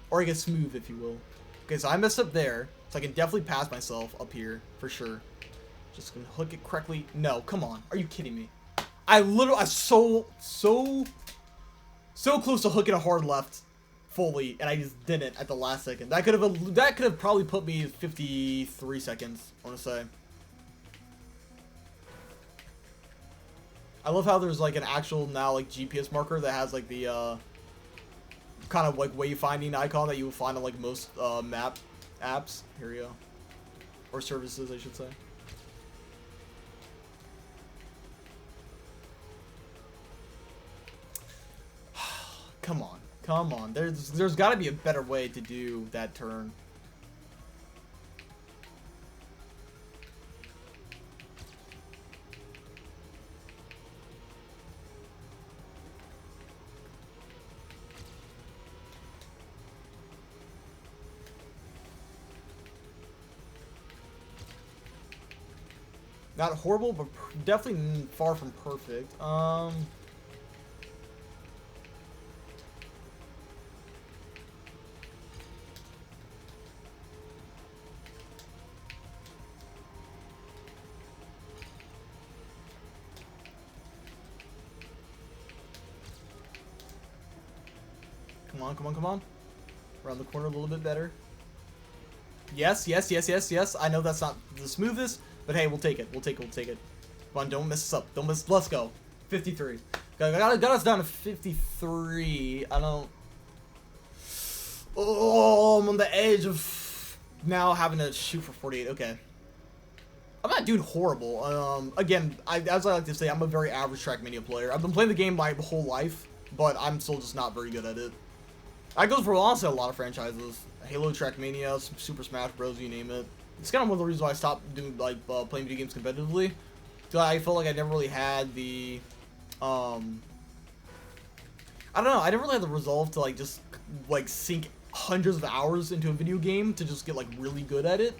Or I get smooth, if you will. Okay, so I messed up there. So I can definitely pass myself up here, for sure. Just gonna hook it correctly. No, come on. Are you kidding me? I was so close to hooking a hard left fully, and I just didn't at the last second. That could have probably put me 53 seconds, I want to say. I love how there's like an actual now like GPS marker that has like the kind of like wayfinding icon that you will find on like most map apps. Here we go. Or services, I should say. Come on. Come on. There's got to be a better way to do that turn. Not horrible, but definitely far from perfect. Come on, come on, come on. Around the corner a little bit better. Yes, yes, yes, yes, yes. I know that's not the smoothest, but hey, we'll take it. We'll take it. We'll take it. Come on, don't mess us up. Don't mess. Let's go. 53. Got us down to 53. I don't. Oh, I'm on the edge of now having to shoot for 48. Okay. I'm not doing horrible. Again, as I like to say, I'm a very average Trackmania player. I've been playing the game my whole life, but I'm still just not very good at it. I goes for honestly a lot of franchises. Halo, Trackmania, Super Smash Bros, you name it. It's kind of one of the reasons why I stopped doing playing video games competitively. So I felt like I never really had the, I don't know. I never really had the resolve to just sink hundreds of hours into a video game to just get really good at it.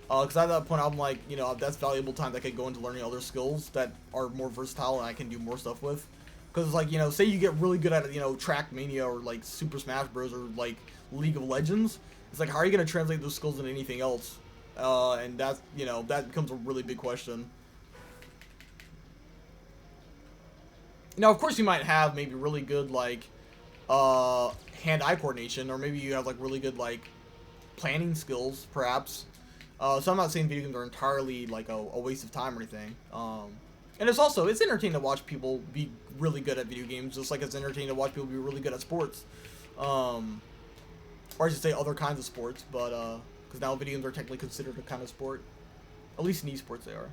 Because at that point I'm like, that's valuable time that could go into learning other skills that are more versatile and I can do more stuff with. Because say you get really good at it, Trackmania or Super Smash Bros or League of Legends. It's how are you gonna translate those skills into anything else? And that's that becomes a really big question. Now, of course, you might have maybe really good hand-eye coordination, or maybe you have really good planning skills, perhaps. So I'm not saying video games are entirely a waste of time or anything. And it's entertaining to watch people be really good at video games, just like it's entertaining to watch people be really good at sports. Or I should say other kinds of sports, but because now video games are technically considered a kind of sport. At least in esports they are.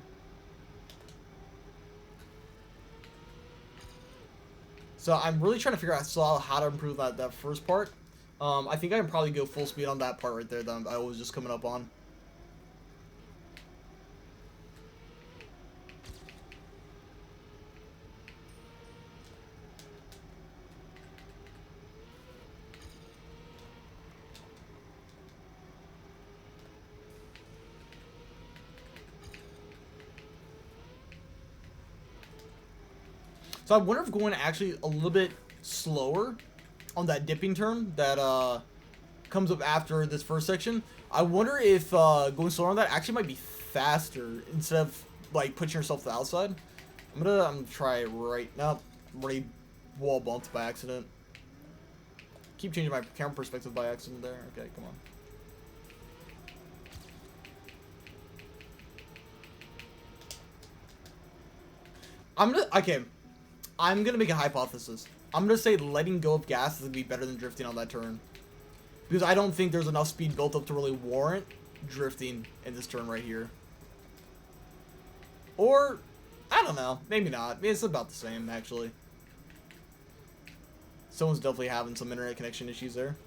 So I'm really trying to figure out how to improve that first part. I think I can probably go full speed on that part right there that I was just coming up on. So I wonder if going actually a little bit slower on that dipping turn that comes up after this first section. I wonder if going slower on that actually might be faster instead of pushing yourself to the outside. I'm gonna try it right now. Already wall bumped by accident. Keep changing my camera perspective by accident there. Okay, come on. I'm gonna make a hypothesis. I'm gonna say letting go of gas is gonna be better than drifting on that turn. Because I don't think there's enough speed built up to really warrant drifting in this turn right here. Or, I don't know, maybe not. It's about the same, actually. Someone's definitely having some internet connection issues there.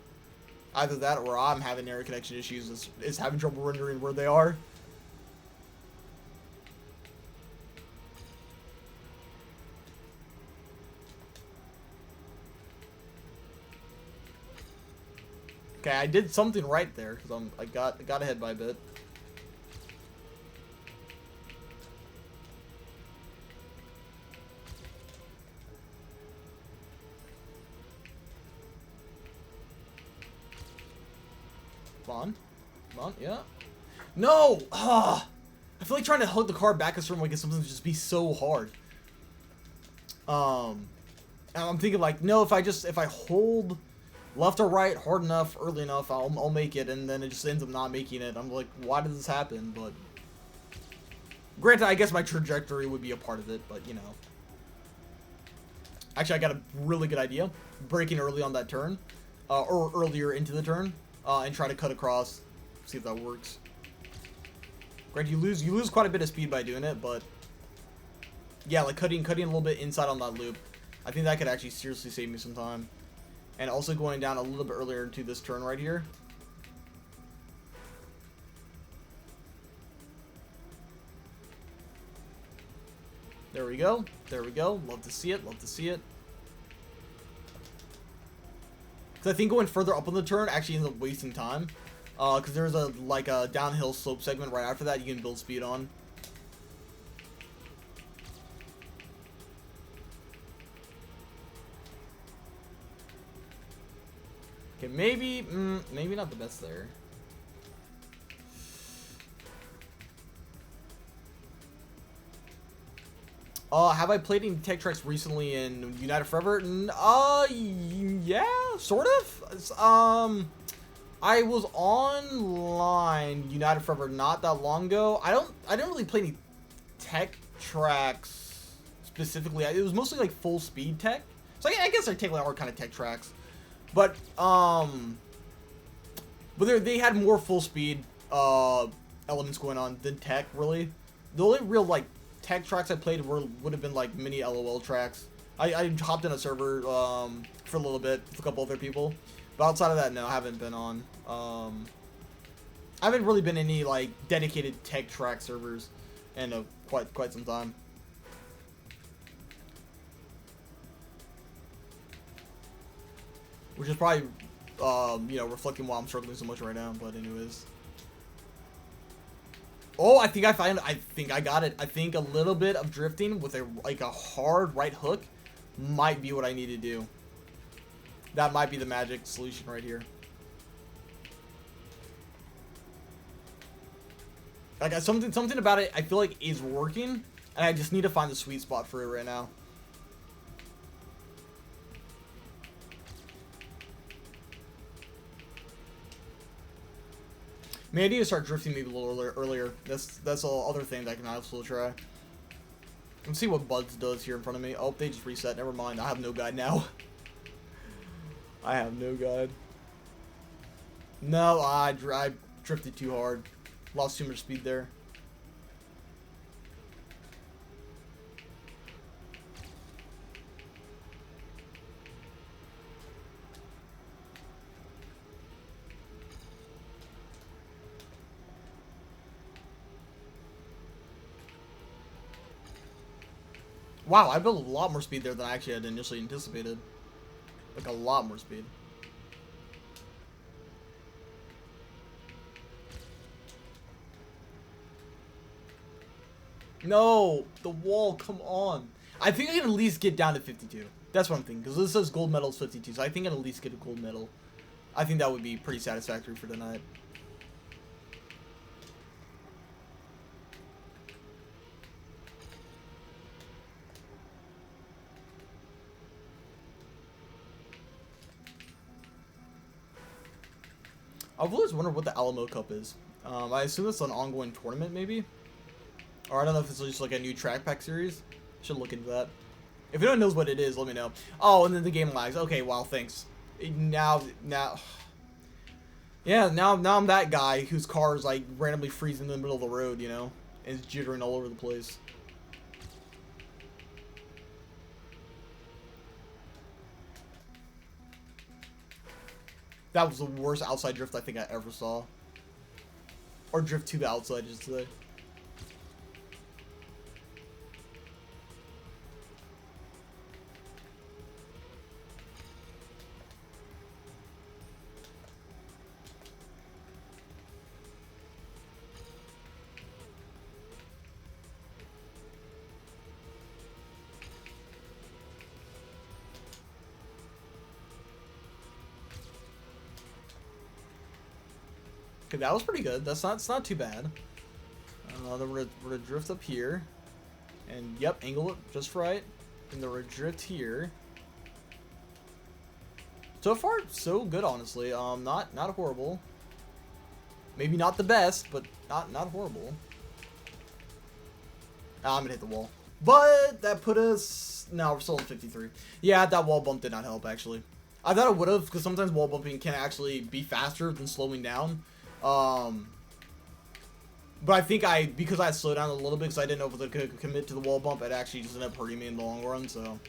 Either that or I'm having internet connection issues, is having trouble rendering where they are. Okay, I did something right there because I got ahead by a bit. Come on, come on, yeah. No, I feel like trying to hug the car back a certain way can sometimes just be so hard. And I'm thinking no, if I hold left or right hard enough, early enough, I'll make it, and then it just ends up not making it. I'm like, why did this happen? But granted, I guess my trajectory would be a part of it, but Actually, I got a really good idea. Braking early on that turn, or earlier into the turn, and try to cut across. See if that works. Granted, you lose quite a bit of speed by doing it, but yeah, cutting a little bit inside on that loop. I think that could actually seriously save me some time. And also going down a little bit earlier into this turn right here. There we go. There we go. Love to see it. Love to see it. Because I think going further up on the turn actually ends up wasting time. Because there's a downhill slope segment right after that you can build speed on. Okay, maybe not the best there. Have I played any tech tracks recently in United Forever? Yeah, sort of. I was online United Forever not that long ago. I didn't really play any tech tracks specifically. It was mostly like full speed tech. So I guess I take like all kind of tech tracks, but they had more full speed elements going on than tech really. The only real like tech tracks I played would have been like mini LOL tracks. I hopped in a server for a little bit with a couple other people, but outside of that, no, I haven't been on. I haven't really been any like dedicated tech track servers in quite some time. Which is probably you know, reflecting why I'm struggling so much right now. But anyways. Oh, I think I got it. I think a little bit of drifting with a hard right hook might be what I need to do. That might be the magic solution right here. Like something about it I feel like is working, and I just need to find the sweet spot for it right now. Maybe I need to start drifting maybe a little earlier. That's all other thing that I can also try. Let's see what Buds does here in front of me. Oh, they just reset. Never mind. I have no guide now. I have no guide. No, I drifted too hard. Lost too much speed there. Wow, I built a lot more speed there than I actually had initially anticipated. Like a lot more speed. No, the wall, come on. I think I can at least get down to 52. That's what I'm thinking, because this says gold medal is 52, so I think I can at least get a gold medal. I think that would be pretty satisfactory for tonight. I've always wondered what the Alamo Cup is. I assume it's an ongoing tournament, maybe? Or I don't know if it's just like a new track pack series. Should look into that. If anyone knows what it is, let me know. Oh, and then the game lags. Okay, wow, thanks. Now, yeah, now I'm that guy whose car is like randomly freezing in the middle of the road, you know, and it's jittering all over the place. That was the worst outside drift I think I ever saw. Or drift to the outside, just today. Okay, that was pretty good. It's not too bad. Then we're gonna drift up here, and yep, angle it just right, and then we're gonna drift here. So far, so good, honestly. Not horrible. Maybe not the best, but not horrible. I'm gonna hit the wall, but that put us. No, we're still at 53. Yeah, that wall bump did not help actually. I thought it would have, because sometimes wall bumping can actually be faster than slowing down. But I think because I slowed down a little bit because I didn't know if I could commit to the wall bump, it actually just ended up hurting me in the long run, so.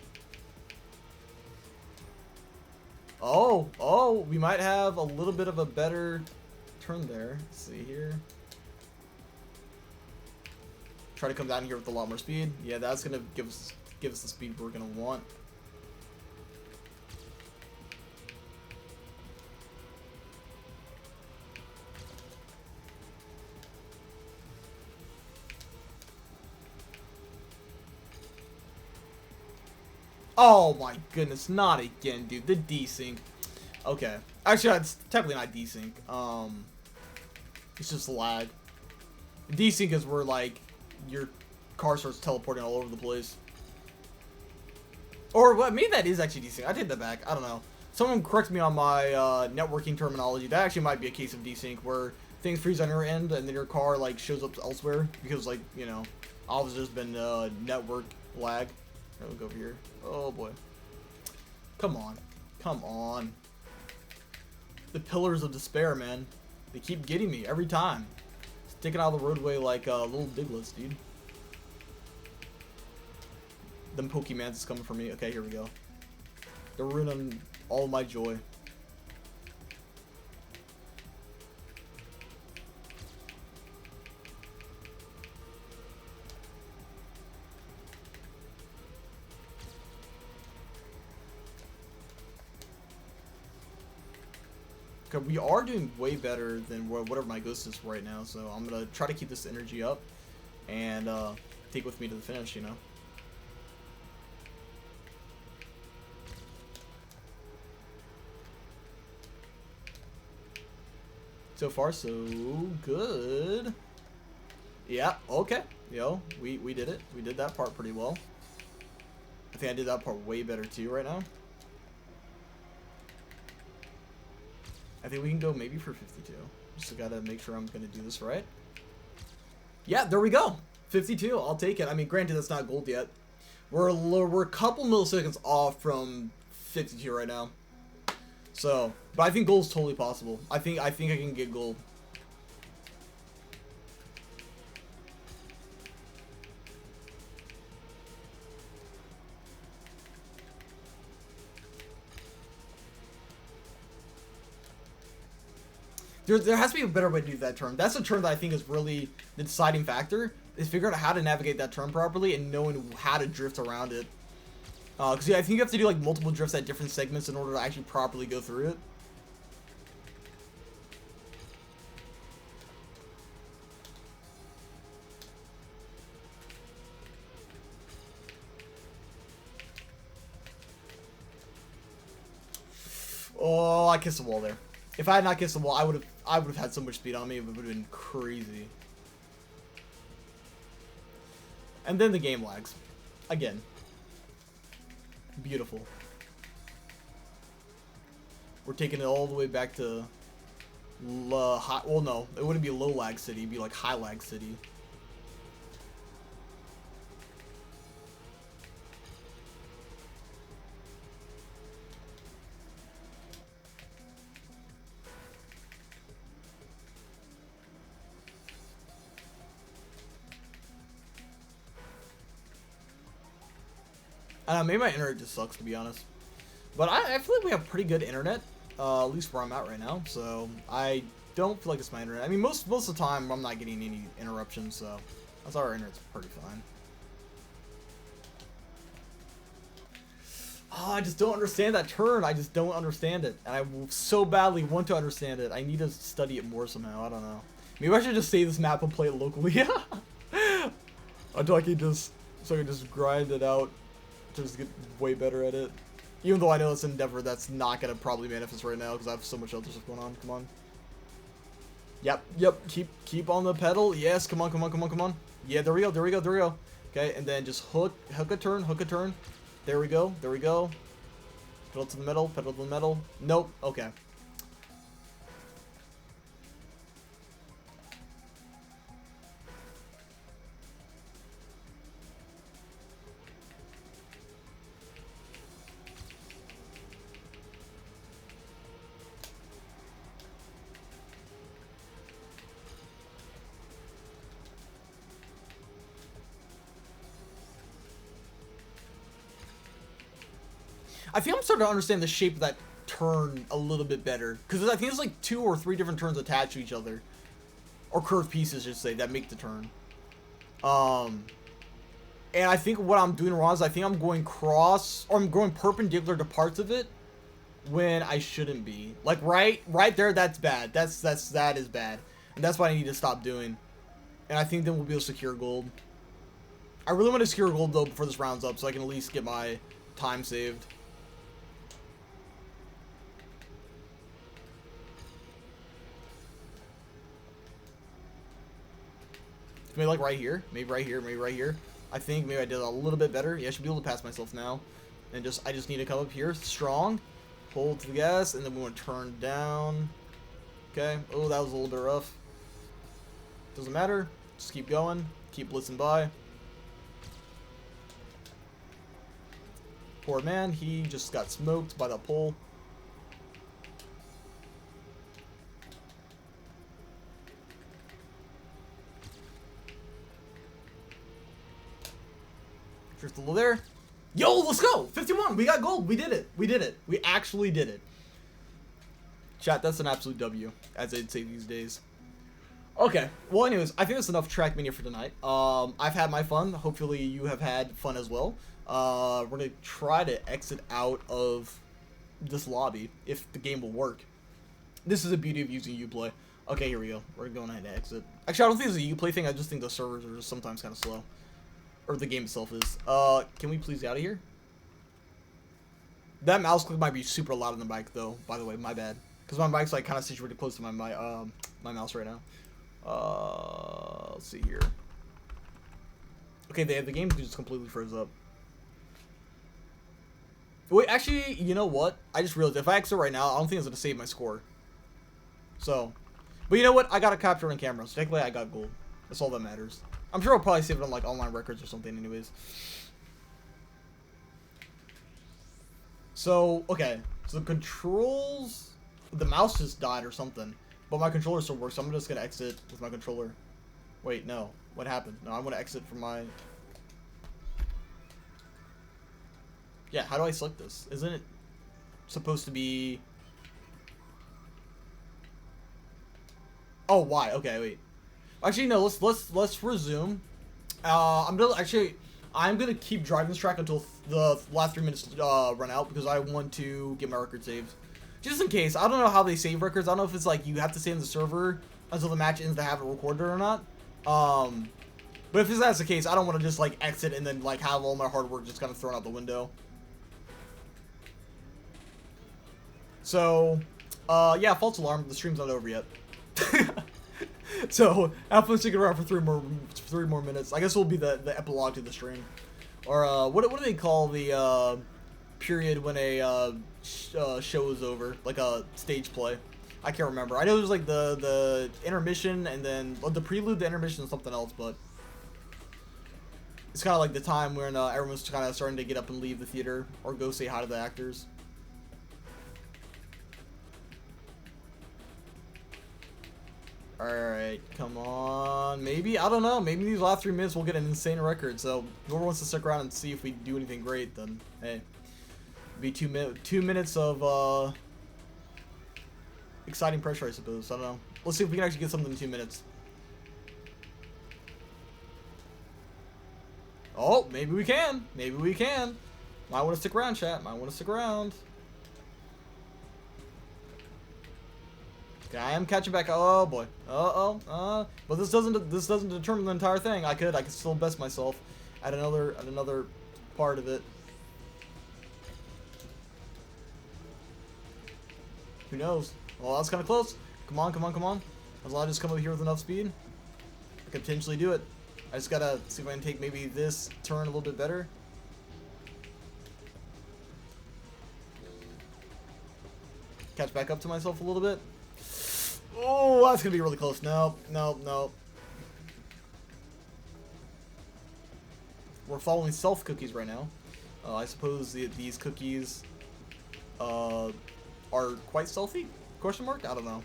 Oh, we might have a little bit of a better turn there. Let's see here. Try to come down here with a lot more speed. Yeah, that's gonna give us the speed we're gonna want. Oh my goodness, not again, dude. The desync. Okay. Actually, it's technically not desync. It's just lag. Desync is where, like, your car starts teleporting all over the place. Or what? Maybe that is actually desync. I take that back. I don't know. Someone correct me on my networking terminology. That actually might be a case of desync where things freeze on your end and then your car like shows up elsewhere because like, you know, obviously there's been network lag. We'll go over here. Oh boy. Come on. Come on. The pillars of despair, man. They keep getting me every time. Sticking out of the roadway like little diglets, dude. Them Pokemans is coming for me. Okay, here we go. They're ruining all my joy. Okay, we are doing way better than whatever my ghost is right now, so I'm gonna try to keep this energy up and take with me to the finish, you know. So far, so good. Yeah, okay. Yo, we did it. We did that part pretty well. I think I did that part way better too right now. I think we can go maybe for 52. Just gotta make sure I'm gonna do this right. Yeah, there we go. 52, I'll take it. I mean, granted, that's not gold yet. We're a couple milliseconds off from 52 right now. So, but I think gold's totally possible. I think I can get gold. There has to be a better way to do that turn. That's a turn that I think is really the deciding factor, is figuring out how to navigate that turn properly and knowing how to drift around it. Because yeah, I think you have to do like multiple drifts at different segments in order to actually properly go through it. Oh, I kissed the wall there. If I had not kissed the wall, I would have had so much speed on me. It would have been crazy. And then the game lags. Again. Beautiful. We're taking it all the way back to high, well, no, it wouldn't be low lag city, it'd be like high lag city. I don't know, maybe my internet just sucks, to be honest. But I feel like we have pretty good internet, at least where I'm at right now. So I don't feel like it's my internet. I mean, most of the time I'm not getting any interruptions, so that's why our internet's pretty fine. Oh, I just don't understand that turn. I just don't understand it, and I so badly want to understand it. I need to study it more somehow. I don't know. Maybe I should just save this map and play it locally. Until I can just, so I can just grind it out. Just get way better at it. Even though I know it's an endeavor that's not gonna probably manifest right now because I have so much other stuff going on. Come on. Yep. Keep on the pedal. Yes. Come on. Yeah. There we go. Okay, and then just hook a turn. There we go. Pedal to the metal. Nope. Okay. I feel I'm starting to understand the shape of that turn a little bit better. Because I think there's like 2 or 3 different turns attached to each other. Or curved pieces, I should say, that make the turn. And I think what I'm doing wrong is I think I'm going I'm going perpendicular to parts of it when I shouldn't be. Like right there, that's bad. That is bad. And that's what I need to stop doing. And I think then we'll be able to secure gold. I really want to secure gold though before this round's up so I can at least get my time saved. Maybe like right here. Maybe right here. I think maybe I did a little bit better. Yeah, I should be able to pass myself now. And I just need to come up here strong, hold to the gas, and then we want to turn down. Okay. Oh, that was a little bit rough. Doesn't matter. Just keep going. Keep blitzing by. Poor man, he just got smoked by that pole. Drift a little there. Yo, let's go! 51! We got gold! We did it! We did it! We actually did it. Chat, that's an absolute W, as they'd say these days. Okay, well anyways, I think that's enough Trackmania for tonight. I've had my fun. Hopefully you have had fun as well. We're gonna try to exit out of this lobby, if the game will work. This is the beauty of using Uplay. Okay, here we go. We're going ahead to exit. Actually, I don't think it's a Uplay thing, I just think the servers are just sometimes kind of slow. Or the game itself is. Can we please get out of here? That mouse click might be super loud on the mic, though, by the way, my bad. Because my mic's like kind of situated close to my mouse right now. Let's see here. Okay, the game just completely froze up. Wait, actually, you know what? I just realized if I exit right now, I don't think it's gonna save my score. So, but you know what? I got a capture on camera, so technically I got gold. That's all that matters. I'm sure I'll probably save it on like online records or something, anyways. So, okay, so the controls, the mouse just died or something, but my controller still works. So I'm just gonna exit with my controller. Wait, no, what happened? No, I'm gonna exit from my. Yeah, how do I select this? Isn't it supposed to be? Oh, why? Okay, wait. Actually, no. Let's resume. I'm gonna keep driving this track until the last 3 minutes run out because I want to get my record saved, just in case. I don't know how they save records. I don't know if it's like you have to stay in the server until the match ends to have it recorded or not. But if that's the case, I don't want to just like exit and then like have all my hard work just kind of thrown out the window. So, yeah, false alarm. The stream's not over yet. So, have fun sticking around for three more minutes. I guess will be the epilogue to the stream, or what do they call the period when a show is over, like a stage play? I can't remember. I know there's like the intermission and then the prelude, the intermission, and something else, but it's kind of like the time when everyone's kind of starting to get up and leave the theater or go say hi to the actors. Alright, come on. Maybe, I don't know. Maybe these last 3 minutes we'll get an insane record. So, whoever wants to stick around and see if we do anything great, then, hey. It'll be 2 minutes of, exciting pressure, I suppose. I don't know. Let's see if we can actually get something in 2 minutes. Oh, maybe we can. Maybe we can. Might want to stick around, chat. Might want to stick around. Okay, I am catching back. Oh boy. But this doesn't determine the entire thing. I could still best myself at another part of it. Who knows? Well, that's kind of close. Come on. As long as I just come over here with enough speed, I could potentially do it. I just gotta see if I can take maybe this turn a little bit better. Catch back up to myself a little bit. Oh, that's gonna be really close. Nope. We're following self cookies right now. I suppose these cookies are quite stealthy? Question mark? I don't know.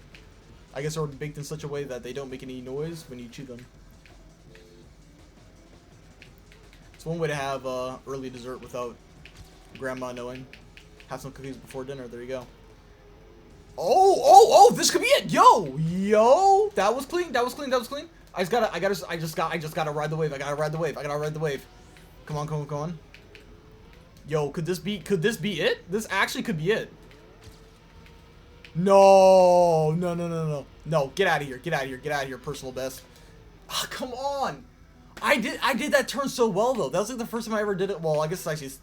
I guess they're baked in such a way that they don't make any noise when you chew them. It's one way to have early dessert without grandma knowing. Have some cookies before dinner. There you go. Oh, this could be it. Yo, that was clean. I just gotta ride the wave. Come on. Yo, could this be it? This actually could be it. No. Get out of here, personal best. Ah, come on. I did that turn so well though. That was like the first time I ever did it. Well, I guess it's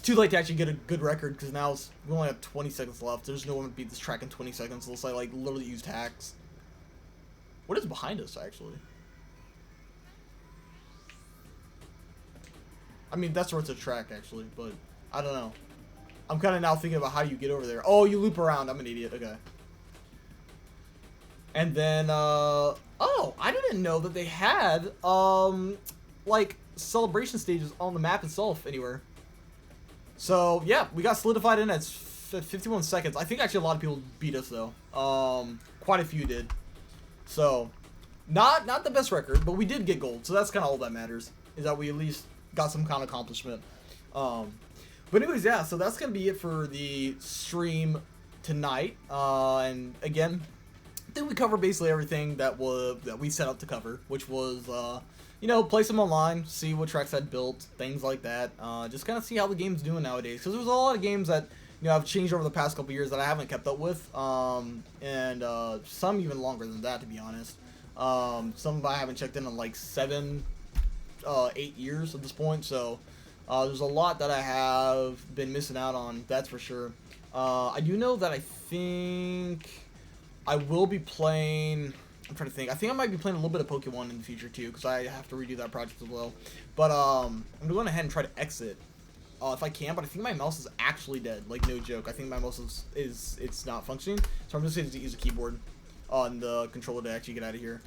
too late to actually get a good record because now we only have 20 seconds left. There's no one to beat this track in 20 seconds unless I like literally used hacks. What is behind us actually? I mean, that's where it's a track actually, but I don't know. I'm kind of now thinking about how you get over there. Oh, you loop around. I'm an idiot. Okay. And then, oh, I didn't know that they had, like, celebration stages on the map itself anywhere. So, yeah, we got solidified in at 51 seconds. I think actually a lot of people beat us, though. Quite a few did. So, not the best record, but we did get gold. So that's kind of all that matters, is that we at least got some kind of accomplishment. But anyways, yeah, so that's going to be it for the stream tonight. And again, I think we covered basically everything that we set out to cover, which was, you know, play some online, see what tracks I'd built, things like that. Just kind of see how the game's doing nowadays, because there's a lot of games that, you know, have changed over the past couple years that I haven't kept up with, and some even longer than that, to be honest. Some I haven't checked in like 7, 8 years at this point, so there's a lot that I have been missing out on, that's for sure. I do know that I think I will be playing, I'm trying to think, I think I might be playing a little bit of Pokemon in the future too, because I have to redo that project as well. But I'm going ahead and try to exit if I can, but I think my mouse is actually dead, like no joke. I think my mouse it's not functioning, so I'm just going to use a keyboard on the controller to actually get out of here.